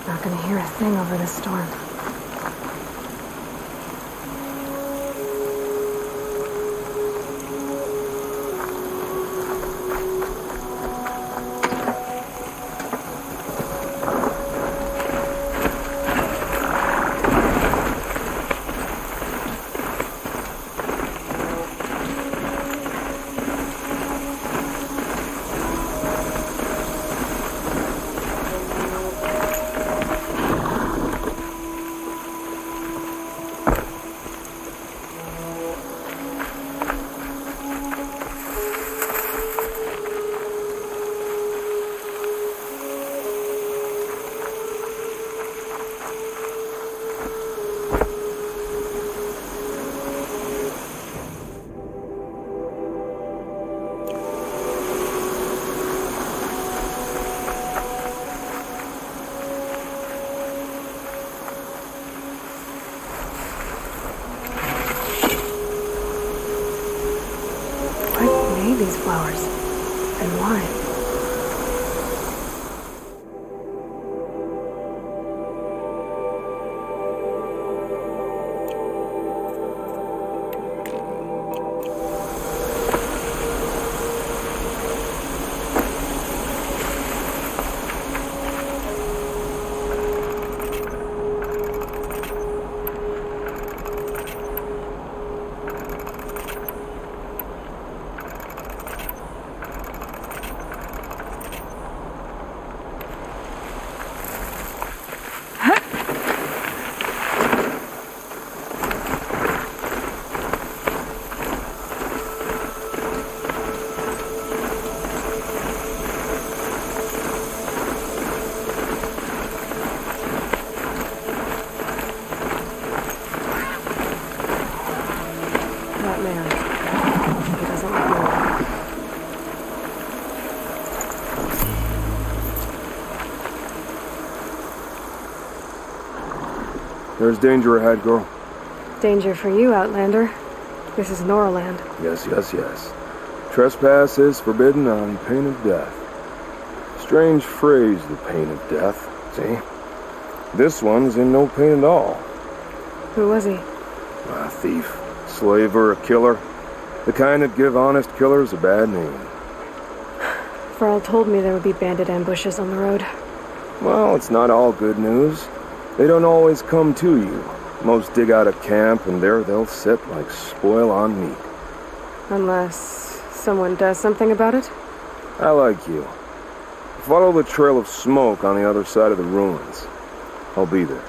Not gonna hear a thing over this storm. These flowers, and why? There's danger ahead, girl. Danger for you, Outlander. This is Noraland. Yes, yes, yes. Trespass is forbidden on pain of death. Strange phrase, the pain of death. See? This one's in no pain at all. Who was he? A thief, slaver, a killer. The kind that give honest killers a bad name. Farrell told me there would be bandit ambushes on the road. Well, it's not all good news. They don't always come to you. Most dig out of camp, and there they'll sit like spoil on meat. Unless someone does something about it? I like you. Follow the trail of smoke on the other side of the ruins. I'll be there.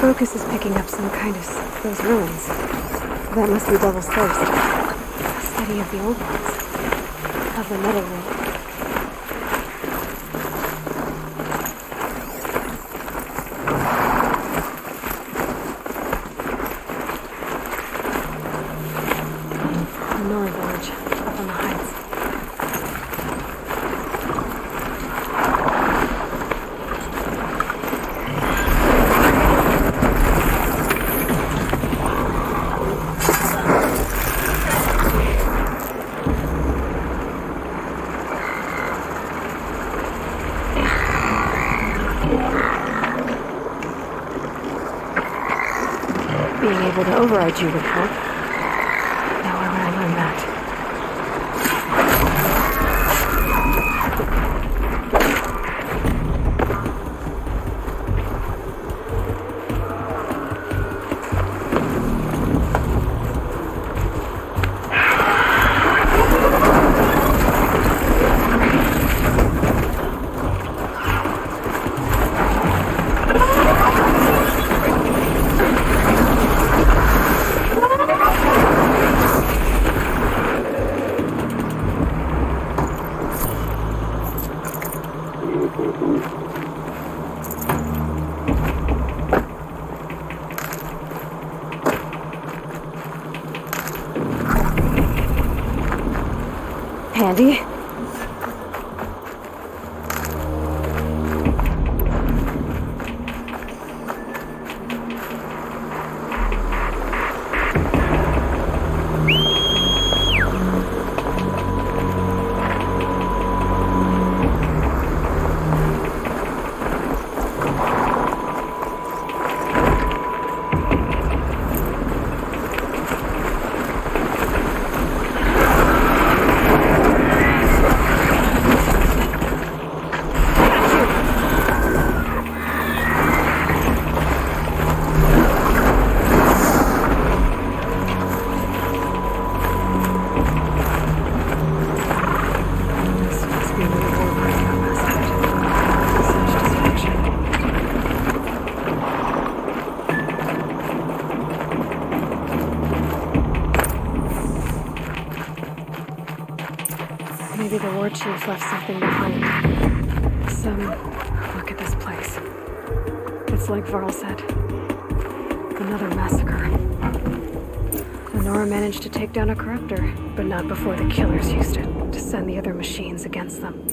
Focus is picking up some kind of those ruins. That must be Devil's Thirst. A study of the old ones. Of the metal world. The Nora village, up on the heights. Being able to override you would help. Now where would I learn that? Handy. Maybe the war chief left something behind. Look at this place. It's like Varl said. Another massacre. Nora managed to take down a corruptor, but not before the killers used it to send the other machines against them.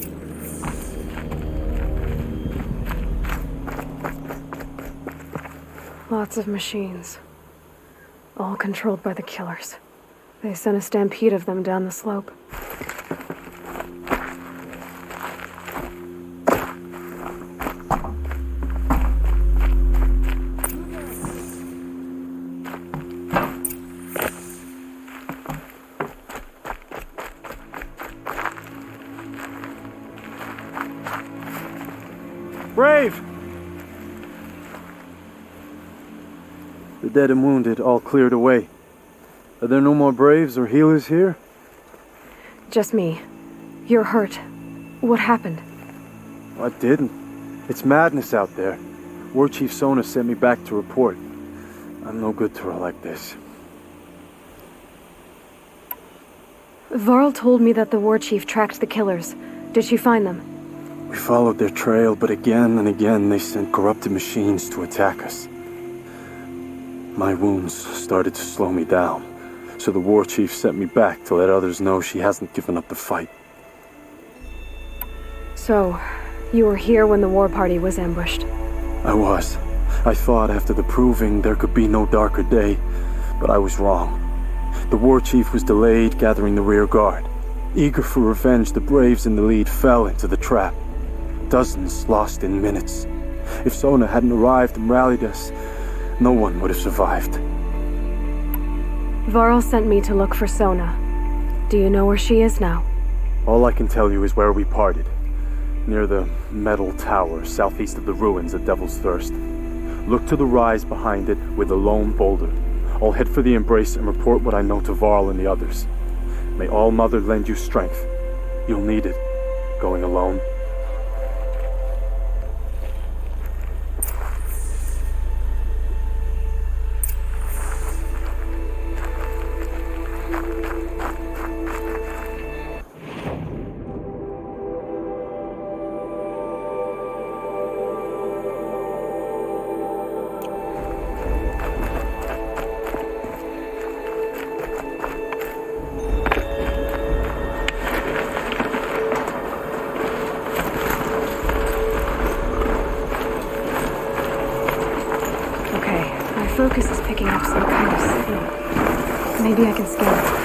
Lots of machines. All controlled by the killers. They sent a stampede of them down the slope. Brave! The dead and wounded all cleared away. Are there no more Braves or healers here? Just me. You're hurt. What happened? I didn't. It's madness out there. War Chief Sona sent me back to report. I'm no good to her like this. Varl told me that the war chief tracked the killers. Did she find them? We followed their trail, but again and again they sent corrupted machines to attack us. My wounds started to slow me down, so the war chief sent me back to let others know she hasn't given up the fight. So, you were here when the war party was ambushed? I was. I thought after the proving there could be no darker day, but I was wrong. The war chief was delayed gathering the rear guard. Eager for revenge, the Braves in the lead fell into the trap. Dozens lost in minutes. If Sona hadn't arrived and rallied us, no one would have survived. Varl sent me to look for Sona. Do you know where she is now? All I can tell you is where we parted. Near the metal tower, southeast of the ruins at Devil's Thirst. Look to the rise behind it with a lone boulder. I'll head for the embrace and report what I know to Varl and the others. May All Mother lend you strength. You'll need it, going alone. Focus is picking up some kind of signal. Maybe I can scan it.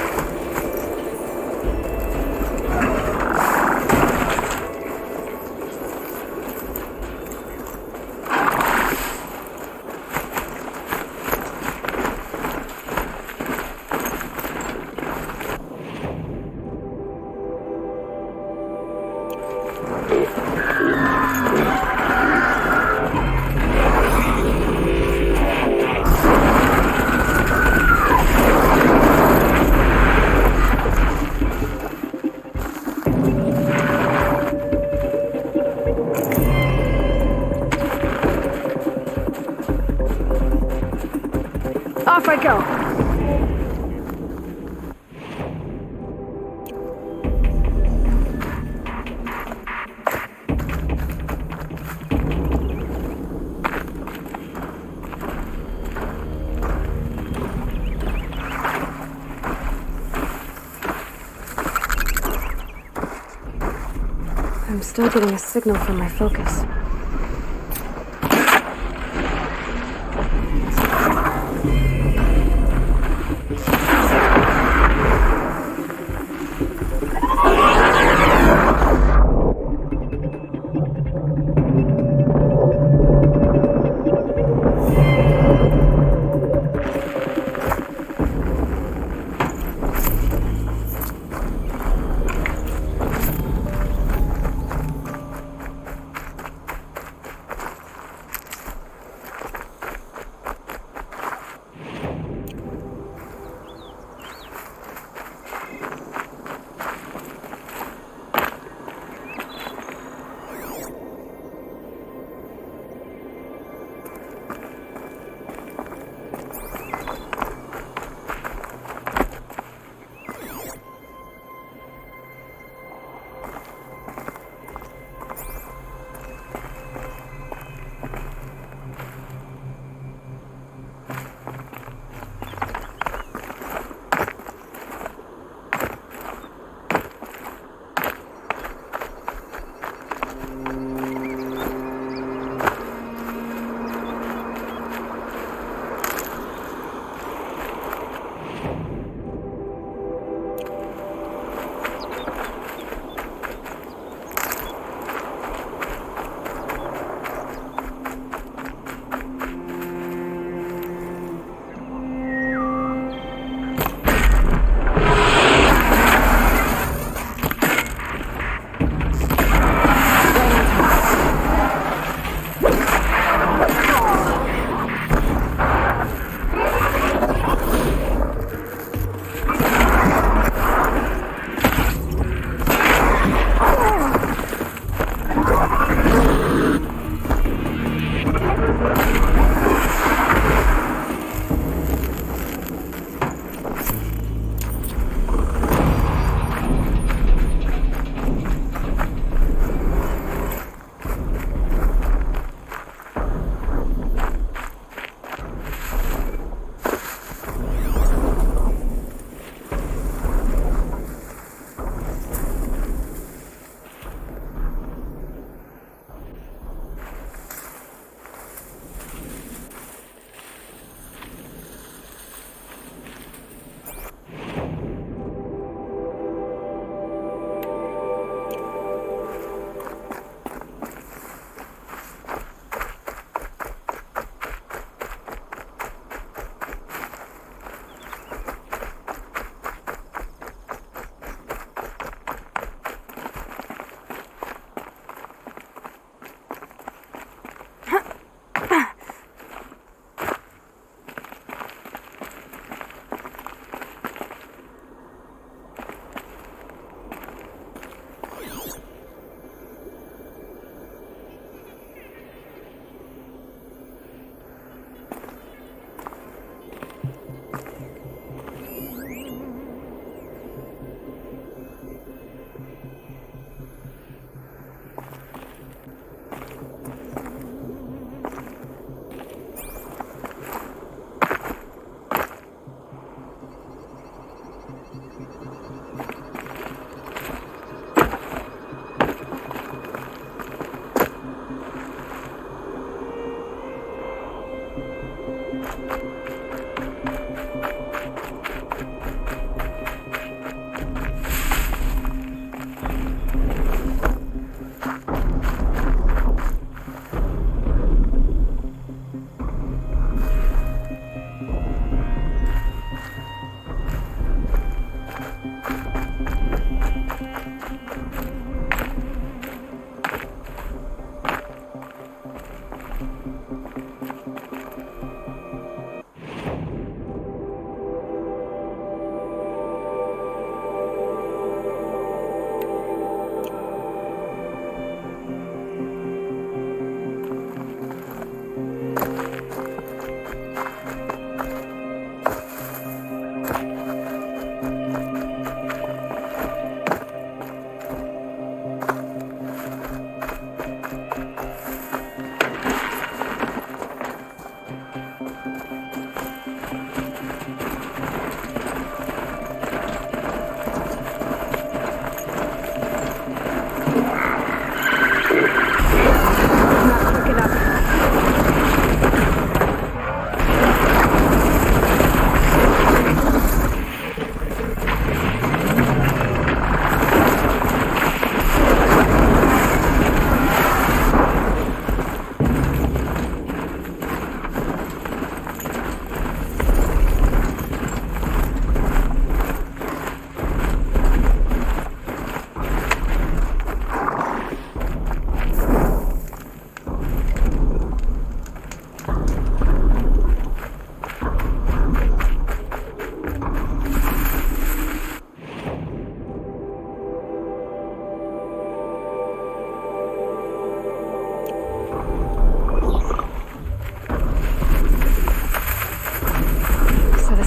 Off I go. I'm still getting a signal from my focus.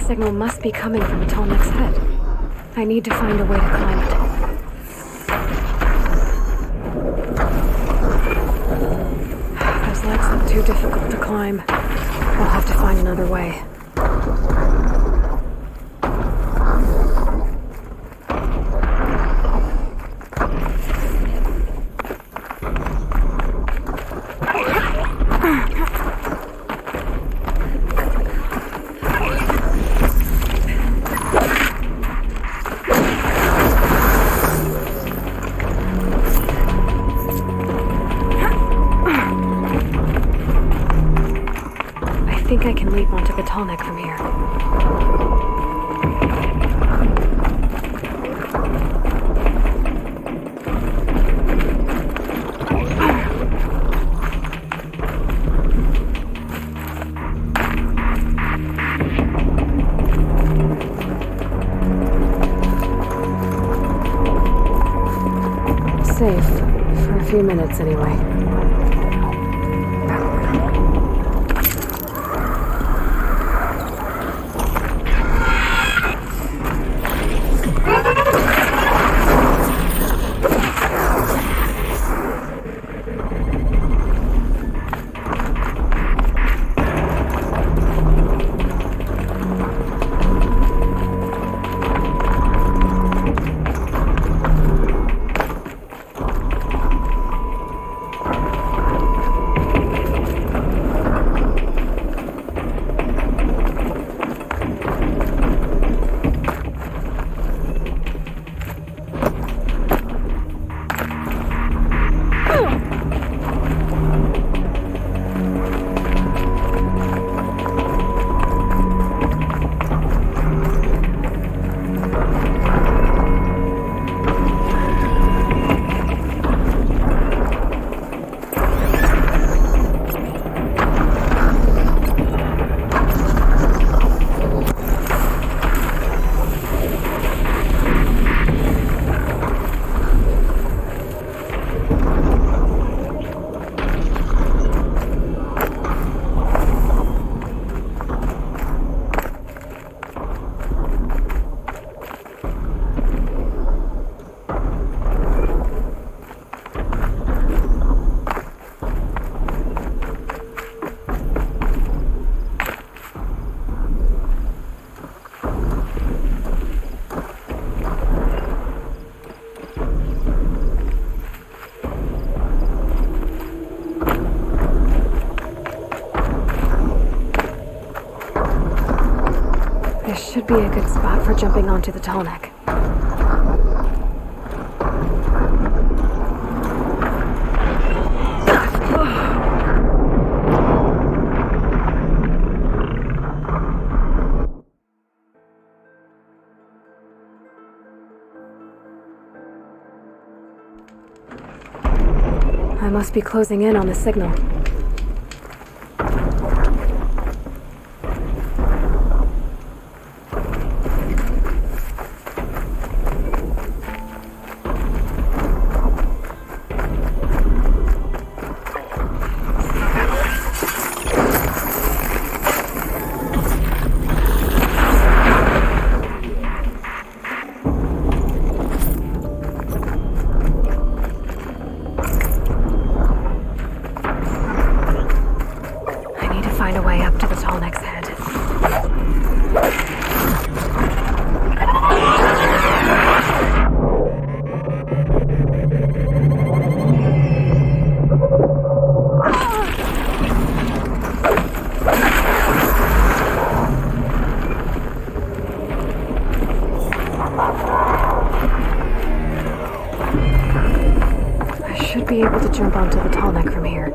signal must be coming from Tallneck's head. I need to find a way to climb it. Those legs look too difficult to climb. I'll have to find another way. I think I can leap onto the Tallneck from here. Safe. For a few minutes, anyway. This should be a good spot for jumping onto the Tallneck. I must be closing in on the signal. Find a way up to the Tallneck's head. I should be able to jump onto the Tallneck from here.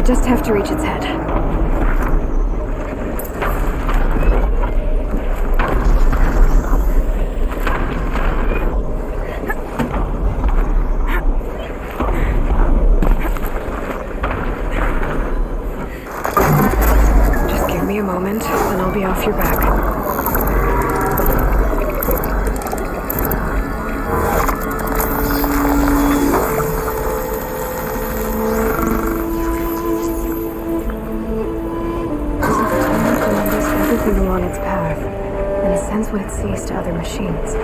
just have to reach its head. Just give me a moment, and I'll be off your back. Along its path, and it sends what it sees to other machines.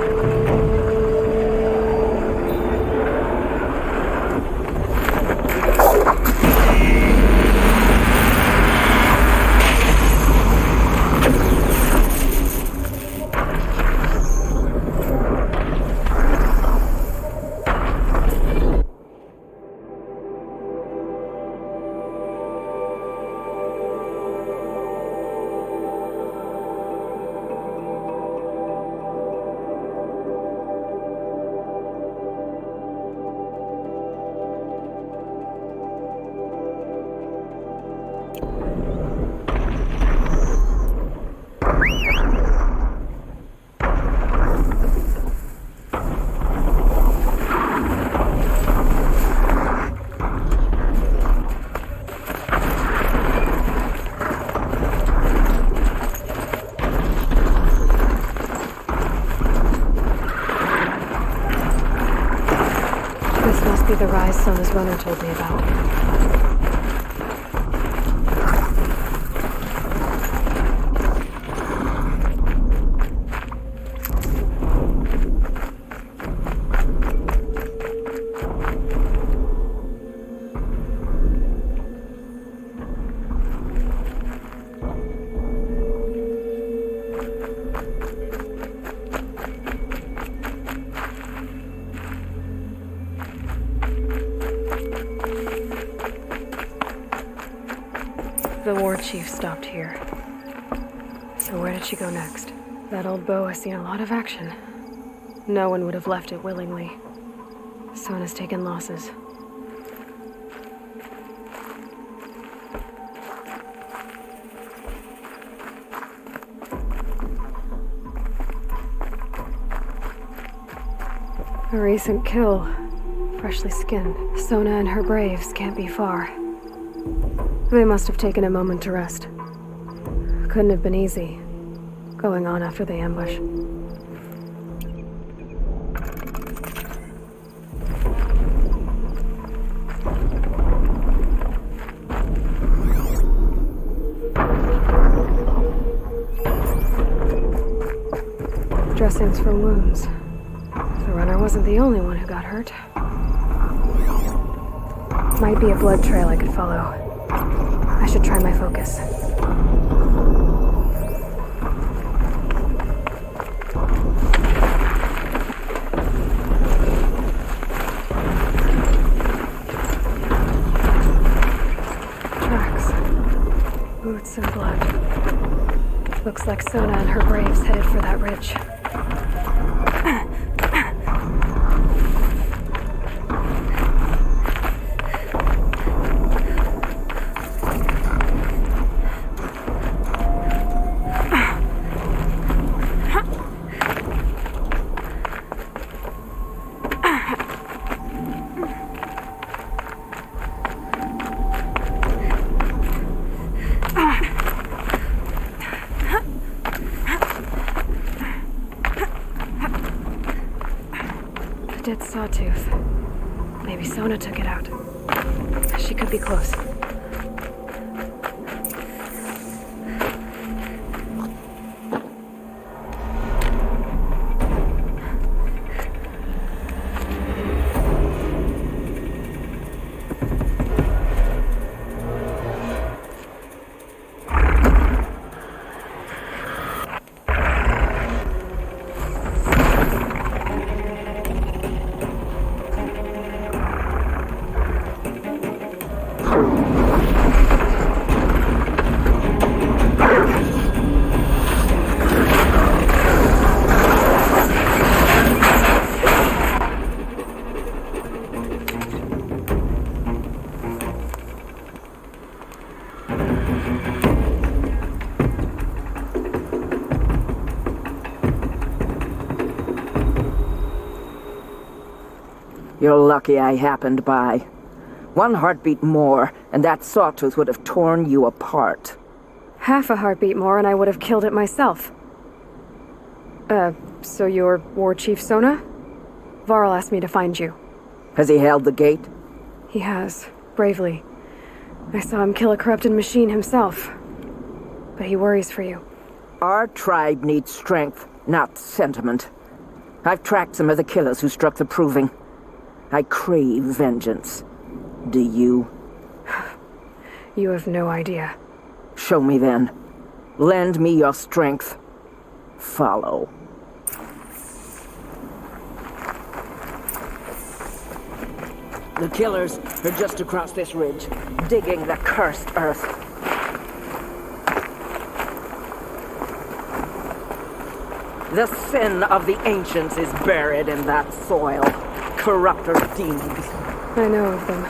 The rise Sona's runner told me about. The war chief stopped here. So where did she go next? That old bow has seen a lot of action. No one would have left it willingly. Sona's taken losses. A recent kill. Freshly skinned. Sona and her braves can't be far. They must have taken a moment to rest. Couldn't have been easy, going on after the ambush. Dressings for wounds. The runner wasn't the only one who got hurt. Might be a blood trail I could follow. I should try my focus. Tracks. Boots and blood. Looks like Sona and her braves headed for that ridge. Dead sawtooth. Maybe Sona took it out. She could be close. You're lucky I happened by. One heartbeat more, and that sawtooth would have torn you apart. Half a heartbeat more and I would have killed it myself. So you're War Chief Sona? Varl asked me to find you. Has he held the gate? He has, bravely. I saw him kill a corrupted machine himself. But he worries for you. Our tribe needs strength, not sentiment. I've tracked some of the killers who struck the Proving. I crave vengeance. Do you? You have no idea. Show me then. Lend me your strength. Follow. The killers are just across this ridge, digging the cursed earth. The sin of the ancients is buried in that soil. Corrupter demons. I know of them.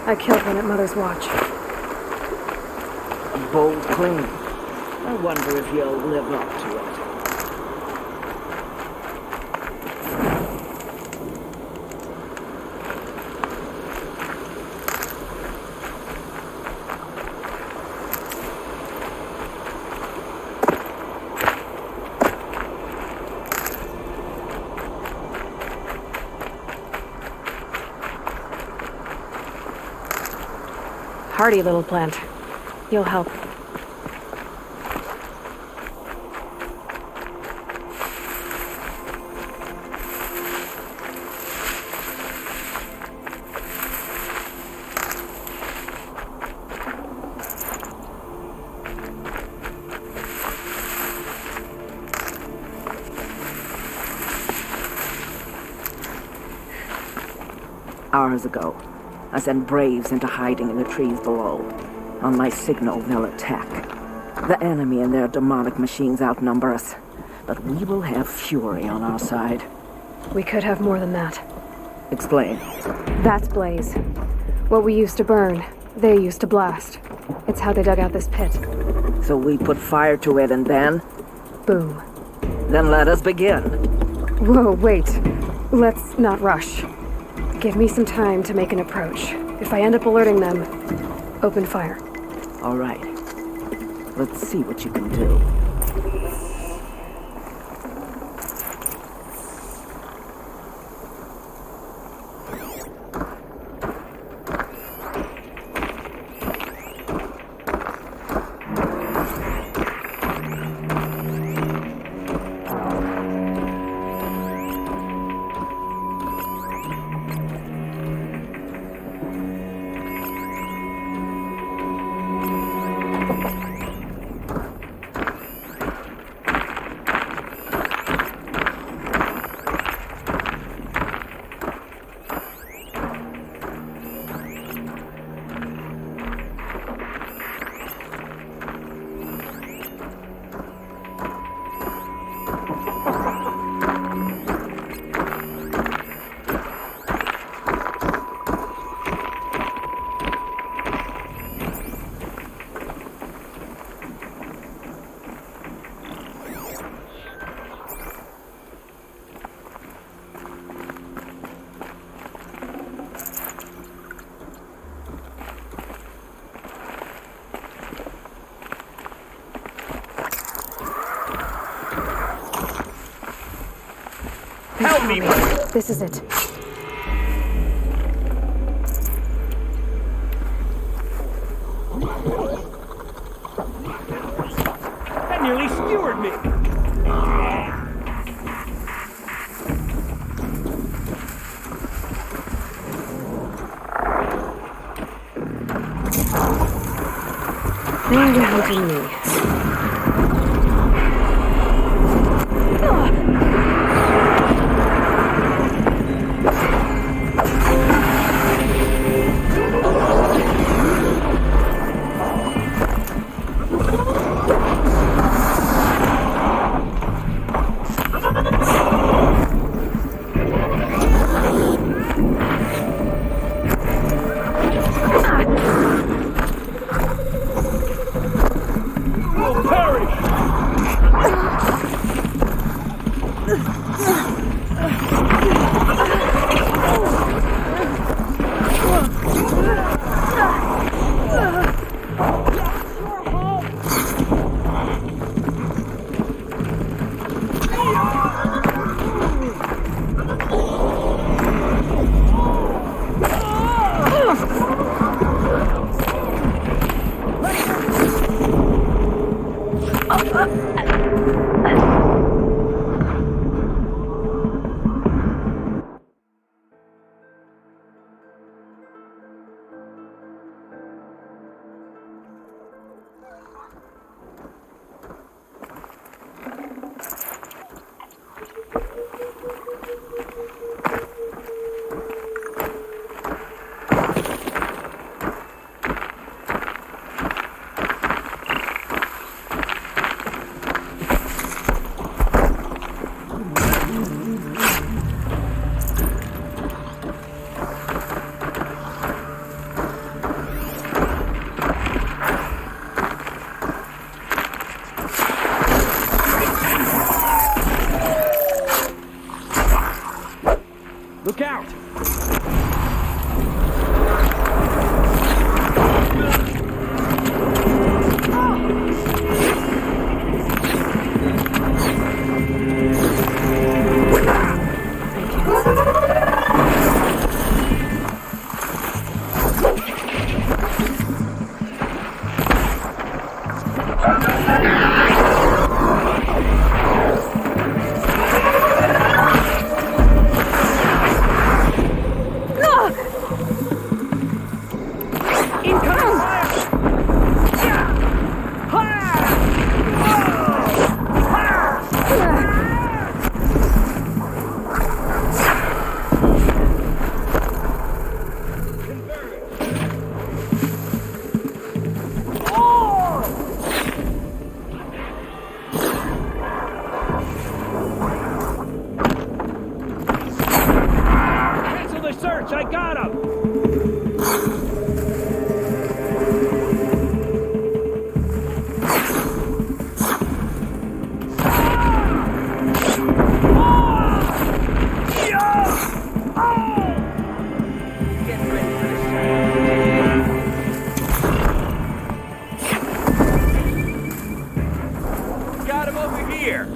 I killed one at Mother's watch. A bold claim. I wonder if you'll live up to it. Hardy little plant. You'll help. Hours ago, I sent braves into hiding in the trees below. On my signal, they'll attack. The enemy and their demonic machines outnumber us, but we will have fury on our side. We could have more than that. Explain. That's Blaze. What we used to burn, they used to blast. It's how they dug out this pit. So we put fire to it and then? Boom. Then let us begin. Whoa, wait. Let's not rush. Give me some time to make an approach. If I end up alerting them, open fire. All right. Let's see what you can do. Help me! This is it. That nearly skewered me! Now you're helping me. Look out! I got him! Got him over here!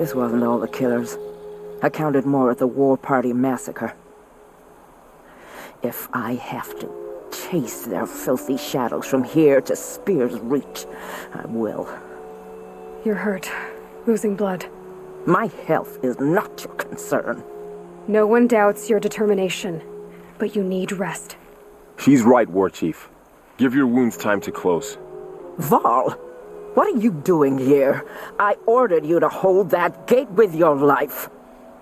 This wasn't all the killers. I counted more at the War Party massacre. If I have to chase their filthy shadows from here to Spear's Reach, I will. You're hurt. Losing blood. My health is not your concern. No one doubts your determination, but you need rest. She's right, War Chief. Give your wounds time to close. Val, what are you doing here? I ordered you to hold that gate with your life.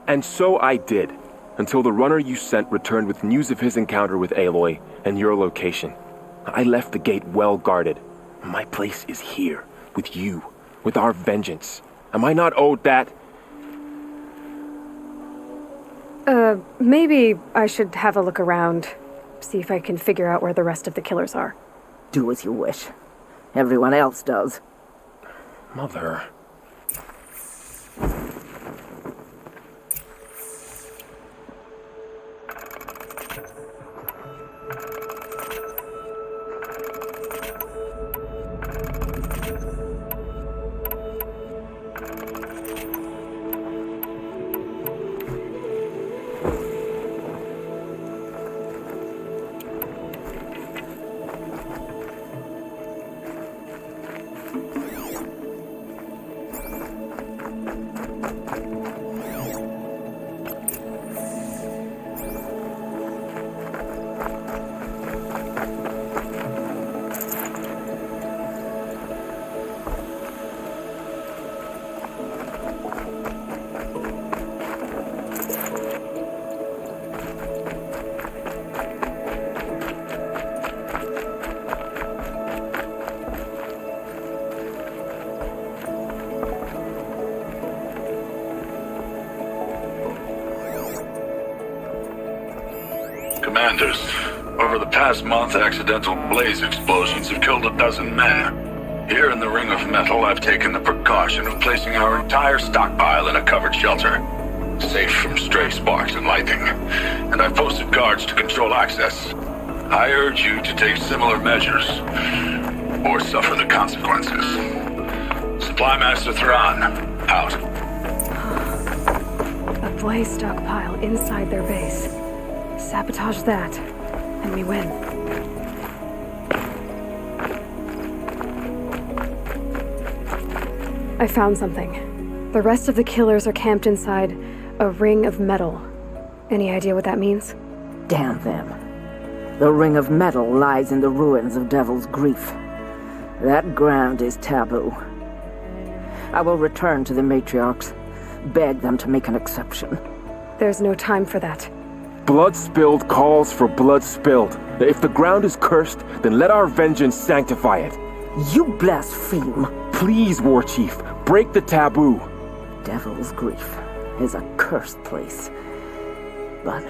And so I did, until the runner you sent returned with news of his encounter with Aloy and your location. I left the gate well guarded. My place is here, with you, with our vengeance. Am I not owed that? Maybe I should have a look around, see if I can figure out where the rest of the killers are. Do as you wish. Everyone else does. Mother... Commanders, over the past month, accidental blaze explosions have killed 12 men. Here in the Ring of Metal, I've taken the precaution of placing our entire stockpile in a covered shelter, safe from stray sparks and lightning, and I've posted guards to control access. I urge you to take similar measures, or suffer the consequences. Supply Master Thrawn, out. A blaze stockpile inside their base. Sabotage that, and we win. I found something. The rest of the killers are camped inside a ring of metal. Any idea what that means? Damn them. The Ring of Metal lies in the ruins of Devil's Grief. That ground is taboo. I will return to the matriarchs, beg them to make an exception. There's no time for that. Blood spilled calls for blood spilled. If the ground is cursed, then let our vengeance sanctify it. You blaspheme. Please, War Chief, break the taboo. Devil's Grief is a cursed place. But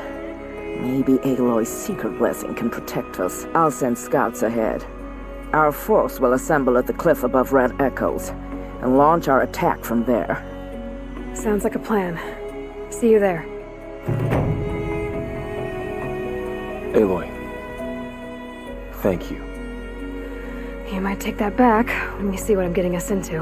maybe Aloy's secret blessing can protect us. I'll send scouts ahead. Our force will assemble at the cliff above Red Echoes and launch our attack from there. Sounds like a plan. See you there. Aloy, thank you. You might take that back when you see what I'm getting us into.